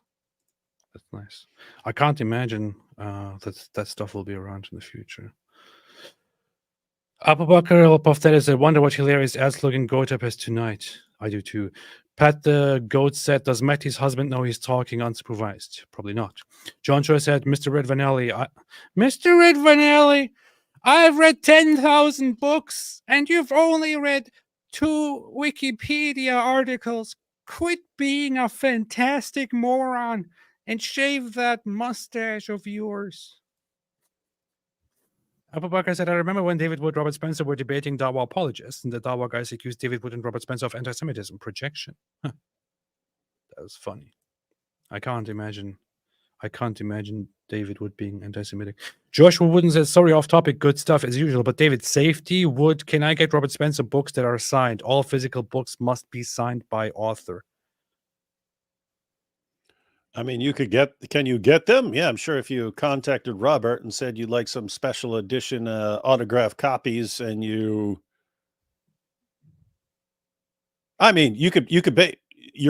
A: That's nice. I can't imagine that stuff will be around in the future. Abu Bakr al-Paftar said, I wonder what hilarious ass-looking goat up has tonight. I do too. Pat the Goat said, does Mehdi's husband know he's talking unsupervised? Probably not. John Choi said, Mr. Red Vanelli, Mr. Red Vanelli, I've read 10,000 books and you've only read 2 Wikipedia articles. Quit being a fantastic moron and shave that mustache of yours. Abu Bakr said, I remember when David Wood, Robert Spencer were debating Dawa apologists, and the Dawa guys accused David Wood and Robert Spencer of anti-Semitism projection. Huh. That was funny. I can't imagine David Wood being anti-Semitic. Joshua Wooden says, sorry, off topic, good stuff as usual, but David, safety, Wood, can I get Robert Spencer books that are signed? All physical books must be signed by author.
B: I mean, can you get them? Yeah, I'm sure if you contacted Robert and said you'd like some special edition autograph copies and your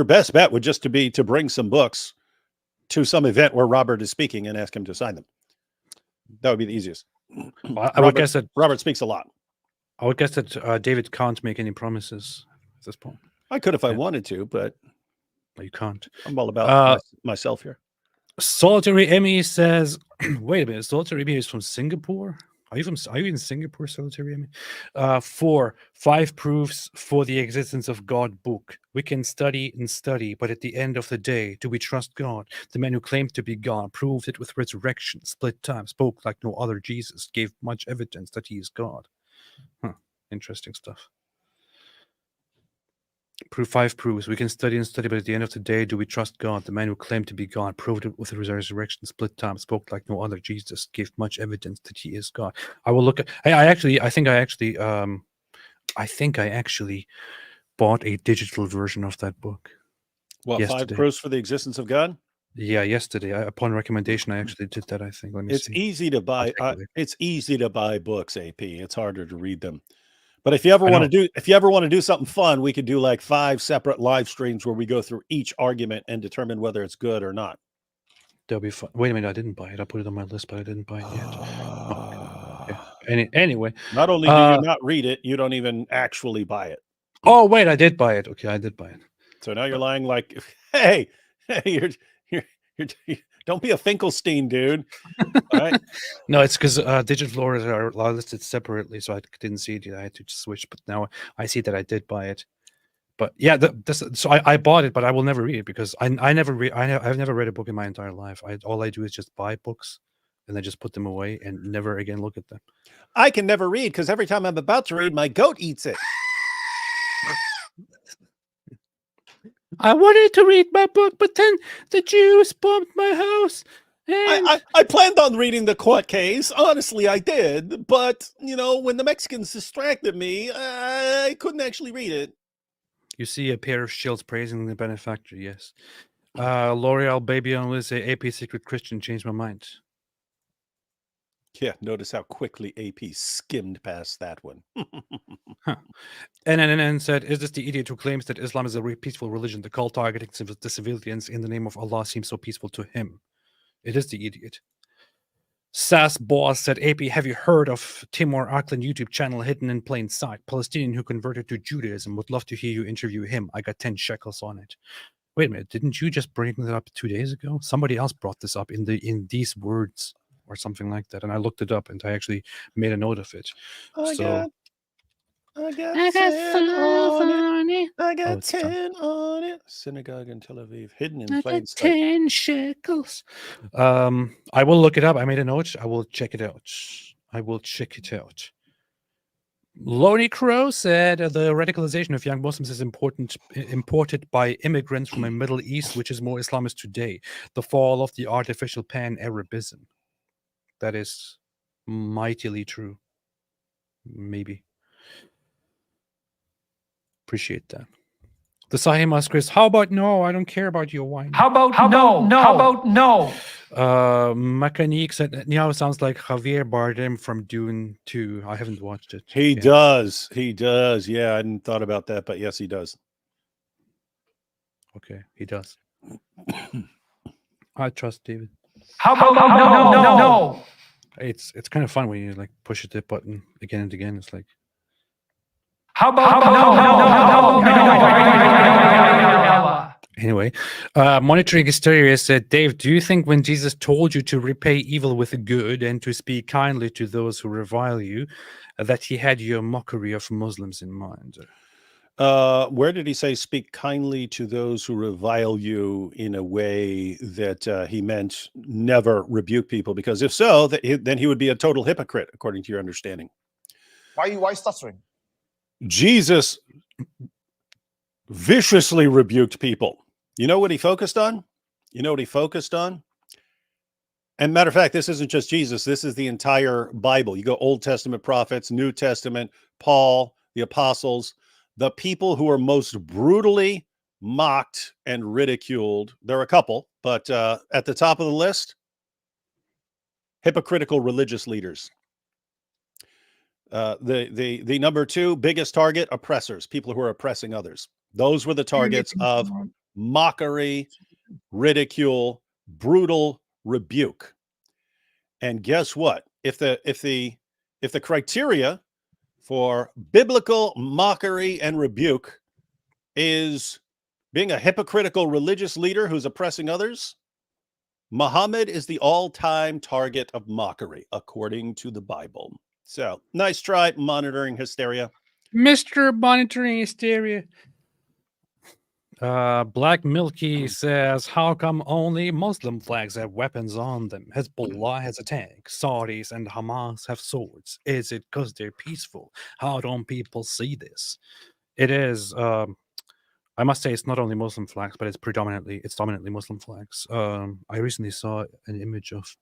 B: best bet would just to bring some books to some event where Robert is speaking and ask him to sign them. That would be the easiest.
A: Well, I would guess that
B: Robert speaks a lot.
A: I would guess that David can't make any promises at this point.
B: I could if I wanted to, but
A: you can't.
B: I'm all about myself here.
A: Solitary Emmy says, wait a minute, Solitary Emmy is from Singapore? Are you in Singapore, Solitary Emmy? 4, 5 proofs for the existence of God book. We can study and study, but at the end of the day, do we trust God? The man who claimed to be God proved it with resurrection, split time, spoke like no other Jesus, gave much evidence that he is God. Huh. Interesting stuff. Proof 5 proves we can study and study, but at the end of the day, do we trust God? The man who claimed to be God proved it with the resurrection, split time, spoke like no other. Jesus gave much evidence that he is God. I will look at. I think I actually bought a digital version of that book.
B: What,
A: yesterday.
B: 5 proofs for the existence of God?
A: Yeah, yesterday. Upon recommendation, I actually did that. I think. Let me
B: It's
A: see.
B: easy to buy. It's easy to buy books, AP. It's harder to read them. But if you ever want to do something fun, we could do like 5 separate live streams where we go through each argument and determine whether it's good or not.
A: That'll be fun. Wait a minute, I didn't buy it. I put it on my list, but I didn't buy it yet. Okay. Anyway,
B: not only do you not read it, you don't even actually buy it.
A: Oh wait, I did buy it. Okay, I did buy it.
B: So now you're lying. Like, hey, you're don't be a Finkelstein, dude. All right.
A: No, it's because digital orders are listed separately, so I didn't see it yet. I had to switch, but now I see that I did buy it. But yeah, so I bought it, but I will never read it because I've never read a book in my entire life. All I do is just buy books and then just put them away and never again look at them.
B: I can never read because every time I'm about to read, my goat eats it.
A: I wanted to read my book, but then the Jews bombed my house. And
B: I planned on reading the court case. Honestly, I did. But, when the Mexicans distracted me, I couldn't actually read it.
A: You see a pair of shields praising the benefactor, yes. L'Oreal Baby on Liz, AP Secret Christian changed my mind.
B: Yeah, notice how quickly AP skimmed past that one.
A: Huh. NNN said, is this the idiot who claims that Islam is a peaceful religion? The cult targeting the civilians in the name of Allah seems so peaceful to him. It is the idiot. SAS Boss said, AP, have you heard of Timur Aklan YouTube channel Hidden in Plain Sight? Palestinian who converted to Judaism. Would love to hear you interview him. I got 10 shekels on it. Wait a minute, didn't you just bring that up 2 days ago? Somebody else brought this up in these words or something like that, and I looked it up and I actually made a note of it.
B: I got 10
A: on it.
B: I got 10 on it. Synagogue in Tel Aviv, hidden in
A: I
B: plain
A: got
B: sight.
A: 10 shekels. I will look it up. I made a note. I will check it out. Lonnie Crow said the radicalization of young Muslims is imported by immigrants from the Middle East, which is more Islamist today. The fall of the artificial pan-Arabism. That is mightily true. Maybe. Appreciate that. The Sahih Mask Chris, how about no? I don't care about your wine.
G: How about no?
A: Mechanique said, Niao sounds like Javier Bardem from Dune 2. I haven't watched it.
B: He does. Yeah, I hadn't thought about that, but yes, he does.
A: Okay, he does. I trust David.
G: How about no?
A: It's kind of fun when you like push the button again and again. It's like,
G: how about no?
A: Anyway, Monitoring Hysteria said, Dave, do you think when Jesus told you to repay evil with good and to speak kindly to those who revile you, that he had your mockery of Muslims in mind?
B: Where did he say speak kindly to those who revile you in a way that he meant never rebuke people? Because if so, then he would be a total hypocrite, according to your understanding.
E: Why stuttering?
B: Jesus viciously rebuked people. You know what he focused on? And matter of fact, this isn't just Jesus. This is the entire Bible. You go Old Testament prophets, New Testament, Paul, the apostles, the people who are most brutally mocked and ridiculed. There are a couple, but at the top of the list, hypocritical religious leaders. The number 2 biggest target, oppressors, people who are oppressing others. Those were the targets of mockery, ridicule, brutal rebuke. And guess what? If the criteria for biblical mockery and rebuke is being a hypocritical religious leader who's oppressing others, Muhammad is the all-time target of mockery, according to the Bible. So, nice try, Monitoring Hysteria.
A: Mr. Monitoring Hysteria. Black Milky says, how come only Muslim flags have weapons on them? Hezbollah has a tank. Saudis and Hamas have swords. Is it because they're peaceful? How don't people see this? It is I must say it's not only Muslim flags, but it's dominantly Muslim flags. I recently saw an image of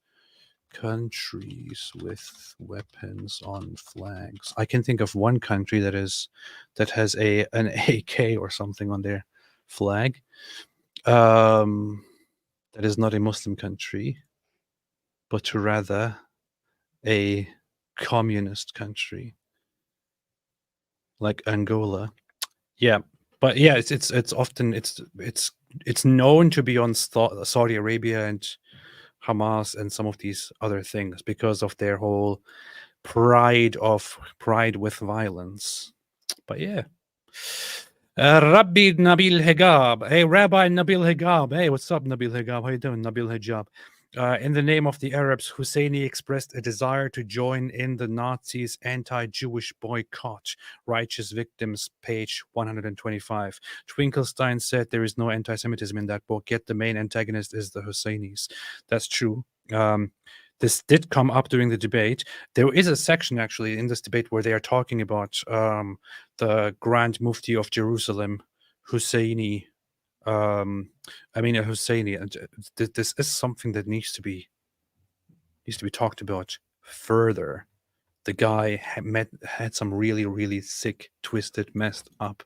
A: countries with weapons on flags. I can think of one country that has an AK or something on their flag. That is not a Muslim country, but rather a communist country like Angola. Yeah, but yeah, it's often it's known to be on Saudi Arabia and Hamas and some of these other things because of their whole pride with violence. But yeah. Rabbi Nabil Hijab. Hey, Rabbi Nabil Hijab. Hey, what's up, Nabil Hijab? How you doing, Nabil Hijab? In the name of the Arabs, Husseini expressed a desire to join in the Nazis' anti-Jewish boycott. Righteous Victims, page 125. Twinkelstein said there is no anti-Semitism in that book, yet the main antagonist is the Husseinis. That's true. This did come up during the debate. There is a section actually in this debate where they are talking about the Grand Mufti of Jerusalem, Husseini. Husseini, and this is something that needs to be talked about further. The guy had some really, really sick, twisted, messed up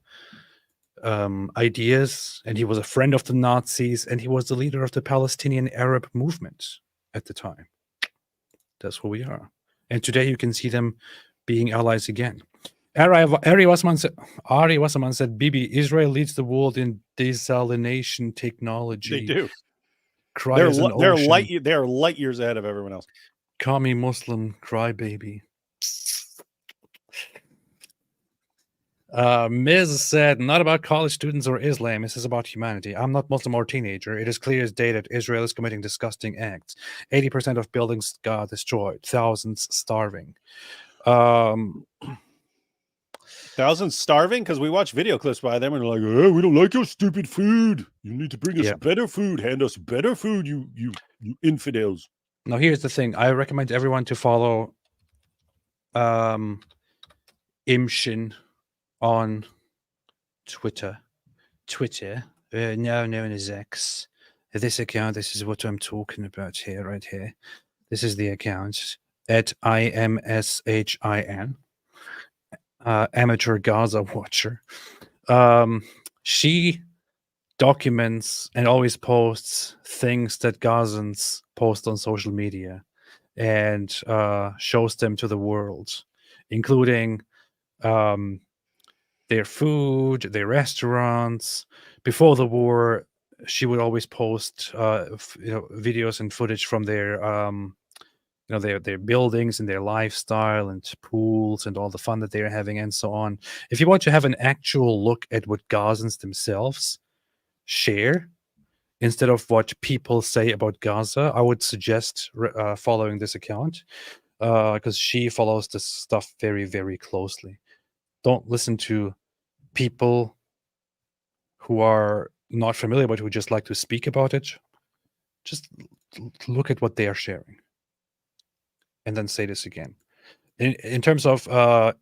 A: ideas, and he was a friend of the Nazis, and he was the leader of the Palestinian Arab movement at the time. That's who we are. And today you can see them being allies again. Ari Wasserman said, Bibi, Israel leads the world in desalination technology.
B: They do. They're light years ahead of everyone else.
A: Call me Muslim crybaby. Ms. said, not about college students or Islam. This is about humanity. I'm not Muslim or teenager. It is clear as day that Israel is committing disgusting acts. 80% of buildings got destroyed. Thousands starving.
B: Thousands starving because we watch video clips by them and they're like, oh, we don't like your stupid food. You need to bring us better food. Hand us better food, you infidels.
A: Now, here's the thing. I recommend everyone to follow Imshin on Twitter, now known as X. This account, this is what I'm talking about here, right here. This is the account at IMSHIN, Amateur Gaza Watcher. She documents and always posts things that Gazans post on social media and shows them to the world, including their food, their restaurants. Before the war, she would always post videos and footage from their their buildings and their lifestyle and pools and all the fun that they're having and so on. If you want to have an actual look at what Gazans themselves share instead of what people say about Gaza, I would suggest following this account because she follows this stuff very, very closely. Don't listen to people who are not familiar but who just like to speak about it. Just look at what they are sharing and then say this again. In terms of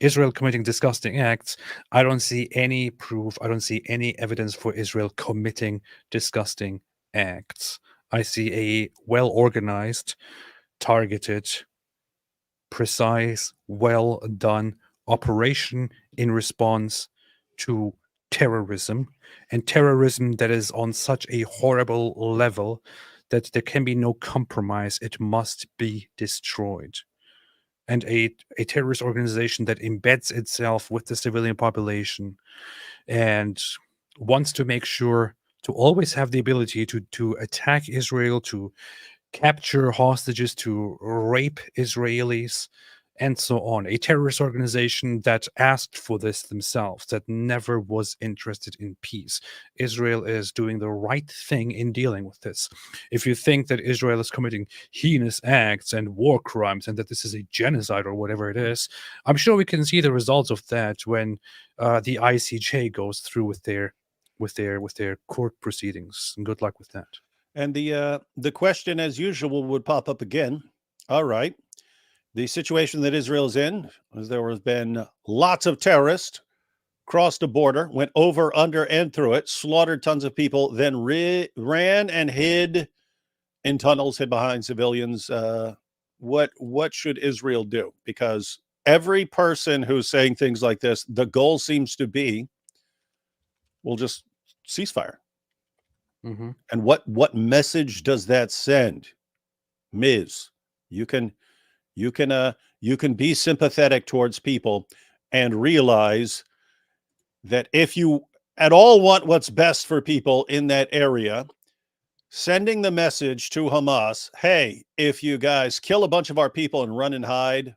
A: Israel committing disgusting acts, I don't see any proof, I don't see any evidence for Israel committing disgusting acts. I see a well-organized, targeted, precise, well-done operation in response to terrorism, and terrorism that is on such a horrible level that there can be no compromise. It must be destroyed. And a terrorist organization that embeds itself with the civilian population and wants to make sure to always have the ability to attack Israel, to capture hostages, to rape Israelis, and so on. A terrorist organization that asked for this themselves, that never was interested in peace. Israel is doing the right thing in dealing with this. If you think that Israel is committing heinous acts and war crimes and that this is a genocide or whatever it is, I'm sure we can see the results of that when the ICJ goes through with their court proceedings. And good luck with that.
B: And the question, as usual, would pop up again. All right. The situation that Israel is in is there has been lots of terrorists crossed a border, went over, under, and through it, slaughtered tons of people, then ran and hid in tunnels, hid behind civilians. What should Israel do? Because every person who's saying things like this, the goal seems to be, we'll just ceasefire.
A: Mm-hmm.
B: And what message does that send? Ms., you can be sympathetic towards people and realize that if you at all want what's best for people in that area, sending the message to Hamas, hey, if you guys kill a bunch of our people and run and hide,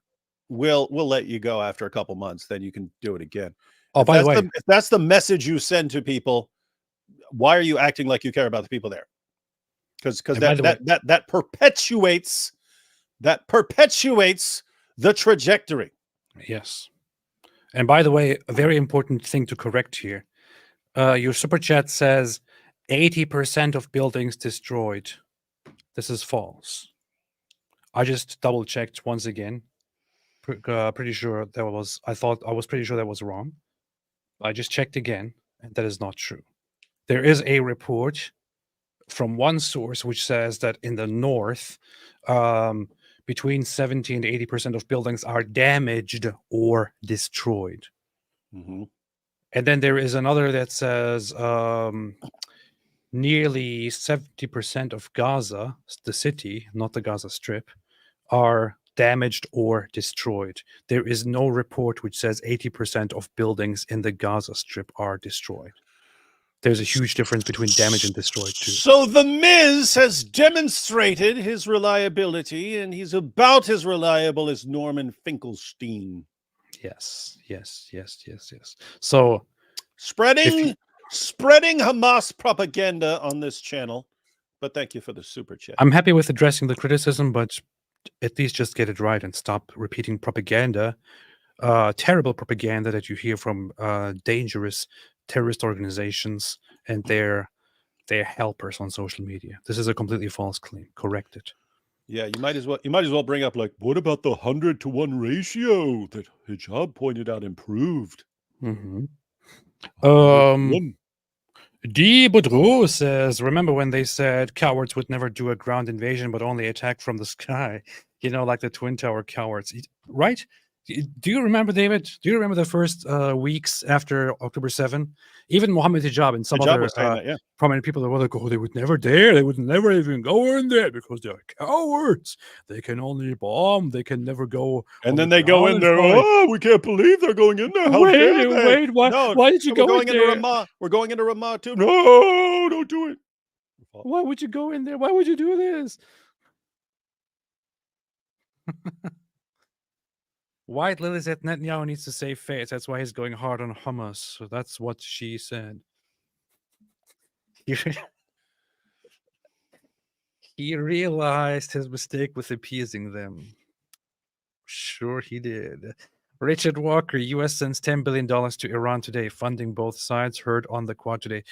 B: we'll let you go after a couple months, then you can do it again.
A: Oh, by the way,
B: if that's the message you send to people, why are you acting like you care about the people there? Because that perpetuates the trajectory.
A: Yes. And by the way, a very important thing to correct here. Your super chat says 80% of buildings destroyed. This is false. I just double checked once again. Pretty sure that was, I was pretty sure that was wrong. I just checked again, and that is not true. There is a report from one source which says that in the north, between 70 and 80% of buildings are damaged or destroyed.
B: Mm-hmm.
A: And then there is another that says nearly 70% of Gaza, the city, not the Gaza Strip, are damaged or destroyed. There is no report which says 80% of buildings in the Gaza Strip are destroyed. There's a huge difference between damaged and destroyed, too.
B: So the Miz has demonstrated his reliability, and he's about as reliable as Norman Finkelstein.
A: Yes. So
B: spreading Hamas propaganda on this channel. But thank you for the super chat.
A: I'm happy with addressing the criticism, but at least just get it right and stop repeating propaganda, terrible propaganda that you hear from dangerous terrorist organizations and their helpers on social media. This is a completely false claim. Correct it.
B: Yeah, you might as well bring up, like, what about the 100-to-1 ratio that Hijab pointed out improved?
A: Mm-hmm. D. Boudreau says, remember when they said cowards would never do a ground invasion but only attack from the sky? You know, like the Twin Tower cowards, right? Do you remember, David? Do you remember the first weeks after October 7? Even Mohammed Hijab and some other prominent people that were like, oh, they would never dare. They would never even go in there because they're cowards. They can only bomb. They can never go.
B: And then they go in there. Oh, we can't believe they're going in there. How dare they?
A: Wait, why did you go in there?
B: We're going into Ramah too. No, don't do it.
A: Why would you go in there? Why would you do this? White Lily said Netanyahu needs to save face. That's why he's going hard on Hamas. So that's what she said. He realized his mistake with appeasing them. Sure he did. Richard Walker, U.S. sends $10 billion to Iran today, funding both sides, heard on the Quad today.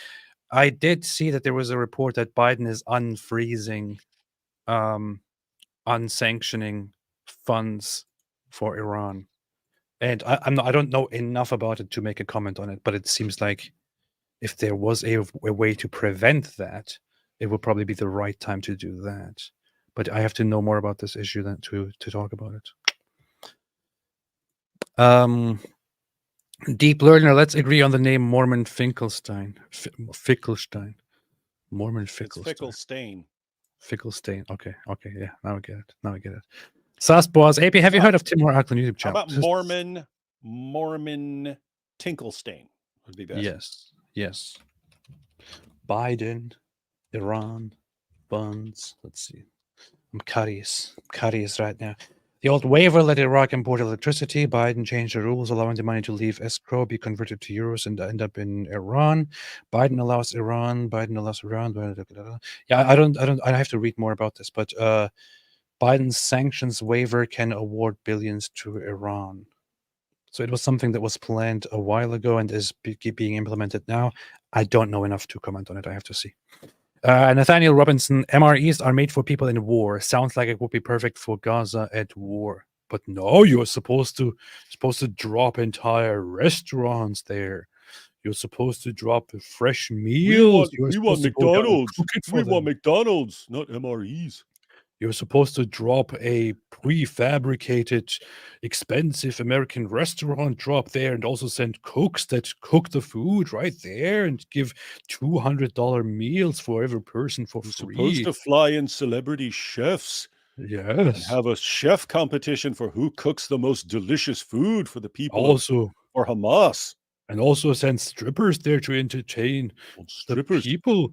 A: I did see that there was a report that Biden is unfreezing, unsanctioning funds for Iran. And I don't know enough about it to make a comment on it, but it seems like if there was a way to prevent that, it would probably be the right time to do that. But I have to know more about this issue than to talk about it. Deep learner, let's agree on the name Mormon Finkelstein. Fickelstein. Mormon Fickelstein. Fickelstein. Okay, yeah. Now I get it. Sasboaz, AP, have you heard of Tim Hartland YouTube channel?
B: How about Mormon Tinkelstein would be best.
A: Yes. Biden, Iran, buns. Let's see. I'm curious right now. The old waiver let Iraq import electricity. Biden changed the rules, allowing the money to leave escrow, be converted to euros, and end up in Iran. Biden allows Iran. Yeah, I have to read more about this, but Biden's sanctions waiver can award billions to Iran. So it was something that was planned a while ago and is being implemented now. I don't know enough to comment on it. I have to see. Nathaniel Robinson, MREs are made for people in war. Sounds like it would be perfect for Gaza at war. But no, you're supposed to drop entire restaurants there. You're supposed to drop fresh meals.
B: We want McDonald's. We want McDonald's, not MREs.
A: You're supposed to drop a prefabricated, expensive American restaurant drop there and also send cooks that cook the food right there and give $200 meals for every person for free.
B: Supposed to fly in celebrity chefs.
A: Yes.
B: And have a chef competition for who cooks the most delicious food for the people
A: Also,
B: or Hamas.
A: And also send strippers there to entertain the people.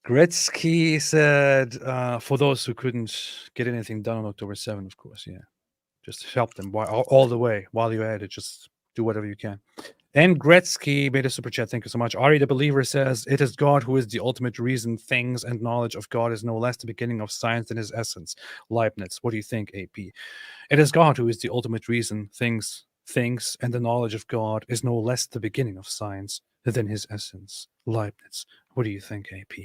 A: Gretzky said, for those who couldn't get anything done on October 7th, of course, yeah. Just help them all the way while you're at it. Just do whatever you can. And Gretzky made a super chat. Thank you so much. Ari the Believer says, it is God who is the ultimate reason. Things and knowledge of God is no less the beginning of science than his essence. Leibniz, what do you think, AP? It is God who is the ultimate reason. Things and the knowledge of God is no less the beginning of science than his essence. Leibniz, what do you think, AP?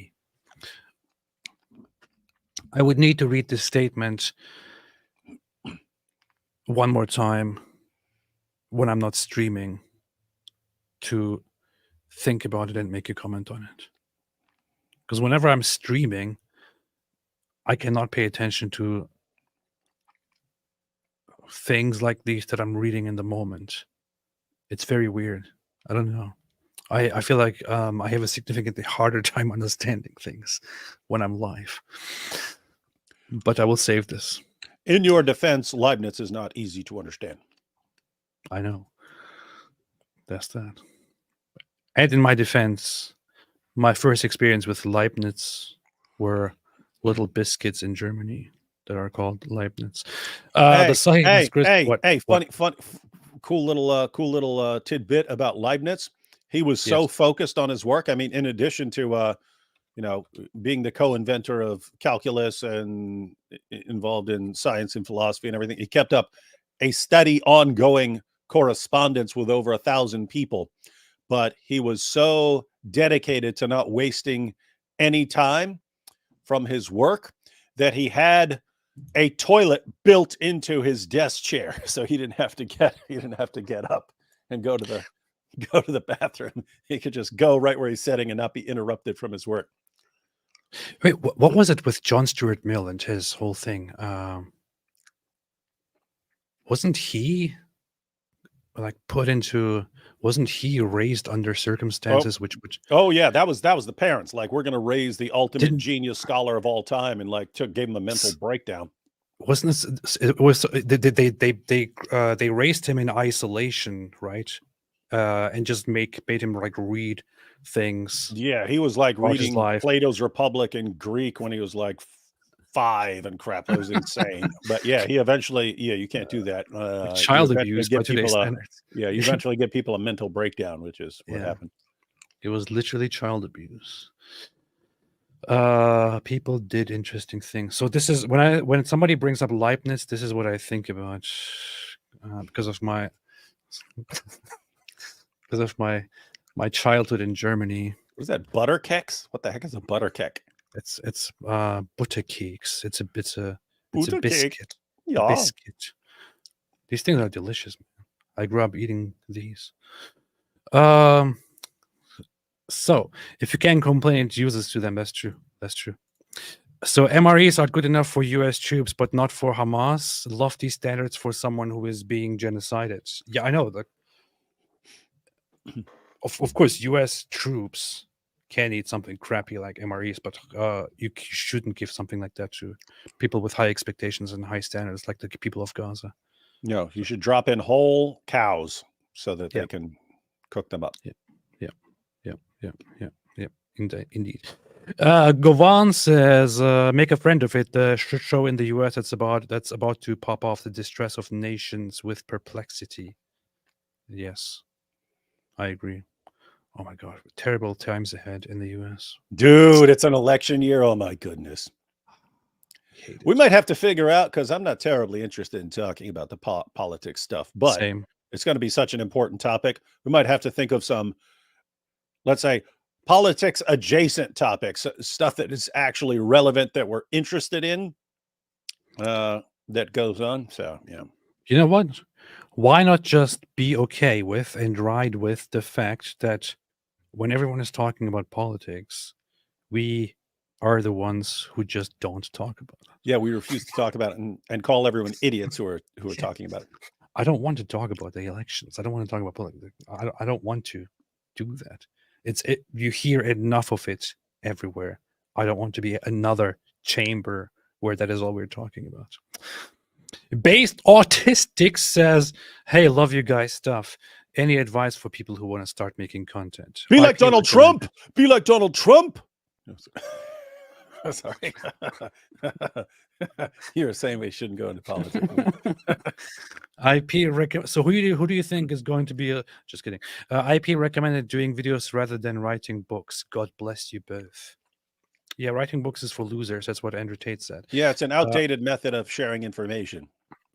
A: I would need to read this statement one more time when I'm not streaming to think about it and make a comment on it. Because whenever I'm streaming, I cannot pay attention to things like these that I'm reading in the moment. It's very weird. I don't know. I feel like I have a significantly harder time understanding things when I'm live. But I will save this.
B: In your defense, Leibniz is not easy to understand.
A: I know. That's that. And in my defense, my first experience with Leibniz were little biscuits in Germany that are called Leibniz.
B: Cool little tidbit about Leibniz. He was so focused on his work. I mean, in addition to being the co-inventor of calculus and involved in science and philosophy and everything, he kept up a steady, ongoing correspondence with over 1,000 people. But he was so dedicated to not wasting any time from his work that he had a toilet built into his desk chair, so he didn't have to get up and go to the bathroom. He could just go right where he's sitting and not be interrupted from his work.
A: Wait, what was it with John Stuart Mill and his whole thing? Wasn't he wasn't he raised under circumstances which
B: Oh yeah, that was the parents. Like, we're going to raise the ultimate genius scholar of all time, and gave him a mental breakdown.
A: Wasn't this? It was they raised him in isolation, right? And just made him read things.
B: Yeah, he was reading Plato's Republic in Greek when he was 5 and crap. That was insane. But yeah, he eventually, you can't do that.
A: Child abuse by today's standards.
B: You eventually get people a mental breakdown, which is what happened.
A: It was literally child abuse. People did interesting things. So this is when somebody brings up Leibniz, this is what I think about because of my my childhood in Germany.
B: What is that? Butter keks? What the heck is a butter kek?
A: It's butter cakes. It's a biscuit.
B: Yeah.
A: A biscuit. These things are delicious, man. I grew up eating these. So if you can complain, it uses to them. That's true. So MREs are good enough for US troops, but not for Hamas. Lofty standards for someone who is being genocided. Yeah, I know that. Of course, US troops can eat something crappy like MREs, but you shouldn't give something like that to people with high expectations and high standards, like the people of Gaza.
B: No, you should drop in whole cows so that they can cook them up.
A: Yeah. Indeed. Govan says, make a friend of it. The show in the US that's about to pop off the distress of nations with perplexity. Yes, I agree. Oh my God, terrible times ahead in the US.
B: Dude, it's an election year. Oh my goodness. We might have to figure out, because I'm not terribly interested in talking about the politics stuff, but it's going to be such an important topic. We might have to think of some, let's say, politics adjacent topics, stuff that is actually relevant that we're interested in, that goes on. So, yeah.
A: You know what? Why not just be okay with and ride with the fact that when everyone is talking about politics, we are the ones who just don't talk about it.
B: Yeah, we refuse to talk about it and call everyone idiots who are talking about it.
A: I don't want to talk about the elections. I don't want to talk about politics. I don't want to do that. You hear enough of it everywhere. I don't want to be another chamber where that is all we're talking about. Based Autistic says, "Hey, love you guys stuff. Any advice for people who want to start making content?
B: Be like Donald Trump. Be like Donald Trump." Sorry. You were saying we shouldn't go into politics.
A: So who do you think is going to be just kidding. IP recommended doing videos rather than writing books. God bless you both. Yeah, writing books is for losers. That's what Andrew Tate said.
B: Yeah, it's an outdated method of sharing information.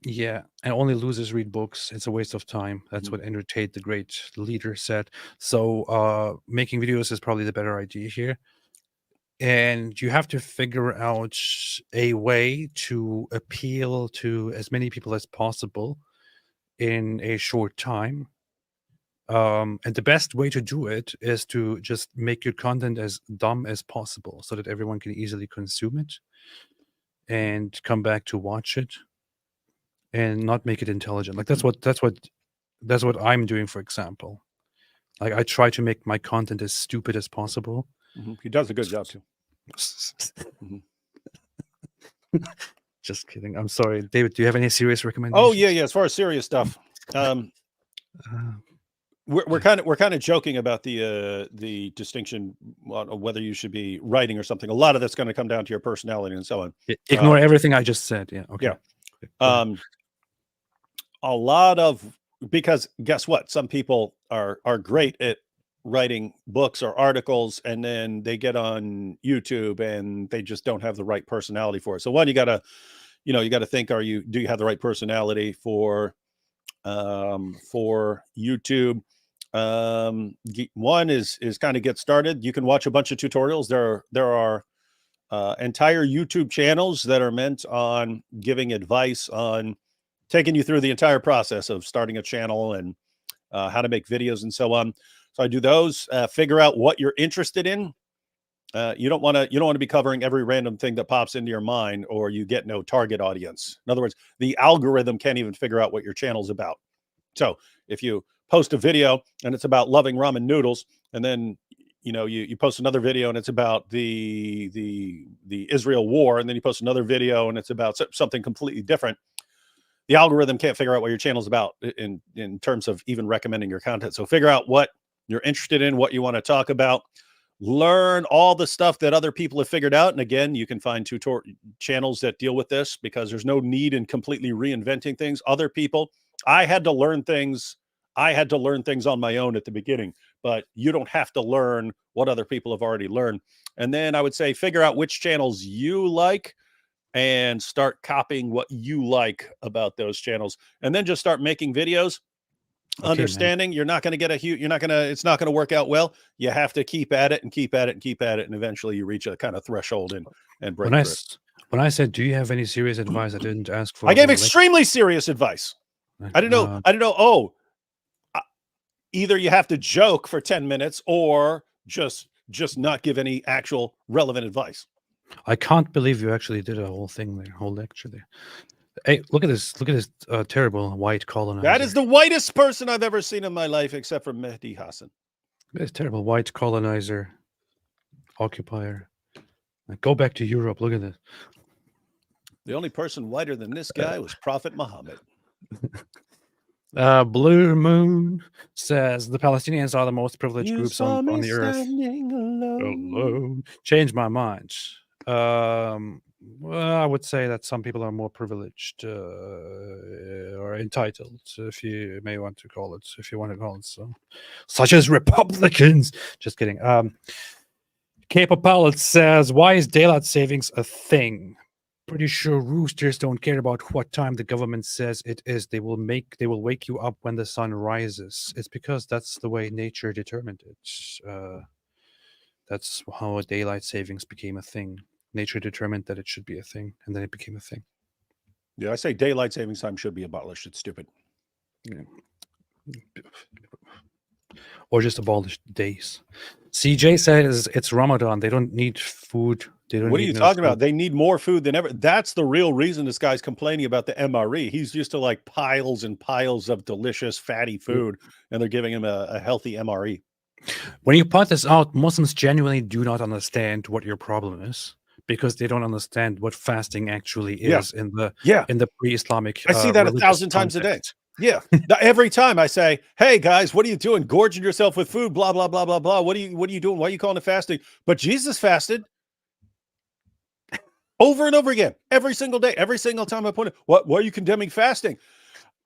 A: Yeah, and only losers read books. It's a waste of time. That's what Andrew Tate, the great leader, said. So making videos is probably the better idea here. And you have to figure out a way to appeal to as many people as possible in a short time. And the best way to do it is to just make your content as dumb as possible so that everyone can easily consume it and come back to watch it and not make it intelligent. Like that's what I'm doing, for example. Like I try to make my content as stupid as possible.
B: He does a good job too.
A: Just kidding. I'm sorry, David. Do you have any serious recommendations?
B: Oh yeah. As far as serious stuff, we're kind of joking about the distinction of whether you should be writing or something. A lot of that's going to come down to your personality and so on.
A: Ignore everything I just said. Yeah. Okay.
B: Yeah. A lot of, because guess what? Some people are great at writing books or articles, and then they get on YouTube and they just don't have the right personality for it. So one, you gotta think, do you have the right personality for YouTube? One is kind of get started. You can watch a bunch of tutorials. There are entire YouTube channels that are meant on giving advice on taking you through the entire process of starting a channel and how to make videos and so on. So I do those. Figure out what you're interested in. You don't want to be covering every random thing that pops into your mind, or you get no target audience. In other words, the algorithm can't even figure out what your channel's about. So if you post a video and it's about loving ramen noodles, and then you post another video and it's about the Israel war, and then you post another video and it's about something completely different, the algorithm can't figure out what your channel's about in terms of even recommending your content. So figure out what you're interested in, what you want to talk about. Learn all the stuff that other people have figured out. And again, you can find channels that deal with this, because there's no need in completely reinventing things. Other people, I had to learn things on my own at the beginning, but you don't have to learn what other people have already learned. And then I would say figure out which channels you like and start copying what you like about those channels, and then just start making videos. Okay, understanding you're not going to get it's not going to work out well. You have to keep at it and keep at it and keep at it, and eventually you reach a kind of threshold and break through.
A: When I said, do you have any serious advice, I didn't ask for.
B: I gave extremely serious advice. I didn't know. Oh, either you have to joke for 10 minutes or just not give any actual relevant advice.
A: I can't believe you actually did a whole thing there, whole lecture there. Hey, look at this terrible white colonizer.
B: That is the whitest person I've ever seen in my life, except for Mehdi Hasan.
A: This terrible white colonizer, occupier. Go back to Europe. Look at this.
B: The only person whiter than this guy was Prophet Muhammad.
A: Blue Moon says the Palestinians are the most privileged groups on the earth. Alone. Change my mind. Well, I would say that some people are more privileged or entitled, if you may want to call it, so, such as Republicans. Just kidding. B.Apologetics says, why is daylight savings a thing? Pretty sure roosters don't care about what time the government says it is. They will wake you up when the sun rises. It's because that's the way nature determined it. That's how daylight savings became a thing. Nature determined that it should be a thing, and then it became a thing.
B: Yeah, I say daylight savings time should be abolished. It's stupid.
A: Yeah. Or just abolish days. CJ says it's Ramadan. They don't need food. They don't
B: What are
A: need
B: you
A: no
B: talking
A: food.
B: about? They need more food than ever. That's the real reason this guy's complaining about the MRE. He's used to like piles and piles of delicious, fatty food, and they're giving him a healthy MRE.
A: When you point this out, Muslims genuinely do not understand what your problem is because they don't understand what fasting actually is in the pre-Islamic.
B: I see that 1,000 times a day. Yeah. Every time I say, "Hey guys, what are you doing? Gorging yourself with food, blah blah blah blah blah. What are you doing? Why are you calling it fasting?" But Jesus fasted over and over again, every single day, every single time I point it. Why are you condemning fasting?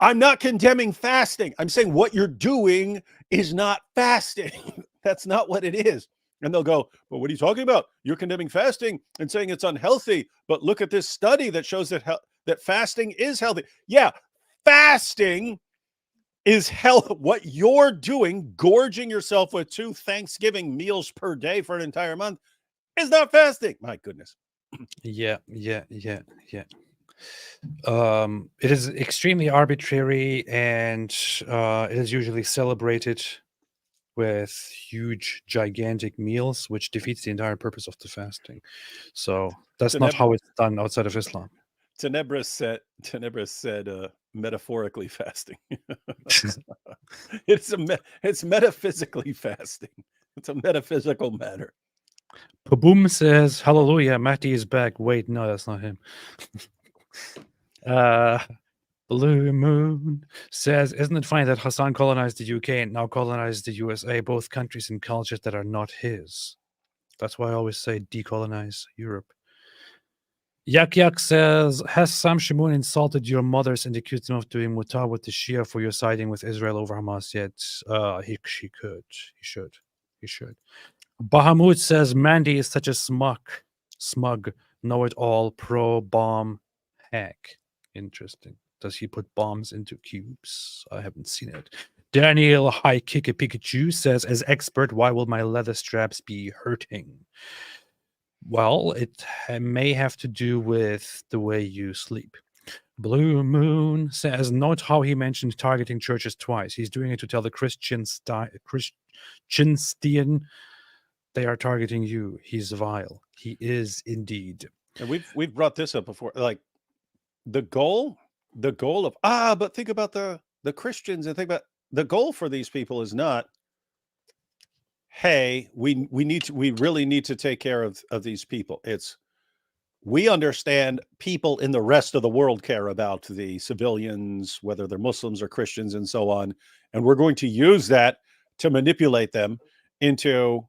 B: I'm not condemning fasting. I'm saying what you're doing is not fasting. That's not what it is. And they'll go, "Well, what are you talking about? You're condemning fasting and saying it's unhealthy. But look at this study that shows that that fasting is healthy." Yeah, fasting is what you're doing, gorging yourself with 2 Thanksgiving meals per day for an entire month, is not fasting. My goodness.
A: Yeah. It is extremely arbitrary, and it is usually celebrated with huge, gigantic meals, which defeats the entire purpose of the fasting. So that's not how it's done outside of Islam.
B: Tenebris said metaphorically fasting. It's metaphysically fasting. It's a metaphysical matter.
A: Paboom says, "Hallelujah, Mehdi is back." Wait, no, that's not him. Blue Moon says, "Isn't it funny that Hasan colonized the UK and now colonized the USA, both countries and cultures that are not his? That's why I always say decolonize Europe." Yak says, "Has Sam Shamoun insulted your mothers and accused him of doing mutar with the Shia for your siding with Israel over Hamas yet?" He should. Bahamut says, "Mandy is such a smug, know-it-all, pro-bomb hack." Interesting. Does he put bombs into cubes? I haven't seen it. Daniel High Kick a Pikachu says, "As expert, why will my leather straps be hurting?" Well, it may have to do with the way you sleep. Blue Moon says, "Note how he mentioned targeting churches twice. He's doing it to tell the Christians they are targeting you. He's vile." He is indeed.
B: And we've brought this up before. Like the goal of but think about the Christians and think about the goal for these people is not, hey, we really need to take care of these people. It's, we understand people in the rest of the world care about the civilians, whether they're Muslims or Christians and so on. And we're going to use that to manipulate them into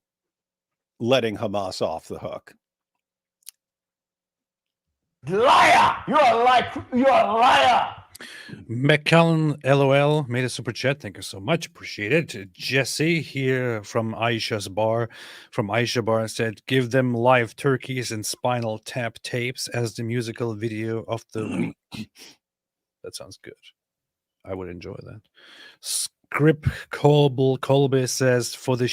B: letting Hamas off the hook.
O: Liar! You're a liar!
A: McCallum LOL made a super chat. Thank you so much. Appreciate it. Jesse here from Aisha Bar said, "Give them live turkeys and Spinal Tap tapes as the musical video of the week." That sounds good. I would enjoy that. Script Colby says, for the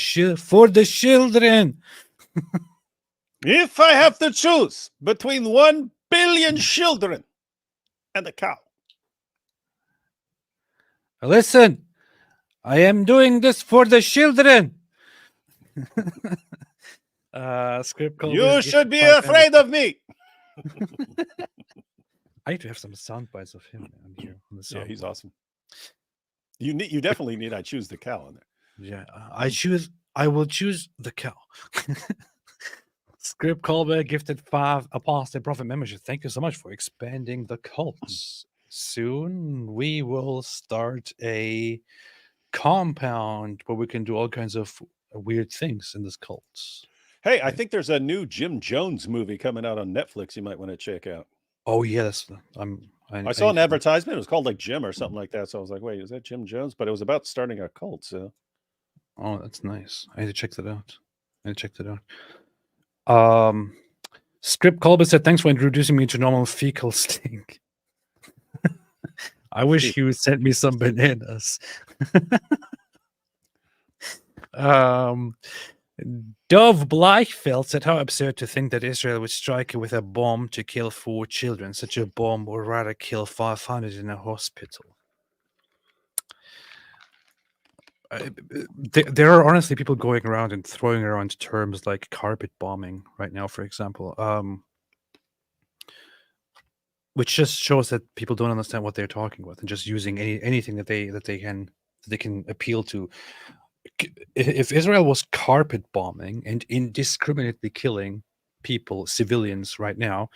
A: children.
B: If I have to choose between 1 billion children and a cow.
A: Listen, I am doing this for the children. Script Colby,
B: you should be afraid of me.
A: I need to have some sound bites of him on here. On the
B: he's awesome. You definitely need I choose the cow on there.
A: Yeah, I will choose the cow. Script Colbert gifted 5 Apostate Prophet membership. Thank you so much for expanding the cults. Soon we will start a compound where we can do all kinds of weird things in this cult.
B: Hey, I think there's a new Jim Jones movie coming out on Netflix you might want to check out.
A: Oh, yes.
B: I saw an advertisement. It was called like Jim or something like that. So I was like, wait, is that Jim Jones? But it was about starting a cult. So,
A: oh, that's nice. I need to check that out. Script Colbert said, "Thanks for introducing me to normal fecal stink." I wish you would send me some bananas. Dove Bleichfeld said, how absurd to think that Israel would strike with a bomb to kill 4 children. Such a bomb would rather kill 500 in a hospital. There are honestly people going around and throwing around terms like carpet bombing right now, for example, which just shows that people don't understand what they're talking about and just using anything that they can appeal to. If Israel was carpet bombing and indiscriminately killing people, civilians right now,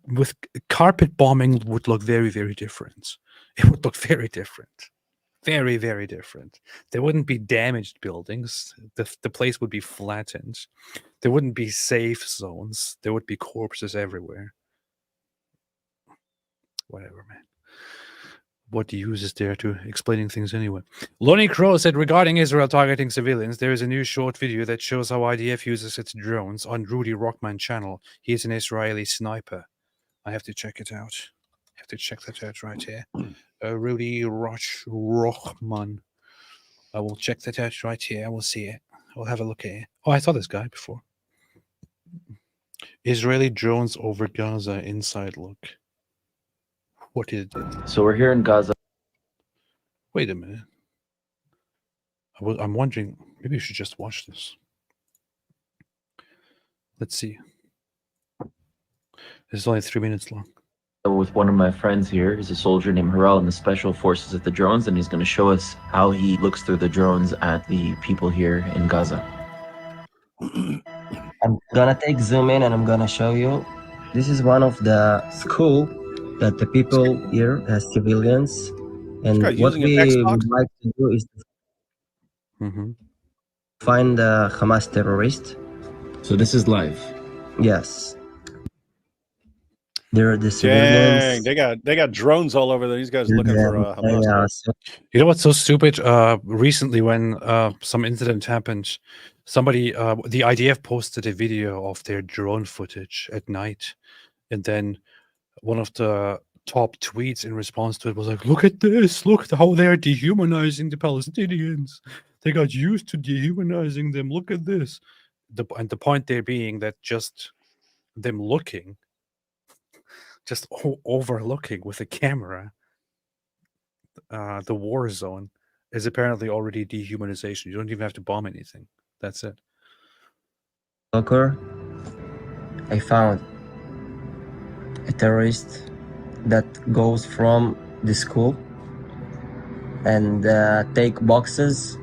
A: with carpet bombing would look very, very different. It would look very different. Very, very different. There wouldn't be damaged buildings. The place would be flattened. There wouldn't be safe zones. There would be corpses everywhere. Whatever, man. What use is there to explaining things anyway? Lonnie Crow said, regarding Israel targeting civilians, there is a new short video that shows how IDF uses its drones on Rudy Rockman channel. He is an Israeli sniper. I have to check it out. I have to check that out right here. Rudy Rockman. I will check that out right here. I will see it. I'll have a look at it. Oh, I saw this guy before. Israeli drones over Gaza inside look. What is it?
P: So we're here in Gaza.
A: Wait a minute. I'm wondering, maybe you should just watch this. Let's see. This is only 3 minutes long.
P: With one of my friends here. He's a soldier named Harel in the special forces at the drones, and he's going to show us how he looks through the drones at the people here in Gaza.
Q: I'm gonna take zoom in and I'm gonna show you. This is one of the school that the people here as civilians, and what we would like to do is to find the Hamas terrorist.
P: So this is live.
Q: Yes. There are the civilians.
B: Dang, they got drones all over there. These guys looking for Hamas.
A: You know what's so stupid? Recently, when some incident happened, somebody, the IDF posted a video of their drone footage at night, and then one of the top tweets in response to it was like, "Look at this! Look at how they're dehumanizing the Palestinians. They got used to dehumanizing them. Look at this." And the point there being that just them looking. Just overlooking with a camera the war zone is apparently already dehumanization. You don't even have to bomb anything. That's it.
Q: Locker, I found a terrorist that goes from the school and take boxes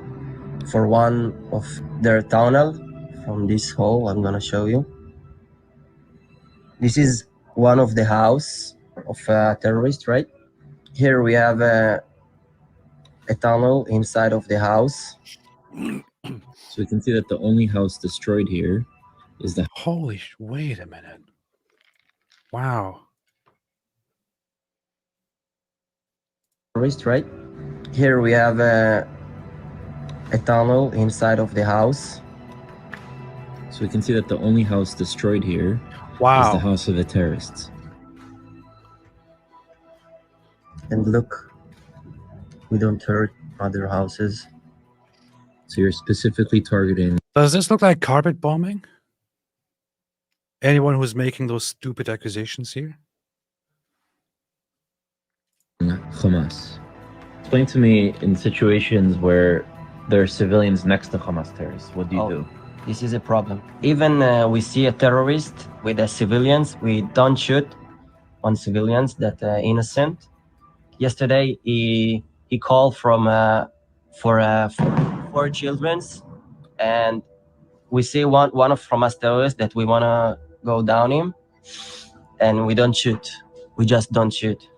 Q: for one of their tunnel from this hole. I'm gonna show you. This is one of the house of a terrorist, right? Here we have a tunnel inside of the house.
P: So we can see that the only house destroyed here is the...
A: Holy, wait a minute. Wow.
Q: Terrorist, right? Here we have a tunnel inside of the house.
P: So we can see that the only house destroyed here
A: is
P: the house of the terrorists.
Q: And look, we don't hurt other houses.
P: So you're specifically targeting...
A: Does this look like carpet bombing? Anyone who's making those stupid accusations here?
P: Hamas. Explain to me, in situations where there are civilians next to Hamas terrorists, what do you do?
Q: This is a problem. Even we see a terrorist with the civilians, we don't shoot on civilians that are innocent. Yesterday, he called for 4 children, and we see one of Hamas terrorists that we wanna go down him, and we don't shoot. We just don't shoot.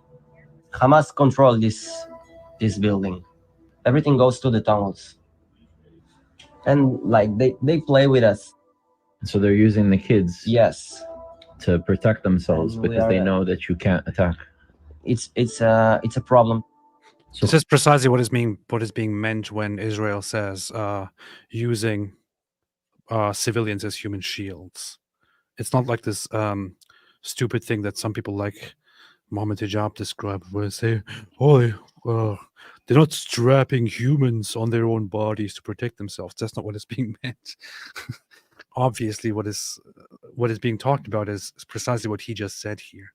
Q: Hamas control this building. Everything goes to the tunnels. And like they play with us.
P: So they're using the kids,
Q: yes,
P: to protect themselves because they know that you can't attack.
Q: It's a problem.
A: So this is precisely what is being meant when Israel says using civilians as human shields. It's not like this stupid thing that some people like Mohammed Hijab described, where they say, "Oh, They're not strapping humans on their own bodies to protect themselves. That's not what is being meant. Obviously, what is being talked about is precisely what he just said here.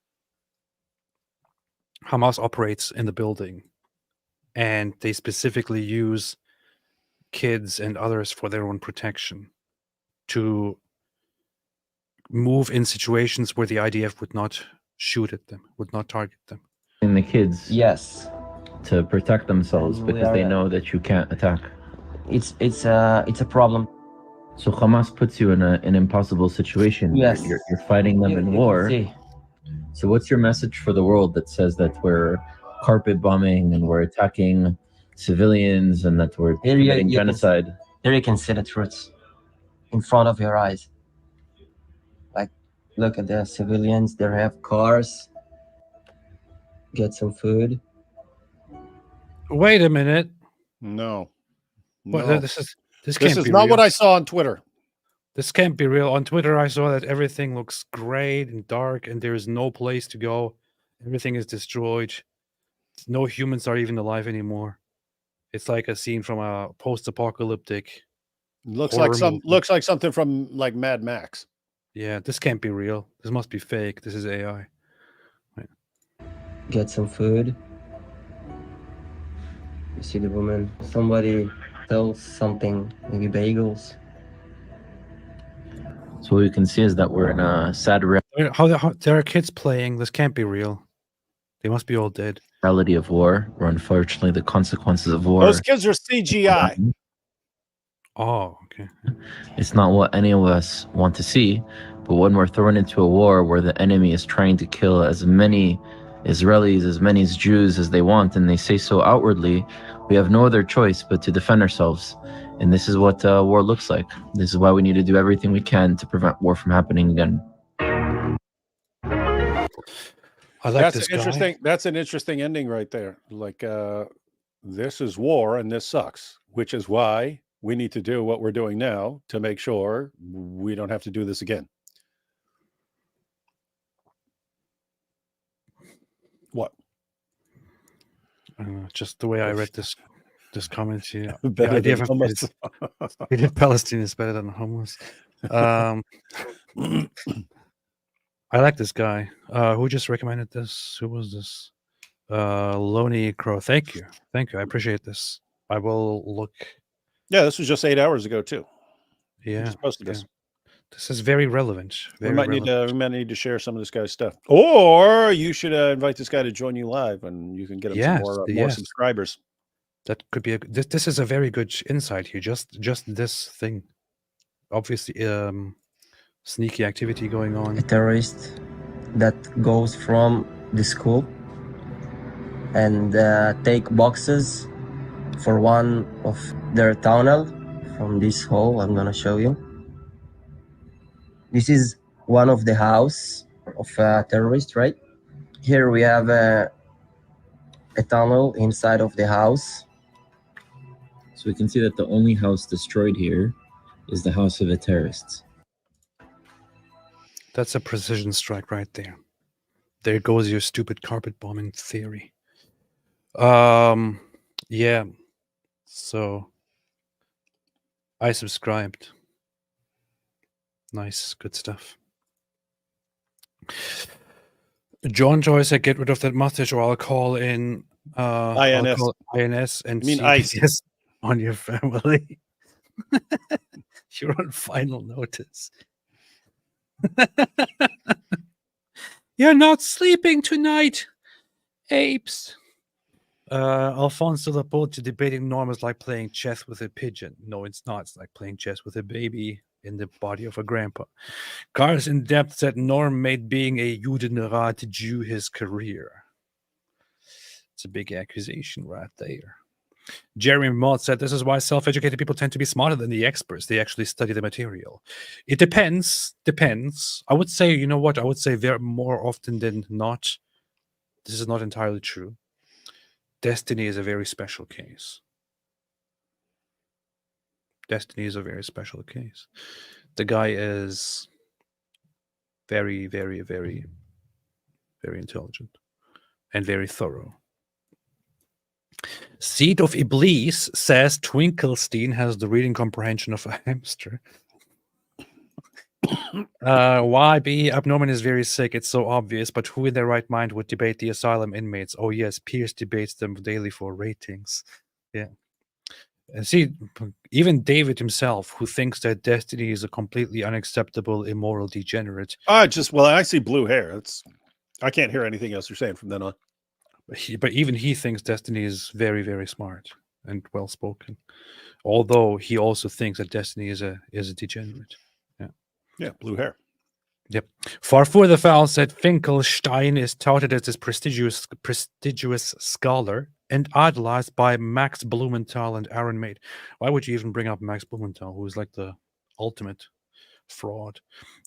A: Hamas operates in the building, and they specifically use kids and others for their own protection to move in situations where the IDF would not shoot at them, would not target them.
P: And the kids,
Q: Yes,
P: to protect themselves
Q: And we
P: because they
Q: are-
P: know that you can't attack.
Q: it's a problem.
P: So Hamas puts you in an impossible situation.
Q: Yes.
P: You're fighting them
Q: You
P: in
Q: can
P: war.
Q: see.
P: So what's your message for the world that says that we're carpet bombing and we're attacking civilians and that we're
Q: Here you
P: committing
Q: can-
P: genocide?
Q: Here you can see the truth in front of your eyes. Like, look at the civilians. They have cars. Get some food.
A: Wait a minute.
B: No.
A: What,
B: No.
A: this
B: This
A: can't
B: is
A: be
B: not
A: real.
B: what I saw on Twitter.
A: This can't be real. On Twitter, I saw that everything looks gray and dark, and there is no place to go. Everything is destroyed. No humans are even alive anymore. It's like a scene from a post-apocalyptic.
B: Looks
A: horror
B: like
A: movie.
B: looks like something from like Mad Max.
A: Yeah, this can't be real. This must be fake. This is AI.
Q: Get some food. You see the woman. Somebody sells something, maybe bagels.
P: So what we can see is that we're in a sad
A: How there are kids playing? This can't be real. They must be all dead.
P: reality of war, or unfortunately the consequences of war.
B: Those kids are CGI.
A: Oh, okay.
P: It's not what any of us want to see, but when we're thrown into a war where the enemy is trying to kill as many Israelis, as many Jews as they want, and they say so outwardly, we have no other choice but to defend ourselves. And this is what war looks like. This is why we need to do everything we can to prevent war from happening again.
A: I like this guy.
B: Interesting. That's an interesting ending right there. Like, this is war and this sucks, which is why we need to do what we're doing now to make sure we don't have to do this again. What?
A: Just the way I read this comment here.
B: Better
A: the idea
B: than
A: of
B: hummus.
A: hated Palestine is better than hummus. I like this guy. Who just recommended this? Who was this? Loney Crow. Thank you. I appreciate this. I will look.
B: Yeah, this was just 8 hours ago too.
A: Yeah,
B: just posted this.
A: This is very relevant.
B: We might need to share some of this guy's stuff, or you should invite this guy to join you live, and you can get him some more subscribers.
A: That could be this is a very good insight here. Just this thing. Obviously, sneaky activity going on.
Q: A terrorist that goes from the school and take boxes for one of their tunnel from this hole. I'm gonna show you. This is one of the house of a terrorist, right? Here we have a tunnel inside of the house.
P: So we can see that the only house destroyed here is the house of the terrorists.
A: That's a precision strike right there. There goes your stupid carpet bombing theory. Yeah. So I subscribed. Nice, good stuff. John Joy said, "Get rid of that mustache, or I'll call in
B: INS.
A: I'll call INS and
B: You mean ICE.
A: CPS on your family." You're on final notice. You're not sleeping tonight, apes. Alfonso Laporte debating Norm is like playing chess with a pigeon. No, it's not. It's like playing chess with a baby in the body of a grandpa. Cars in depth said Norm made being a Judenrat Jew his career. It's a big accusation right there. Jeremy Mott said this is why self-educated people tend to be smarter than the experts. They actually study the material. It depends. I would say, you know what? I would say very more often than not, this is not entirely true. Destiny is a very special case. Destiny is a very special case. The guy is very, very, very, very intelligent and very thorough. Seed of Iblis says Twinklestein has the reading comprehension of a hamster. YB Abnorman is very sick. It's so obvious, but who in their right mind would debate the asylum inmates? Oh yes, Pierce debates them daily for ratings. Yeah. And see, even David himself, who thinks that Destiny is a completely unacceptable, immoral degenerate.
B: I see blue hair. I can't hear anything else you're saying from then on.
A: But even he thinks Destiny is very, very smart and well spoken. Although he also thinks that Destiny is a degenerate. Yeah.
B: Yeah, blue hair.
A: Yep. Farfur the Foul said Finkelstein is touted as this prestigious scholar and idolized by Max Blumenthal and Aaron Maid. Why would you even bring up Max Blumenthal, who is like the ultimate fraud?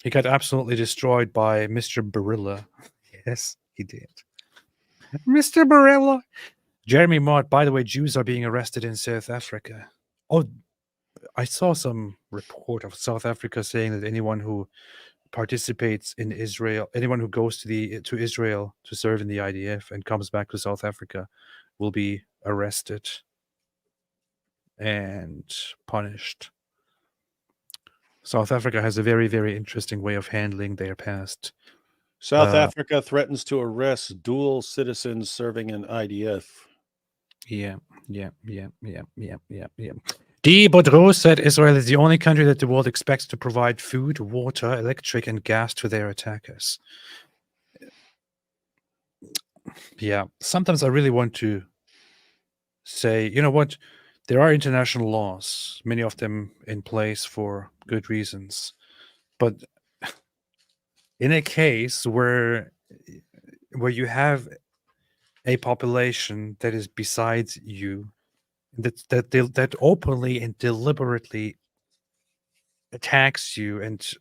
A: He got absolutely destroyed by Mr. Barilla. Yes, he did. Mr. Barilla. Jeremy Mott, by the way, Jews are being arrested in South Africa. Oh, I saw some report of South Africa saying that anyone who participates in Israel, anyone who goes to Israel to serve in the IDF and comes back to South Africa will be arrested and punished. South Africa has a very, very interesting way of handling their past.
B: South Africa threatens to arrest dual citizens serving in IDF.
A: Yeah. D. Baudreau said Israel is the only country that the world expects to provide food, water, electric, and gas to their attackers. Yeah, sometimes I really want to say, you know what? There are international laws, many of them in place for good reasons. But in a case where you have a population that is besides you, that openly and deliberately attacks you and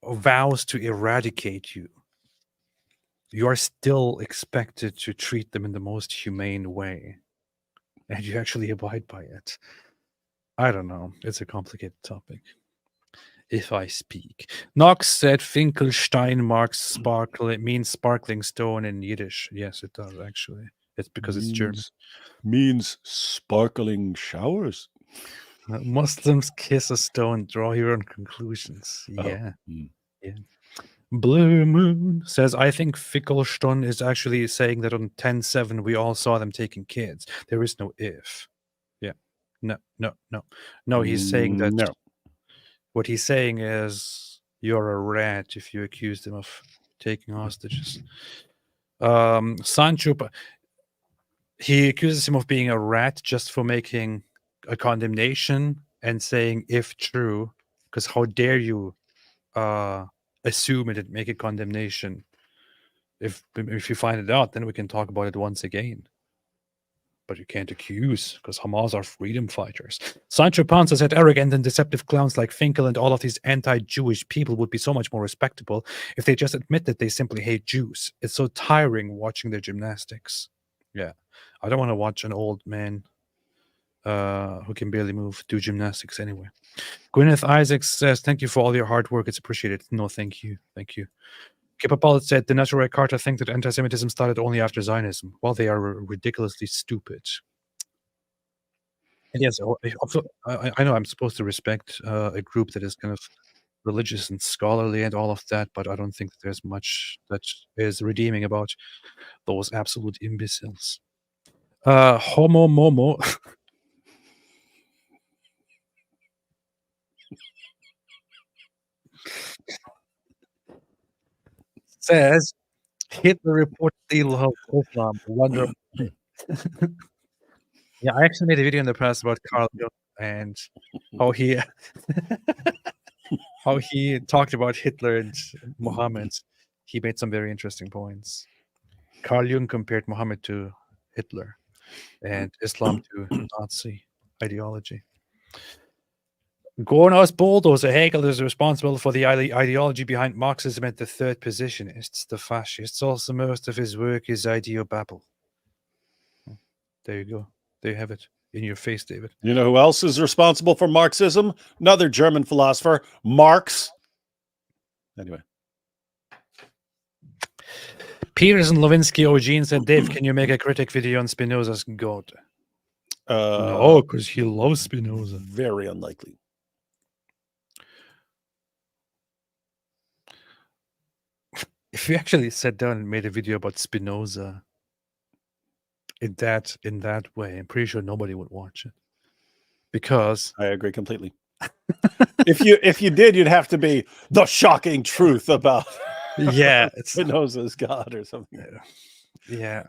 A: vows to eradicate you, you are still expected to treat them in the most humane way, and you actually abide by it. I don't know. It's a complicated topic. If I speak. Knox said Finkelstein means sparkling stone in Yiddish. Yes, it does, actually. It's because it's German.
B: Means sparkling showers.
A: Muslims kiss a stone, draw your own conclusions. Yeah.
B: Oh.
A: Yeah. Blue Moon says, I think Finkelstein is actually saying that on 10/7 we all saw them taking kids. There is no if. Yeah. No, he's saying that.
B: No.
A: What he's saying is you're a rat if you accuse them of taking hostages. Sancho, he accuses him of being a rat just for making a condemnation and saying if true, because how dare you assume it and make a condemnation? If you find it out, then we can talk about it once again. But you can't accuse, because Hamas are freedom fighters. Sancho Panza said arrogant and deceptive clowns like Finkel and all of these anti-Jewish people would be so much more respectable if they just admit that they simply hate Jews. It's so tiring watching their gymnastics. Yeah. I don't want to watch an old man who can barely move do gymnastics anyway. Gwyneth Isaacs says, thank you for all your hard work. It's appreciated. No, thank you. Thank you. B.Apologetics said, the Natural Carta think that anti-Semitism started only after Zionism. Well, they are ridiculously stupid. And yes, I know I'm supposed to respect a group that is kind of religious and scholarly and all of that, but I don't think that there's much that is redeeming about those absolute imbeciles. Homo Momo says Hitler reportedly loved Islam. Wonder. Yeah, I actually made a video in the past about Carl Jung and how he how he talked about Hitler and Muhammad. He made some very interesting points. Carl Jung compared Muhammad to Hitler and Islam to Nazi ideology. Gornos Bulldozer Hegel is responsible for the ideology behind Marxism and the third positionists, the fascists. Also, most of his work is ideobabble. There you go. There you have it in your face, David.
B: You know who else is responsible for Marxism? Another German philosopher, Marx. Anyway.
A: Peterson Lewinsky Eugene said, Dave, can you make a critic video on Spinoza's God? No, because he loves Spinoza.
B: Very unlikely.
A: If you actually sat down and made a video about Spinoza in that way, I'm pretty sure nobody would watch it. Because
B: I agree completely. if you did, you'd have to be the shocking truth about Spinoza's God or something.
A: Yeah.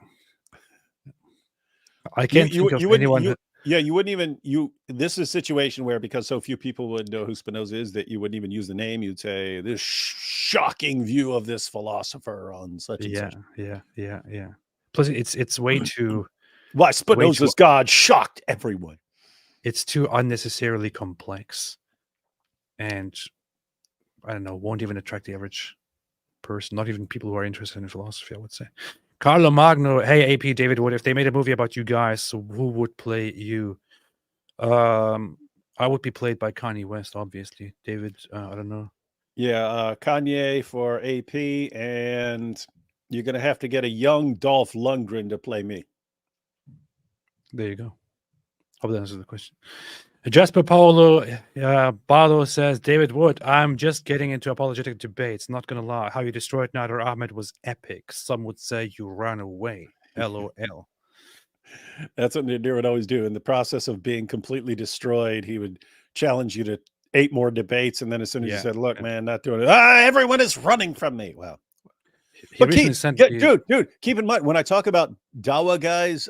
A: I can't think of anyone.
B: You wouldn't even this is a situation where, because so few people would know who Spinoza is, that you wouldn't even use the name. You'd say this shocking view of this philosopher on such and such.
A: Yeah. Plus, it's way too.
B: Why Spinoza's God shocked everyone.
A: It's too unnecessarily complex, and I don't know, won't even attract the average person. Not even people who are interested in philosophy, I would say. Carlo Magno, hey AP David Wood, if they made a movie about you guys, so who would play you? I would be played by Kanye West, obviously. David, I don't know.
B: Yeah, Kanye for AP, and you're gonna have to get a young Dolph Lundgren to play me.
A: There you go. Hope that answers the question. Jasper Paolo Bardo says, David Wood, I'm just getting into apologetic debates. Not going to lie. How you destroyed Nader Ahmed was epic. Some would say you ran away. LOL.
B: That's what Nader would always do. In the process of being completely destroyed, he would challenge you to 8 more debates. And then as soon as you said, look, man, not doing it. Everyone is running from me. Wow. But dude, keep in mind, when I talk about Dawa guys,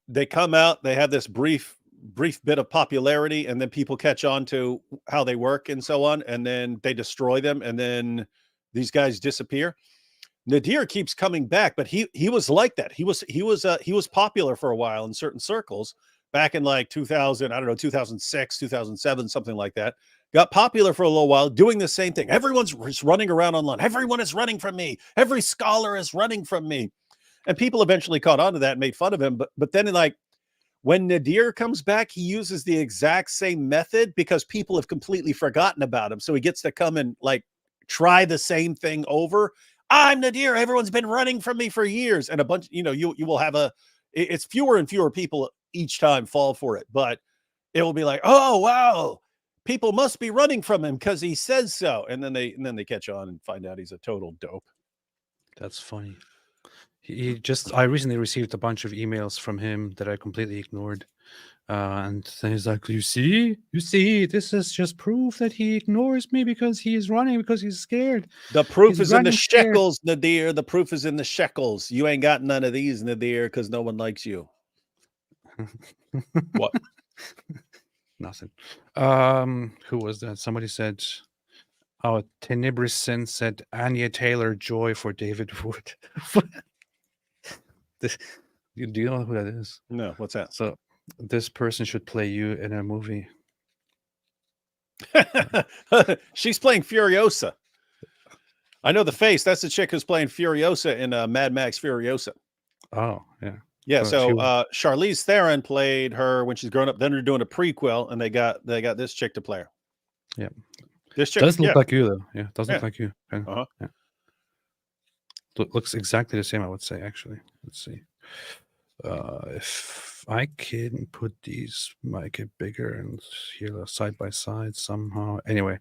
B: they come out, they have this brief bit of popularity, and then people catch on to how they work and so on, and then they destroy them, and then these guys disappear. Nadir keeps coming back, but he was like that. He was popular for a while in certain circles back in like 2000, I don't know, 2006, 2007, something like that. Got popular for a little while doing the same thing. Everyone's running around online. Everyone is running from me. Every scholar is running from me. And people eventually caught on to that and made fun of him. But then, like, when Nadir comes back, he uses the exact same method because people have completely forgotten about him. So he gets to come and, like, try the same thing over. I'm Nadir. Everyone's been running from me for years. And a bunch, you will have it's fewer and fewer people each time fall for it. But it will be like, oh, wow, people must be running from him because he says so. And then they catch on and find out he's a total dope.
A: That's funny. I recently received a bunch of emails from him that I completely ignored. And then he's like, you see, this is just proof that he ignores me because he is running, because he's scared.
B: The proof is in the shekels, Nadir. The proof is in the shekels. You ain't got none of these, Nadir, because no one likes you. What?
A: Nothing. Who was that? Somebody said, Tenebris Sin said, Anya Taylor Joy for David Wood. Do you know who that is?
B: No, what's that?
A: So this person should play you in a movie.
B: She's playing Furiosa. I know the face. That's the chick who's playing Furiosa in Mad Max Furiosa.
A: Oh, yeah.
B: Yeah, so Charlize Theron played her when she's grown up. Then they're doing a prequel, and they got this chick to play her.
A: Yeah.
B: This chick
A: does look like you, though. Yeah, does look
B: Yeah.
A: like you. Okay.
B: Uh-huh.
A: Yeah. Looks exactly the same, I would say, actually. Let's see. If I can put these, make it bigger and here side by side somehow. Anyway,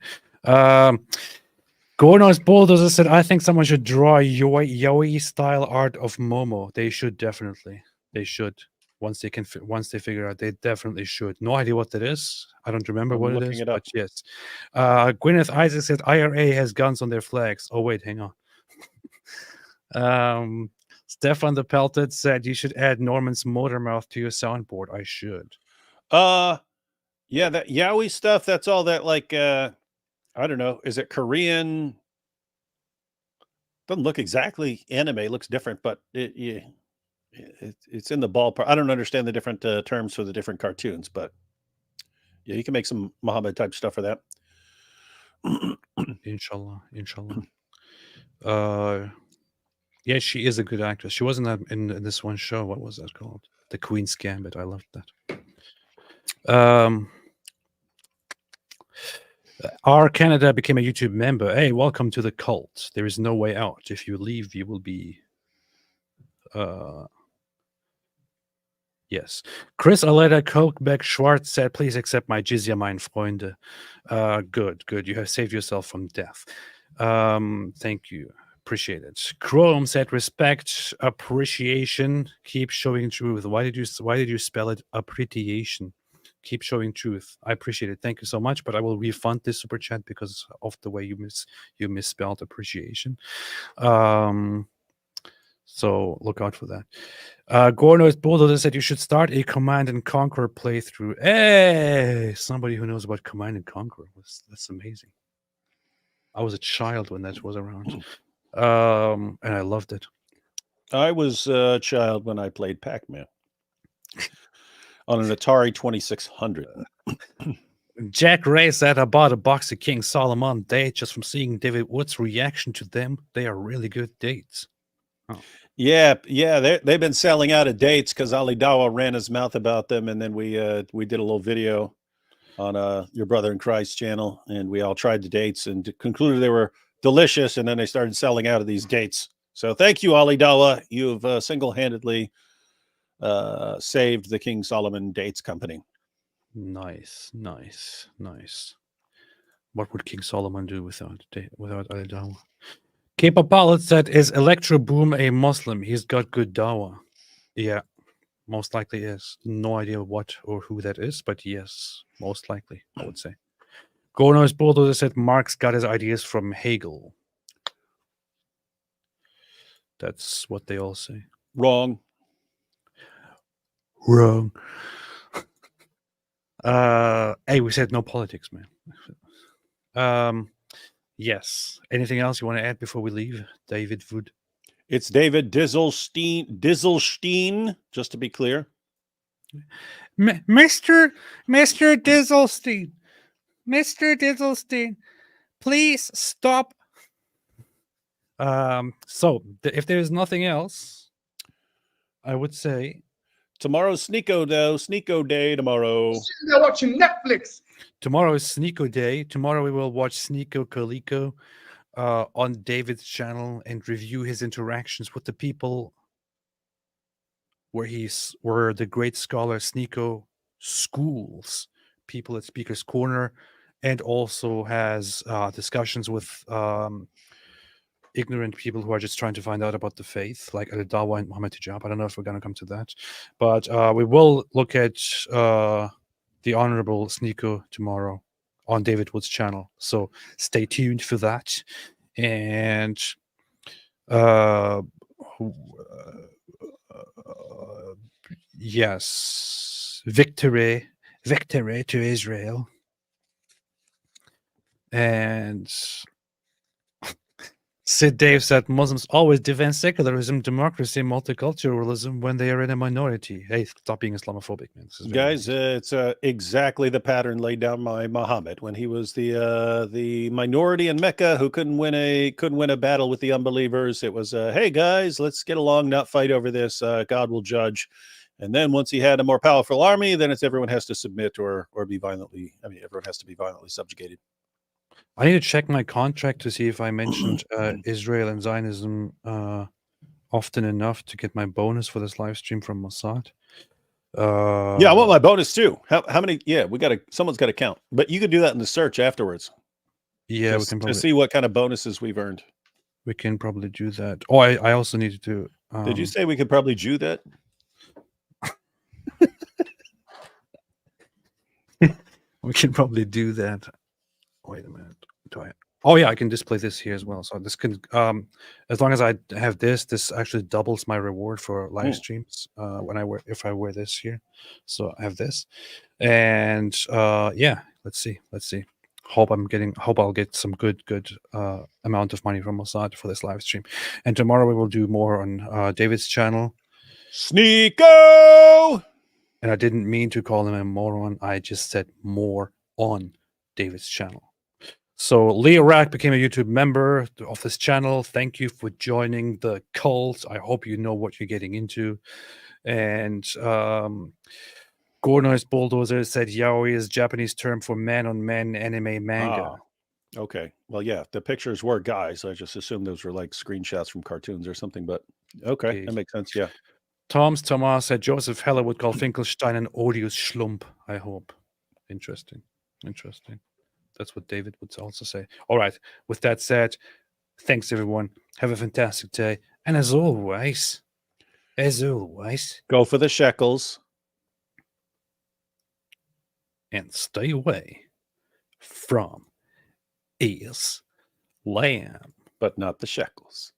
A: Gorno's Bulldozer said, I think someone should draw Yoi style art of Momo. They should definitely. They should. Once they figure out, they definitely should. No idea what that is. I don't remember what it is, but yes. Gwyneth Isaac said IRA has guns on their flags. Oh wait, hang on. Stefan the Pelted said you should add Norman's motor mouth to your soundboard. I should.
B: Yeah, that yaoi stuff, that's all that, like, I don't know. Is it Korean? Doesn't look exactly anime. It looks different, but it's in the ballpark. I don't understand the different terms for the different cartoons, but yeah, you can make some Muhammad type stuff for that.
A: Inshallah. Yeah, she is a good actress. She wasn't in this one show. What was that called? The Queen's Gambit. I loved that. Our Canada became a YouTube member. Hey, welcome to the cult. There is no way out. If you leave, you will be Yes. Chris Aleda Kochbeck Schwartz said, please accept my jizya, mein Freunde. Good. You have saved yourself from death. Thank you. Appreciate it. Chrome said, respect, appreciation, keep showing truth. Why did you spell it appreciation? Keep showing truth. I appreciate it. Thank you so much. But I will refund this super chat because of the way you misspelled appreciation. So look out for that. Gorno's Bulldozer said you should start a Command and Conquer playthrough. Hey, somebody who knows about Command and Conquer. That's amazing. I was a child when that was around, and I loved it.
B: I was a child when I played Pac-Man on an Atari 2600.
A: Jack Ray said I bought a box of King Solomon dates just from seeing David Wood's reaction to them. They are really good dates. Oh.
B: Yeah, they've been selling out of dates because Ali Dawa ran his mouth about them, and then we did a little video on Your Brother in Christ channel, and we all tried the dates and concluded they were delicious, and then they started selling out of these dates. So thank you, Ali Dawa. You've single-handedly saved the King Solomon Dates Company.
A: Nice. What would King Solomon do without Ali Dawa? B.Apologetics said, is Electro Boom a Muslim? He's got good dawa. Yeah, most likely is. No idea what or who that is, but yes, most likely, I would say. Gorno's Bulldozer said Marx got his ideas from Hegel. That's what they all say.
B: Wrong.
A: Hey, we said no politics, man. Yes. Anything else you want to add before we leave, David Wood?
B: It's David Dizelstein, just to be clear.
A: Mr. Dizelstein, please stop. So if there's nothing else, I would say
B: tomorrow's Sneeko Day tomorrow.
E: They're watching Netflix.
A: Tomorrow is Sneeko Day. Tomorrow we will watch Sneeko Kaliko on David's channel and review his interactions with the people where the great scholar Sneeko schools people at Speaker's Corner, and also has discussions with ignorant people who are just trying to find out about the faith, like Al-Dawa and Muhammad Hijab. I don't know if we're going to come to that, but we will look at the Honorable Sneeko tomorrow on David Wood's channel. So stay tuned for that. And yes, victory to Israel. And Sid Dave said Muslims always defend secularism, democracy, multiculturalism when they are in a minority. Hey, stop being Islamophobic, man.
B: Guys, it's exactly the pattern laid down by Muhammad when he was the minority in Mecca who couldn't win a battle with the unbelievers. It was, hey guys, let's get along, not fight over this. God will judge. And then once he had a more powerful army, then it's everyone has to submit or be violently. I mean, everyone has to be violently subjugated.
A: I need to check my contract to see if I mentioned Israel and Zionism often enough to get my bonus for this live stream from Mossad.
B: Yeah, I want my bonus too. How many? Yeah, someone's got to count. But you can do that in the search afterwards.
A: Yeah, we can
B: to see what kind of bonuses we've earned.
A: We can probably do that. Oh, I also need to.
B: Did you say we could probably do that?
A: We can probably do that. Wait a minute. Oh yeah, I can display this here as well. So this can, as long as I have this actually doubles my reward for live streams if I wear this here. So I have this, and yeah, let's see. Hope I'll get some good amount of money from Mossad for this live stream. And tomorrow we will do more on David's channel.
B: Sneeko!
A: And I didn't mean to call him a moron. I just said more on David's channel. So Leo Rack became a YouTube member of this channel. Thank you for joining the cult. I hope you know what you're getting into. And Gorno's Bulldozer said yaoi is Japanese term for man-on-man anime manga.
B: Okay. Well, yeah, the pictures were guys. I just assumed those were like screenshots from cartoons or something, but okay. That makes sense, yeah.
A: Thomas said Joseph Heller would call Finkelstein an odious schlump. I hope. Interesting. That's what David would also say. All right. With that said, thanks everyone. Have a fantastic day. And as always,
B: go for the shekels
A: and stay away from Islam,
B: but not the shekels.